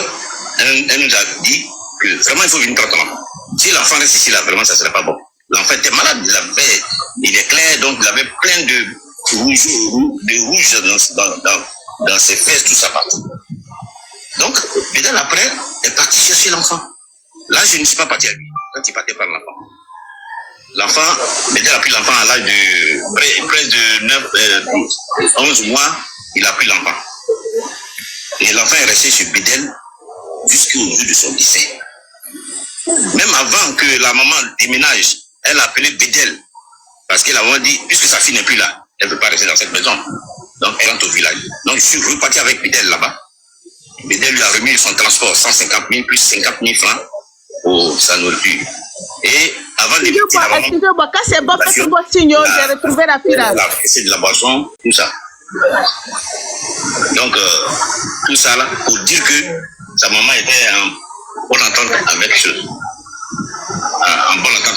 elle nous a dit que vraiment il faut venir prendre l'enfant. Si l'enfant reste ici, là, vraiment, ça ne serait pas bon. L'enfant était malade, il est clair, donc il avait plein de rouge dans ses fesses, tout ça partout. Donc, Bédel après est parti chercher l'enfant. Là, je ne suis pas parti à lui, quand il partait par l'enfant. Bédel a pris l'enfant à l'âge de près de 11 mois, il a pris l'enfant. Et l'enfant est resté chez Bédel jusqu'au jour de son décès. Même avant que la maman déménage, elle a appelé Bédel. Parce que la maman dit, puisque sa fille n'est plus là, elle ne peut pas rester dans cette maison. Donc elle rentre au village. Donc je suis reparti avec Bédel là-bas. Bédel lui a remis son transport, 150 000 plus 50 000 francs pour sa nourriture. Et avant de partir, excusez-moi, quand c'est bon, quand c'est bon signe, j'ai retrouvé la fille là. C'est de la boisson, tout ça. Donc, tout ça là, pour dire que sa maman était en bonne entente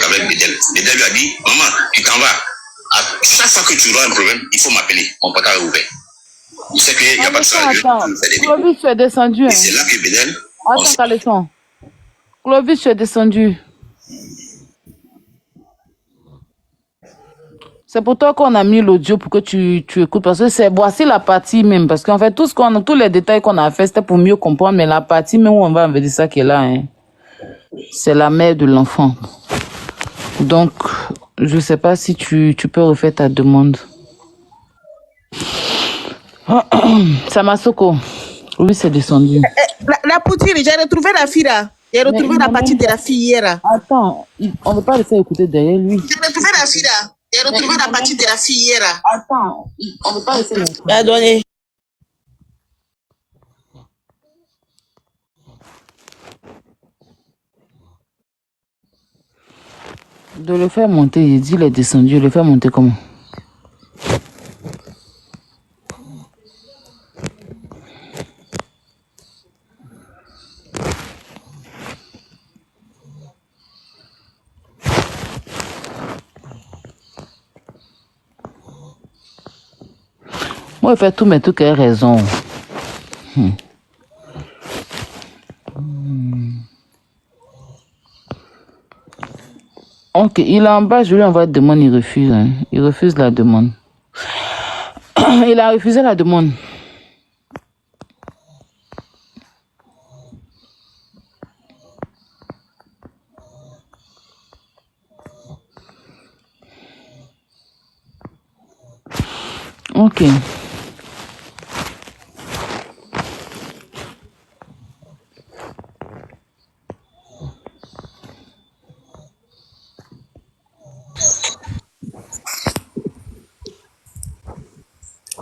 avec Bédel. Bédel lui a dit, maman, tu t'en vas. À chaque fois que tu auras un problème, il faut m'appeler. Mon portail est ouvert. Il sait qu'il n'y a pas de ça. Clovis, tu es descendu. Et c'est là que Bédel... Attends, Caleçon. Clovis, tu es descendu. C'est pour toi qu'on a mis l'audio pour que tu écoutes. Parce que voici la partie même. Parce qu'en fait, tous les détails qu'on a fait, c'était pour mieux comprendre. Mais la partie même où on va enlever ça qui est là, hein, c'est la mère de l'enfant. Donc, je ne sais pas si tu peux refaire ta demande. Samasoko. Oui, c'est descendu. La poutine, j'ai retrouvé la fille là. J'ai retrouvé la partie de la fille hier. Attends, on ne va pas laisser écouter derrière lui. J'ai retrouvé la fille là. J'ai retrouvé la partie de la fille hier. Attends, on ne veut pas laisser écouter. Pardonnez. De le faire monter, il dit il est descendu. Le faire monter comment? Moi, je fais tout, mais tout qui a raison. Ok, il est en bas, je lui envoie une demande, il refuse. Hein. Il refuse la demande. Il a refusé la demande. Ok.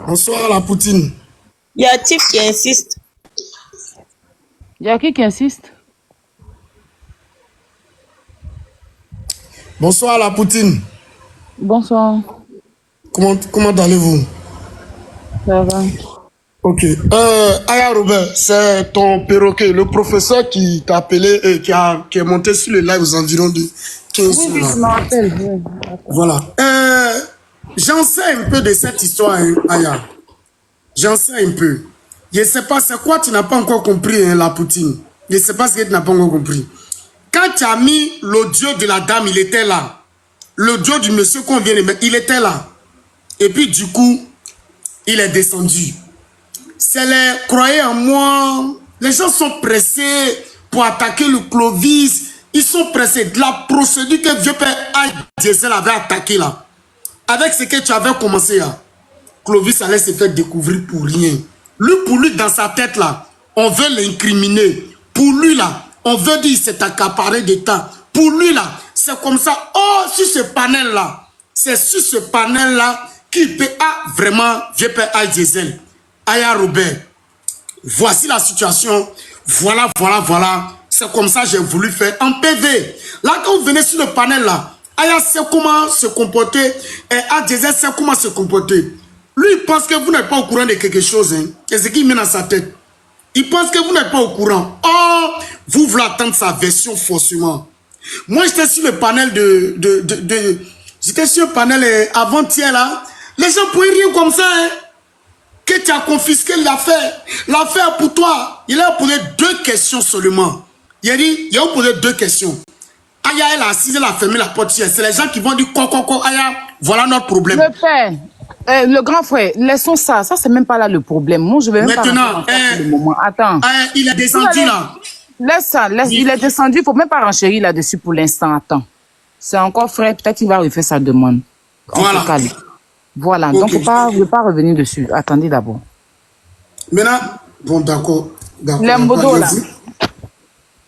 Bonsoir la Poutine. Il y a Tiff qui insiste. Il y a qui insiste? Bonsoir la Poutine. Bonsoir. Comment allez-vous? Ça va. Ok. Aya Robert, c'est ton perroquet, le professeur qui t'a appelé et qui est monté sur le live aux environs de 15 Oui, jours. je me rappelle. Oui. Voilà. J'en sais un peu de cette histoire, hein, Aya. J'en sais un peu. Je ne sais pas, c'est quoi tu n'as pas encore compris, hein, la Poutine. Je ne sais pas ce que tu n'as pas encore compris. Quand tu as mis l'audio de la dame, il était là. L'audio du monsieur qu'on vient de mettre, il était là. Et puis du coup, il est descendu. C'est les croyez en moi. Les gens sont pressés pour attaquer le Clovis. Ils sont pressés. De la procédure que vieux père Diesel avait attaqué là. Avec ce que tu avais commencé là. Clovis allait se faire découvrir pour rien. Lui, pour lui, dans sa tête là, on veut l'incriminer. Pour lui là, on veut dire c'est accaparé d'État. Pour lui là, c'est comme ça. Oh, sur ce panel là, c'est sur ce panel là qu'il peut vraiment vieux père Diesel. Aya Robert, voici la situation. Voilà. C'est comme ça que j'ai voulu faire en PV. Là, quand vous venez sur le panel là, Aya sait comment se comporter et Diesel sait comment se comporter. Lui, il pense que vous n'êtes pas au courant de quelque chose. Hein. C'est ce qu'il met dans sa tête. Il pense que vous n'êtes pas au courant. Oh, vous voulez attendre sa version forcément. Moi, j'étais sur le panel j'étais sur le panel avant-hier là. Les gens ne pouvaient rien comme ça. Hein. Que tu as confisqué l'affaire. L'affaire pour toi. Il a posé 2 questions seulement. Il a dit, il a posé 2 questions. Aya, elle a assise, elle a fermé la porte. C'est les gens qui vont dire, Aya, voilà notre problème. Le père, le grand frère, laissons ça. Ça, c'est même pas là le problème. Moi, je vais même maintenant, pas pour le moment. Attends. Il est descendu là. Laisse ça, il est descendu. Il ne faut même pas renchérir là-dessus pour l'instant. Attends. C'est encore frais. Peut-être qu'il va refaire sa demande. Voilà. Voilà. Okay. Donc, il ne faut pas revenir dessus. Attendez d'abord. Maintenant, bon, d'accord. L'embodo, là.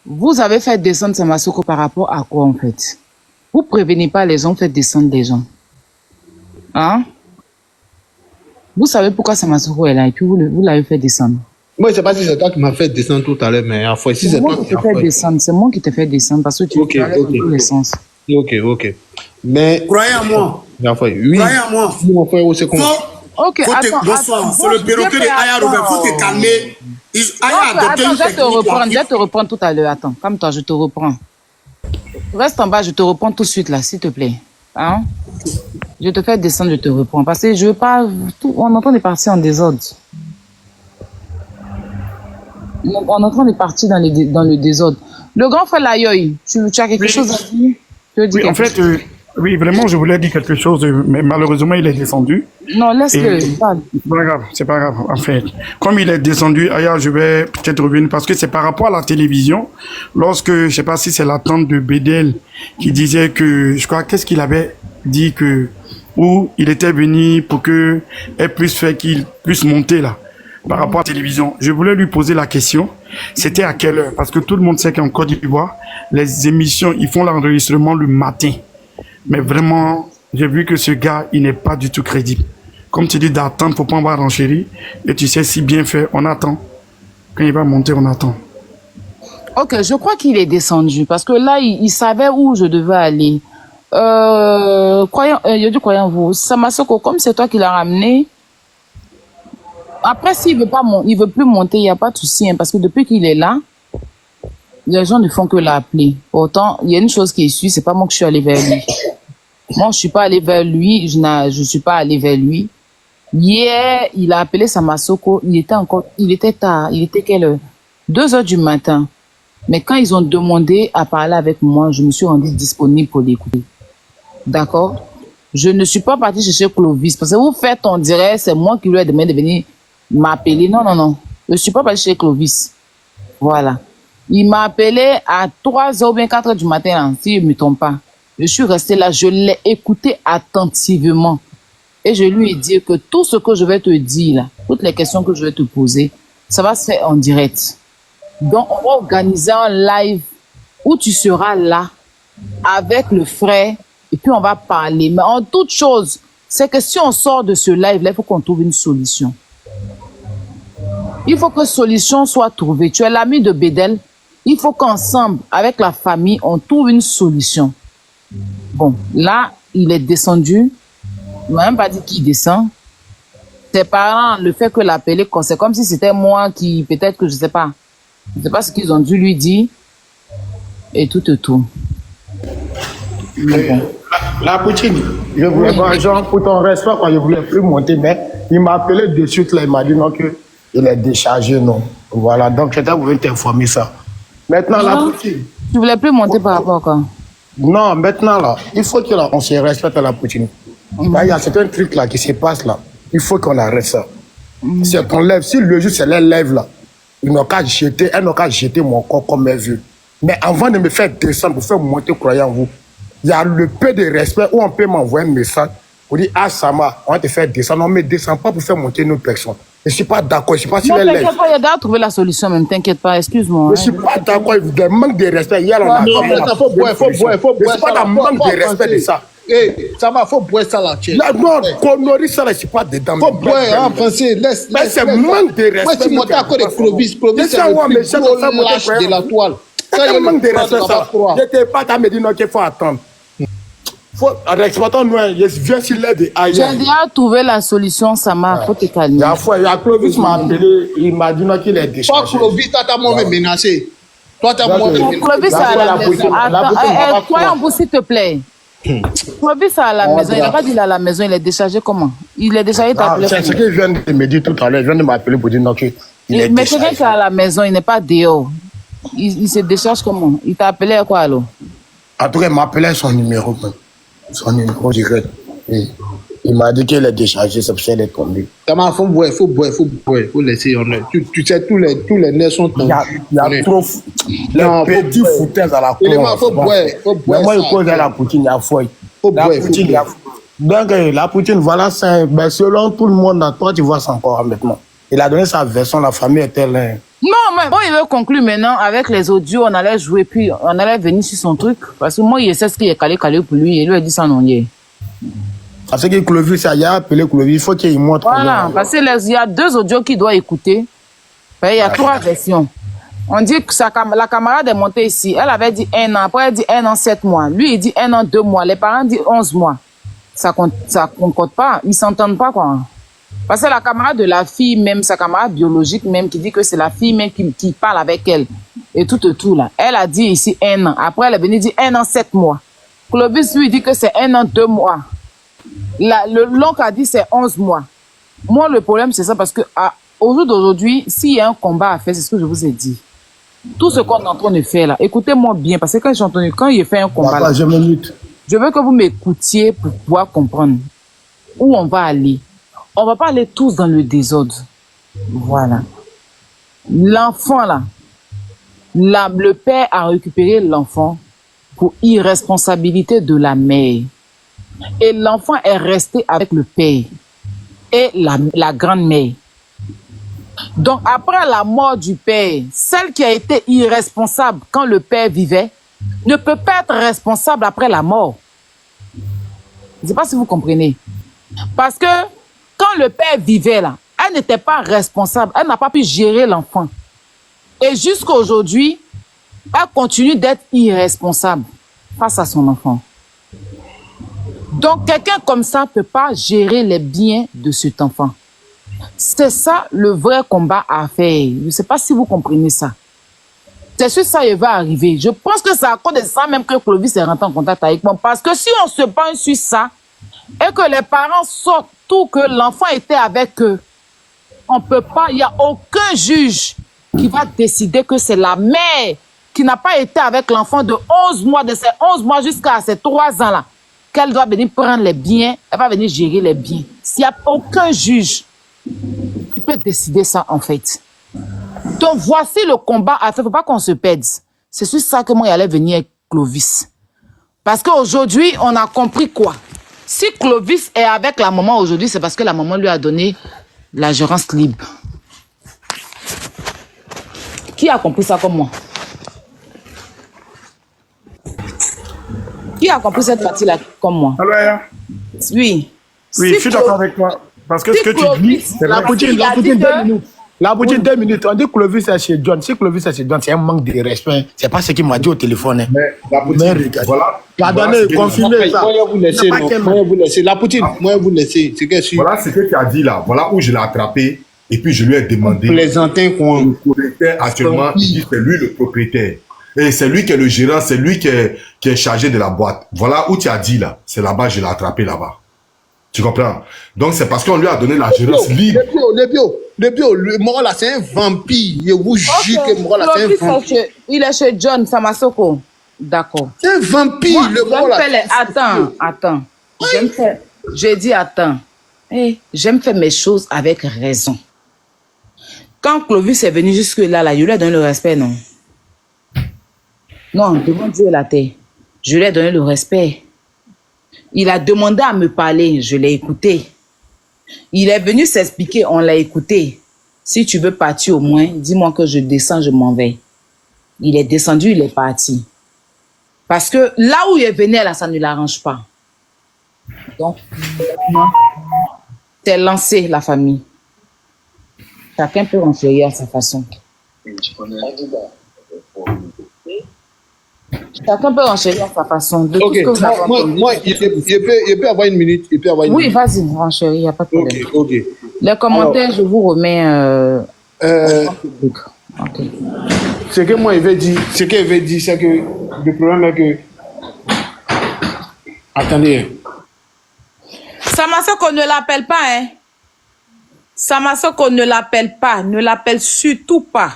Vous avez fait descendre Samasoko par rapport à quoi, en fait? Vous prévenez pas les gens, faites descendre des gens. Hein? Vous savez pourquoi Samasoko est là et puis vous l'avez fait descendre. Moi, je ne sais pas si c'est toi qui m'as fait descendre tout à l'heure, mais à fois, si c'est toi qui m'as fait descendre, c'est moi qui t'ai fait descendre parce que tu allais dans tous les sens. Ok. Mais. Croyez en moi. Oui. Croyez en moi. Mon frère, c'est comment? Ok, bonsoir. C'est le perroquet de Aya Robert. Faut te calmer. Attends, je vais te reprendre tout à l'heure. Attends, calme-toi, je te reprends. Reste en bas, je te reprends tout de suite là, s'il te plaît. Hein? Je te fais descendre, je te reprends. Parce que je veux pas. On est en train de partir en désordre. On est en train de partir dans le désordre. Le grand frère Layoy, tu as quelque chose à dire? Oui, en fait, oui, vraiment, je voulais dire quelque chose, mais malheureusement, il est descendu. Non, laisse-le. C'est pas grave, en fait. Comme il est descendu, ailleurs, je vais peut-être revenir, parce que c'est par rapport à la télévision, lorsque, je sais pas si c'est la tante de Bédel qui disait que, je crois, qu'est-ce qu'il avait dit où il était venu pour que elle puisse faire qu'il puisse monter là, par rapport à la télévision. Je voulais lui poser la question, c'était à quelle heure? Parce que tout le monde sait qu'en Côte d'Ivoire, les émissions, ils font l'enregistrement le matin. Mais vraiment, j'ai vu que ce gars, il n'est pas du tout crédible. Comme tu dis, d'attendre, faut pas en renchérir. Et tu sais, si bien fait, on attend. Quand il va monter, on attend. Ok, je crois qu'il est descendu. Parce que là, il savait où je devais aller. Croyant vous, Samasoko, comme c'est toi qui l'as ramené. Après, s'il veut plus monter, il n'y a pas de souci. Hein, parce que depuis qu'il est là, les gens ne font que l'appeler. Pourtant, il y a une chose qui est sûre, c'est pas moi que je suis allé vers lui. Moi, je suis pas allé vers lui, je suis pas allé vers lui. Hier, il a appelé Samasoko. Il était tard. Il était quelle heure? 2 heures du matin. Mais quand ils ont demandé à parler avec moi, je me suis rendue disponible pour l'écouter. D'accord? Je ne suis pas partie chercher Clovis. Parce que vous faites, on dirait, c'est moi qui lui ai demandé de venir m'appeler. Non, non, non. Je ne suis pas partie chercher Clovis. Voilà. Il m'a appelé à 3 heures ou bien 4 heures du matin, là, si je ne me trompe pas. Je suis restée là, je l'ai écouté attentivement. Et je lui ai dit que tout ce que je vais te dire, là, toutes les questions que je vais te poser, ça va se faire en direct. Donc, on va organiser un live où tu seras là avec le frère et puis on va parler. Mais en toute chose, c'est que si on sort de ce live-là, il faut qu'on trouve une solution. Il faut que solution soit trouvée. Tu es l'ami de Bédel. Il faut qu'ensemble, avec la famille, on trouve une solution. Bon, là, il est descendu. Il m'a même pas dit qu'il descend. Ses parents, le fait que l'appeler, c'est comme si c'était moi qui, peut-être que je sais pas. Je sais pas ce qu'ils ont dû lui dire. Et tout. La Poutine, je voulais pas, genre, pour ton respect, quand je voulais plus monter, mais il m'a appelé de suite, là, il m'a dit non, que il est déchargé, non. Voilà, donc j'étais voulu t'informer ça. Maintenant, la Poutine. Tu voulais plus monter par rapport à quoi? Non, maintenant, là, il faut qu'on se respecte à la Poutine. Là, il y a certains trucs là qui se passent là. Il faut qu'on arrête ça. C'est qu'on lève. Si le jour c'est les lève là, elle n'a qu'à jeter mon corps comme elle veut. Mais avant de me faire descendre, pour faire monter, croyant vous, il y a le peu de respect où on peut m'envoyer un message pour dire ah Sama, on va te faire descendre. On ne me descend pas pour faire monter une personne. Je ne suis pas d'accord. Je ne sais pas si les lève. T'inquiète pas, il y a déjà trouvé la solution même. T'inquiète pas, excuse-moi. Je ne suis pas d'accord. Il y a un manque de respect. Hier, on a non, mais ça faut boire. Je ne suis pas dans le manque de respect de ça. Ça va, faut boire ça là, tiens. Non, Connerie, ça là, je suis pas dedans. Faut boire en français. Laisse. Mais c'est manque de respect. Moi, tu montes à côté de Clovis. Clovis, c'est le plus gros lâche de la toile. Ça, il manque de respect, ça. Je n'étais pas à me dire non, qu'il faut attendre. Exploitons, nous, je viens sur l'aide de ailleurs. J'ai déjà trouvé la solution, Sama. Faut te calmer. Il y a Clovis m'a appelé, il m'a dit non, qu'il est déchargé. Toi, Clovis, toi, t'as moins menacé. Toi, t'as moins menacé. Clovis est à la maison. Attends, croyons vous, s'il te plaît. Clovis est à la maison. Il n'a pas dit il est à la maison. Il est déchargé comment? Il est déchargé, t'as appelé. C'est ce qu'il vient de me dire tout à l'heure. Il vient de m'appeler pour dire non, qu'il est mais déchargé. quelqu'un qui est à la maison, il n'est pas dehors. Il se décharge comment? Il t'a appelé à quoi alors? En tout cas, il m'a appelé son numéro. Son numéro direct. Il m'a dit qu'il est déchargé, c'est pour ça qu'il est tombé. Faut boire. Faut laisser. Tu sais, tous les nerfs sont tendus. Il y a trop. Les petits foutaises à la cour. Faut boire. Mais moi, il cause à la Poutine, il y a foi. Donc, la Poutine, voilà, ben, selon tout le monde, toi, tu vois ça encore maintenant. Il a donné sa version, la famille était là. Non, mais bon, il veut conclure maintenant avec les audios, on allait jouer, puis on allait venir sur son truc. Parce que moi, il sait ce qui est calé pour lui, et lui a dit ça non hier. Parce que Clovis, il a appelé Clovis, il faut qu'il montre. Voilà, parce qu'il y a 2 audios qu'il doit écouter. Il y a 3 versions. On dit que la camarade est montée ici, elle avait dit 1 an, après elle dit 1 an 7 mois. Lui, il dit 1 an 2 mois, les parents disent 11 mois. Ça concorde pas, ils s'entendent pas quoi. Parce que la camarade de la fille, même sa camarade biologique même, qui dit que c'est la fille même qui parle avec elle. Et tout là. Elle a dit ici 1 an. Après, elle est venue dire 1 an 7 mois. Clovis lui dit que c'est 1 an 2 mois. L'oncle a dit c'est 11 mois. Moi, le problème, c'est ça parce que au jour d'aujourd'hui, s'il y a un combat à faire, c'est ce que je vous ai dit. Tout ce qu'on est en train de faire là, écoutez-moi bien, parce que quand il fait un combat là, je veux que vous m'écoutiez pour pouvoir comprendre où on va aller. On va pas aller tous dans le désordre. Voilà. L'enfant là, le père a récupéré l'enfant pour irresponsabilité de la mère. Et l'enfant est resté avec le père et la grand-mère. Donc après la mort du père, celle qui a été irresponsable quand le père vivait ne peut pas être responsable après la mort. Je ne sais pas si vous comprenez. Parce que quand le père vivait là, elle n'était pas responsable, elle n'a pas pu gérer l'enfant. Et jusqu'à aujourd'hui, elle continue d'être irresponsable face à son enfant. Donc quelqu'un comme ça ne peut pas gérer les biens de cet enfant. C'est ça le vrai combat à faire. Je ne sais pas si vous comprenez ça. C'est sûr que ça va arriver. Je pense que c'est à cause de ça même que Clovis est rentré en contact avec moi. Parce que si on se penche sur ça, et que les parents sortent tout que l'enfant était avec eux, on ne peut pas, il n'y a aucun juge qui va décider que c'est la mère qui n'a pas été avec l'enfant de 11 mois, de ses 11 mois jusqu'à ses 3 ans-là, qu'elle doit venir prendre les biens, elle va venir gérer les biens. S'il n'y a aucun juge qui peut décider ça, en fait. Donc, voici le combat à faire. Il ne faut pas qu'on se perde. C'est sur ça que moi, j'allais venir avec Clovis. Parce qu'aujourd'hui, on a compris quoi? Si Clovis est avec la maman aujourd'hui, c'est parce que la maman lui a donné la gérance libre. Qui a compris ça comme moi? Qui a compris cette partie-là comme moi? Alors, oui. Oui, Si je suis d'accord avec toi. Parce que ce que tu dis, c'est La vrai. Poutine, 2 minutes. La Poutine, 2 minutes. On dit que Clovis est chez John. Si Clovis est chez John, c'est un manque de respect. C'est pas ce qu'il m'a dit au téléphone. Mais la Poutine, voilà. Pardonnez, confirmez ça. Moi, je vous laisser, non. Moi, je vous laisser. La Poutine, moi, je vous laisser. C'est que Voilà ce que tu as dit là. Voilà où je l'ai attrapé. Et puis je lui ai demandé. plaisantin qu'on. Le propriétaire actuellement, il dit c'est lui le propriétaire. Et c'est lui qui est le gérant, c'est lui qui est chargé de la boîte. Voilà où tu as dit là. C'est là-bas, je l'ai attrapé là-bas. Tu comprends? Donc c'est parce qu'on lui a donné la gérance libre. Le bio, le mort là, c'est un vampire. Je vous jure que le mort là, c'est un Clovis, vampire. il est chez John Samasoko. D'accord. C'est un vampire, Moi, le mort là. Attends. J'ai dit attends. J'aime faire mes choses avec raison. Quand Clovis est venu jusque-là, je lui ai donné le respect, non? Non, devant Dieu et la terre. Je lui ai donné le respect. Il a demandé à me parler, je l'ai écouté. Il est venu s'expliquer, on l'a écouté. Si tu veux partir au moins, dis-moi que je descends, je m'en vais. Il est descendu, il est parti. Parce que là où il est venu, là, ça ne l'arrange pas. Donc, c'est lancé, la famille. Chacun peut renchérir à sa façon. Chacun peut renchérir à sa façon. De tout ce que vous avez entendu. Moi, il peut avoir une minute. Il peut avoir une Oui, minute. vas-y, renchérir, il n'y a pas de problème. Ok. Les commentaires, je vous remets. Ok. Ce que moi, il veut dire, c'est que le problème est que. Attendez. Samasoko, ne l'appelle pas, hein. Samasoko, ne l'appelle pas. Ne l'appelle surtout pas.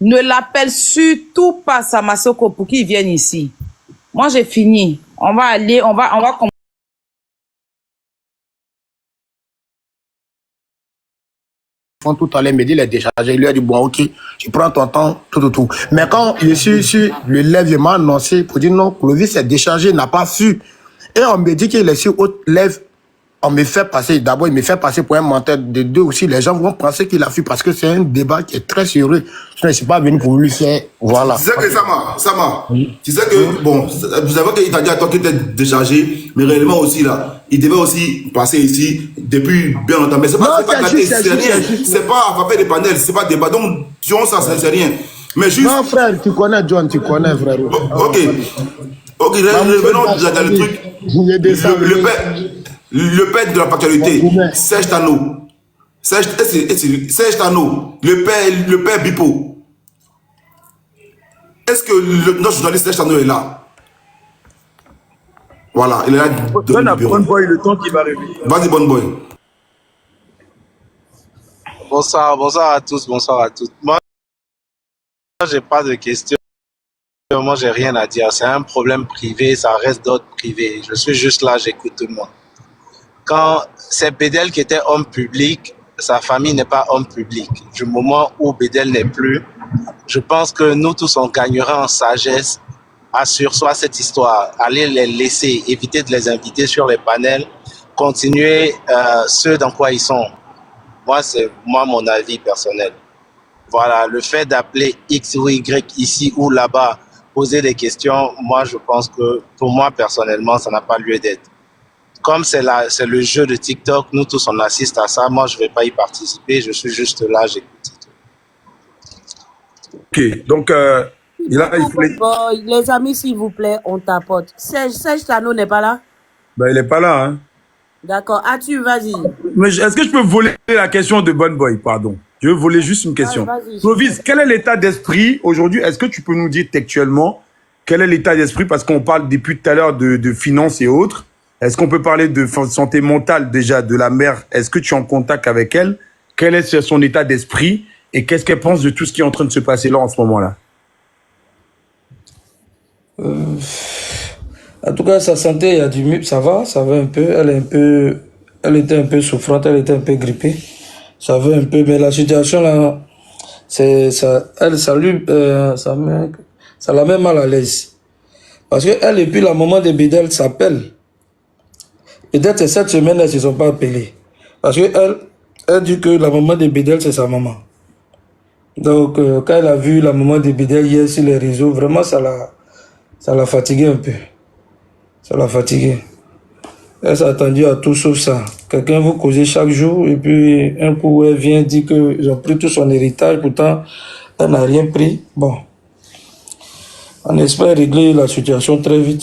Ne l'appelle surtout pas, Samasoko, pour qu'il vienne ici. Moi, j'ai fini. On va aller, on va Tout à l'heure, il me dit, il est déchargé. Il lui a dit, bon, ok, tu prends ton temps, tout. Mais quand je suis sur le live, il m'a annoncé pour dire non, Clovis est déchargé, il n'a pas su. Et on me dit qu'il est sur haute lèvre. On me fait passer, d'abord, il me fait passer pour un menteur. De deux aussi, les gens vont penser qu'il a fui parce que c'est un débat qui est très sérieux. Je ne suis pas venu pour lui faire, voilà. Tu sais que Sama, tu sais que, bon, vous savez qu'il t'a dit à toi qu'il était déchargé, mais réellement aussi là, il devait aussi passer ici depuis bien longtemps. Mais c'est pas gâté, c'est rien. C'est pas à faire des panels, c'est pas débat. Donc, disons ça, c'est rien. Mais juste. Non, frère, tu connais John, tu connais, frère. Ok, revenons dans le truc. Le père de la factualité, Serge Tano. Serge Tano, le père Bipo. Est-ce que notre journaliste Serge Tano est là? Voilà, il est là. Donne à Bon Boy le temps qu'il va revenir. Vas-y, Bon Boy. Bonsoir à tous, bonsoir à toutes. Moi, j'ai pas de questions. Moi, j'ai rien à dire. C'est un problème privé, ça reste d'ordre privé. Je suis juste là, j'écoute tout le monde. Quand c'est Bédel qui était homme public, sa famille n'est pas homme public. Du moment où Bédel n'est plus, je pense que nous tous, on gagnera en sagesse à sursoir cette histoire. Aller les laisser, éviter de les inviter sur les panels, continuer ce dans quoi ils sont. Moi, c'est mon avis personnel. Voilà, le fait d'appeler X ou Y ici ou là-bas, poser des questions, moi, je pense que pour moi, personnellement, ça n'a pas lieu d'être. Comme c'est le jeu de TikTok, nous tous on assiste à ça. Moi, je ne vais pas y participer. Je suis juste là, j'écoute. Ok, donc il fallait... Les amis, s'il vous plaît, on tapote. Serge Tano n'est pas là? Ben, il n'est pas là. Hein. D'accord. As-tu, vas-y. Mais est-ce que je peux voler la question de Bon Boy? Pardon. Je veux voler juste une question. Clovis, quel est l'état d'esprit aujourd'hui? Est-ce que tu peux nous dire textuellement quel est l'état d'esprit? Parce qu'on parle depuis tout à l'heure de finances et autres. Est-ce qu'on peut parler de santé mentale déjà de la mère? Est-ce que tu es en contact avec elle? Quel est son état d'esprit? Et qu'est-ce qu'elle pense de tout ce qui est en train de se passer là en ce moment-là? En tout cas, sa santé, il y a du mieux, ça va un peu. Elle était un peu souffrante, elle était un peu grippée. Ça va un peu, mais la situation là, ça la met mal à l'aise. Parce que elle, depuis la maman de Bédel s'appelle. Peut-être cette semaine, elles ne se sont pas appelées. Parce que elle dit que la maman de Bédel, c'est sa maman. Donc, quand elle a vu la maman de Bédel hier sur les réseaux, vraiment, ça l'a fatigué un peu. Ça l'a fatigué. Elle s'est attendue à tout sauf ça. Quelqu'un vous causer chaque jour et puis un coup elle vient dire qu'ils ont pris tout son héritage, pourtant elle n'a rien pris. Bon, on espère régler la situation très vite.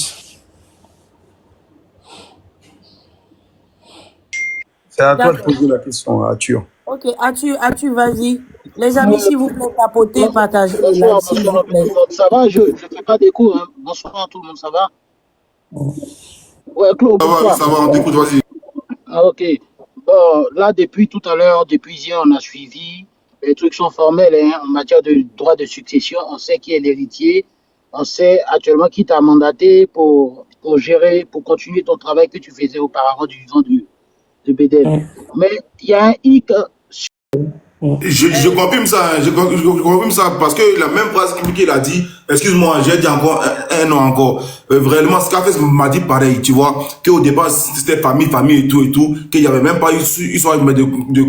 C'est à toi de poser la question, Arthur. Ok, Arthur, vas-y. Les amis, s'il vous plaît, tapotez, partagez le live, s'il vous plaît. Ça va, je ne fais pas des coups. Hein. Bonsoir tout le monde, ça va? Ouais, Claude, bonsoir. Ça va, on t'écoute, vas-y. Ah, ok. Bon, là, depuis tout à l'heure, depuis hier, on a suivi. Les trucs sont formels hein, en matière de droit de succession. On sait qui est l'héritier. On sait actuellement qui t'a mandaté pour gérer, pour continuer ton travail que tu faisais auparavant du vivant de Bédel. Mais il y a un hic. Je confirme ça, hein, je confirme ça parce que la même phrase qu'il a dit, excuse-moi, j'ai dit encore un an encore. Vraiment, Scarface m'a dit pareil, tu vois, qu'au départ c'était famille et tout, qu'il n'y avait même pas eu histoire de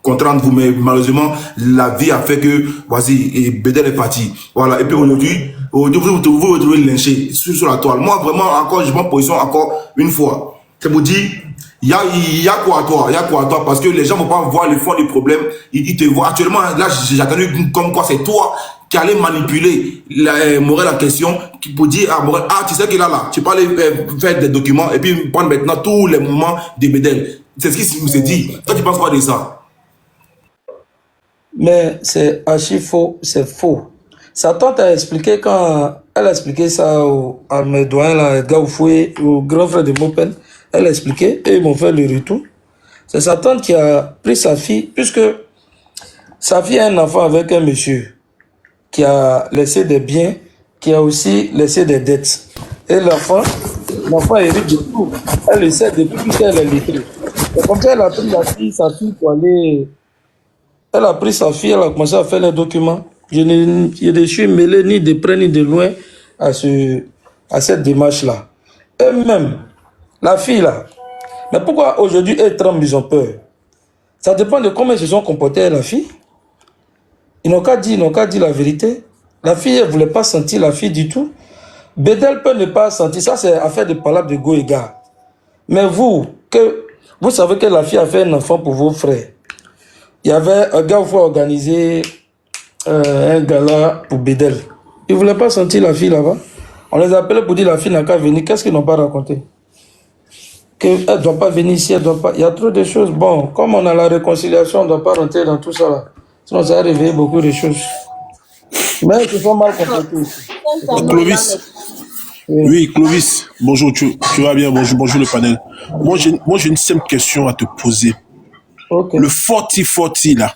contrat entre vous, mais malheureusement, la vie a fait que, voici, Bédel est parti. Voilà, et puis aujourd'hui, vous vous retrouvez lynché sur la toile. Moi, vraiment, encore, je prends position encore une fois. C'est pour dire, il y a quoi à toi, parce que les gens ne vont pas voir le fond du problème, ils te voient. Actuellement, là, j'ai entendu comme quoi c'est toi qui allais manipuler Morel en question, pour dire à Morel, ah, tu sais qu'il a là, tu peux aller faire des documents et puis prendre maintenant tous les moments de Bédel. C'est ce qu'il s'est dit. Toi, tu penses quoi de ça? Mais c'est archi faux, c'est faux. Sa tante a expliqué quand elle a expliqué ça à mes doyens, là, Edgar Oufoué, au grand frère de Mopen. Elle a expliqué et ils m'ont fait le retour. C'est sa tante qui a pris sa fille, puisque sa fille a un enfant avec un monsieur qui a laissé des biens, qui a aussi laissé des dettes. Et l'enfant hérite de tout. Elle le sait depuis qu'elle est lettrée. Et comme ça, elle a pris sa fille pour aller. Elle a pris sa fille, elle a commencé à faire les documents. Je ne suis mêlé ni de près ni de loin à cette démarche-là. Et même, la fille là, mais pourquoi aujourd'hui elles tremblent, ils ont peur? Ça dépend de comment ils se sont comportés, la fille. Ils n'ont qu'à dire la vérité. La fille, elle ne voulait pas sentir la fille du tout. Bédel peut ne pas sentir, ça c'est affaire de palabre de go et gars. Mais vous savez que la fille a fait un enfant pour vos frères. Il y avait un gars qui voulait organiser un gala pour Bédel. Ils ne voulaient pas sentir la fille là-bas. On les appelait pour dire la fille n'a qu'à venir. Qu'est-ce qu'ils n'ont pas raconté? Qu'elle ne doit pas venir ici, elle doit pas. Il y a trop de choses. Bon, comme on a la réconciliation, on ne doit pas rentrer dans tout ça là. Sinon, ça va réveiller beaucoup de choses. Mais ils se sont mal comportés ici. Clovis. Oui, Clovis. Bonjour, tu vas bien? Bonjour le panel. Moi, j'ai une simple question à te poser. Okay. Le 40-40 là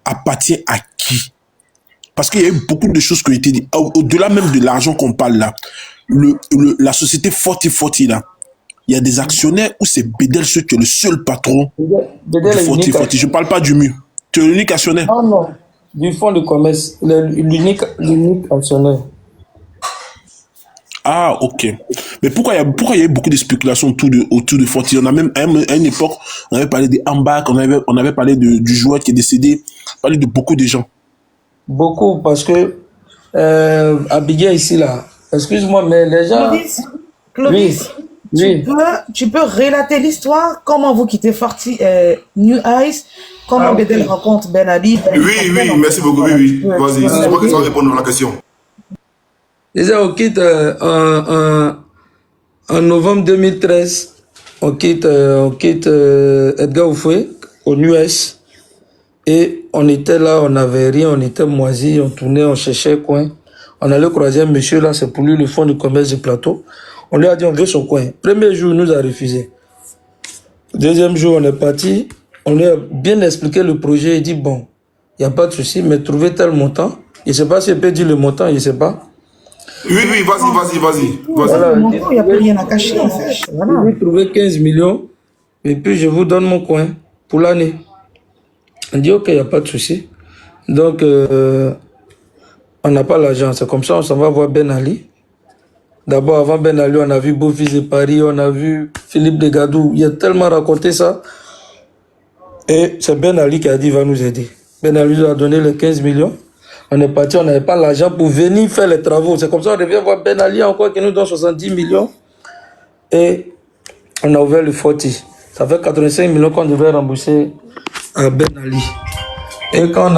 appartient à qui? Parce qu'il y a eu beaucoup de choses qui ont été dites. Au-delà même de l'argent qu'on parle là, la société 40-40 là, il y a des actionnaires où c'est Bédel qui est le seul patron du 40-40. Je ne parle pas du mur. Tu es l'unique actionnaire? Non. Du fonds de commerce. L'unique actionnaire. Ah, ok. Mais pourquoi il y a eu beaucoup de spéculations autour de 40? On a même, à une époque, on avait parlé des Ambak, on avait parlé du joueur qui est décédé, on parlé de beaucoup de gens. Beaucoup, parce que Abigail ici, là, excuse-moi, mais les gens... Clovis, oui. Tu peux relater l'histoire, comment vous quittez New Eyes, comment Bédel rencontre Ben Habib. Oui, merci beaucoup, oui. Vas-y, je crois que ça va répondre à la question. On quitte en novembre 2013, on quitte Edgar Oufoué au US et on était là, on n'avait rien, on était moisi, on tournait, on cherchait coin. On allait croiser un monsieur là, c'est pour lui le fonds de commerce du plateau. On lui a dit on veut son coin. Premier jour, il nous a refusé. Deuxième jour, on est parti. On lui a bien expliqué le projet. Il dit bon, il n'y a pas de souci, mais trouver tel montant. Je ne sais pas si il peut dire le montant, je ne sais pas. Oui, vas-y. Voilà, Il n'y a plus rien à cacher, en fait. Voilà. Il dit trouver 15 millions et puis je vous donne mon coin pour l'année. On dit ok, il n'y a pas de souci. Donc, on n'a pas l'argent. C'est comme ça, on s'en va voir Ben Ali. D'abord, avant Ben Ali, on a vu Beau-Fils de Paris, on a vu Philippe Degadou. Il a tellement raconté ça. Et c'est Ben Ali qui a dit, il va nous aider. Ben Ali nous a donné les 15 millions. On est parti, on n'avait pas l'argent pour venir faire les travaux. C'est comme ça, on revient voir Ben Ali encore qui nous donne 70 millions. Et on a ouvert le Forti. Ça fait 85 millions qu'on devait rembourser à Ben Ali. Et quand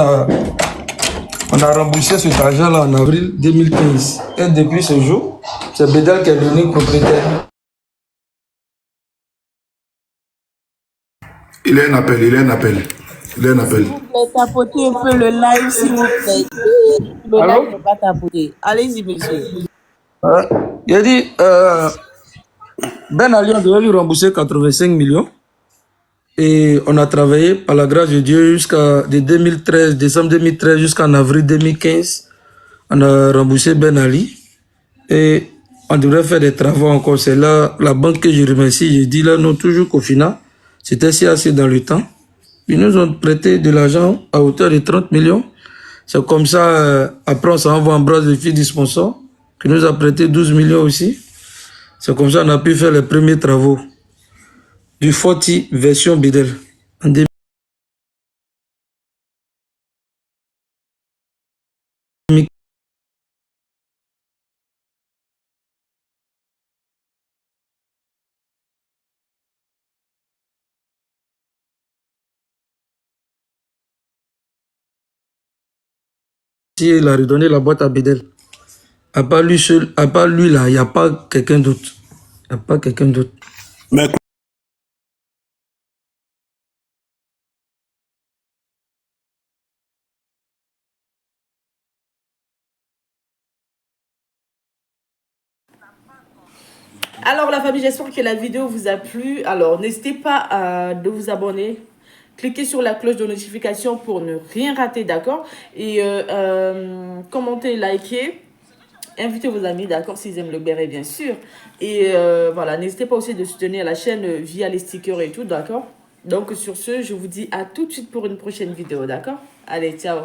on a remboursé cet argent-là en avril 2015. Et depuis ce jour, c'est Bédel qui est devenu propriétaire. Il a un appel. S'il vous plaît, tapotez un peu le live, s'il vous plaît. Le Allô? live ne pas tapoter. Allez-y, monsieur. Il a dit, Ben Ali, on devait lui rembourser 85 millions. Et on a travaillé, par la grâce de Dieu, jusqu'à décembre 2013 jusqu'en avril 2015. On a remboursé Ben Ali. Et on devrait faire des travaux encore. C'est là la banque que je remercie. Je dis là, non, toujours qu'au final, c'était si assez dans le temps. Ils nous ont prêté de l'argent à hauteur de 30 millions. C'est comme ça, après on s'en va en bras de fils du sponsor, qui nous a prêté 12 millions aussi. C'est comme ça qu'on a pu faire les premiers travaux du Forti version Bédel. En 2000. Il a redonné la boîte à Bédel. À part lui seul, à part lui là, il n'y a pas quelqu'un d'autre. Il n'y a pas quelqu'un d'autre. Mais Alors la famille, j'espère que la vidéo vous a plu. Alors n'hésitez pas de vous abonner. Cliquez sur la cloche de notification pour ne rien rater, d'accord? Et commentez, likez. Invitez vos amis, d'accord, s'ils aiment le béret, bien sûr. Et voilà, n'hésitez pas aussi de soutenir la chaîne via les stickers et tout, d'accord? Donc sur ce, je vous dis à tout de suite pour une prochaine vidéo, d'accord? Allez, ciao!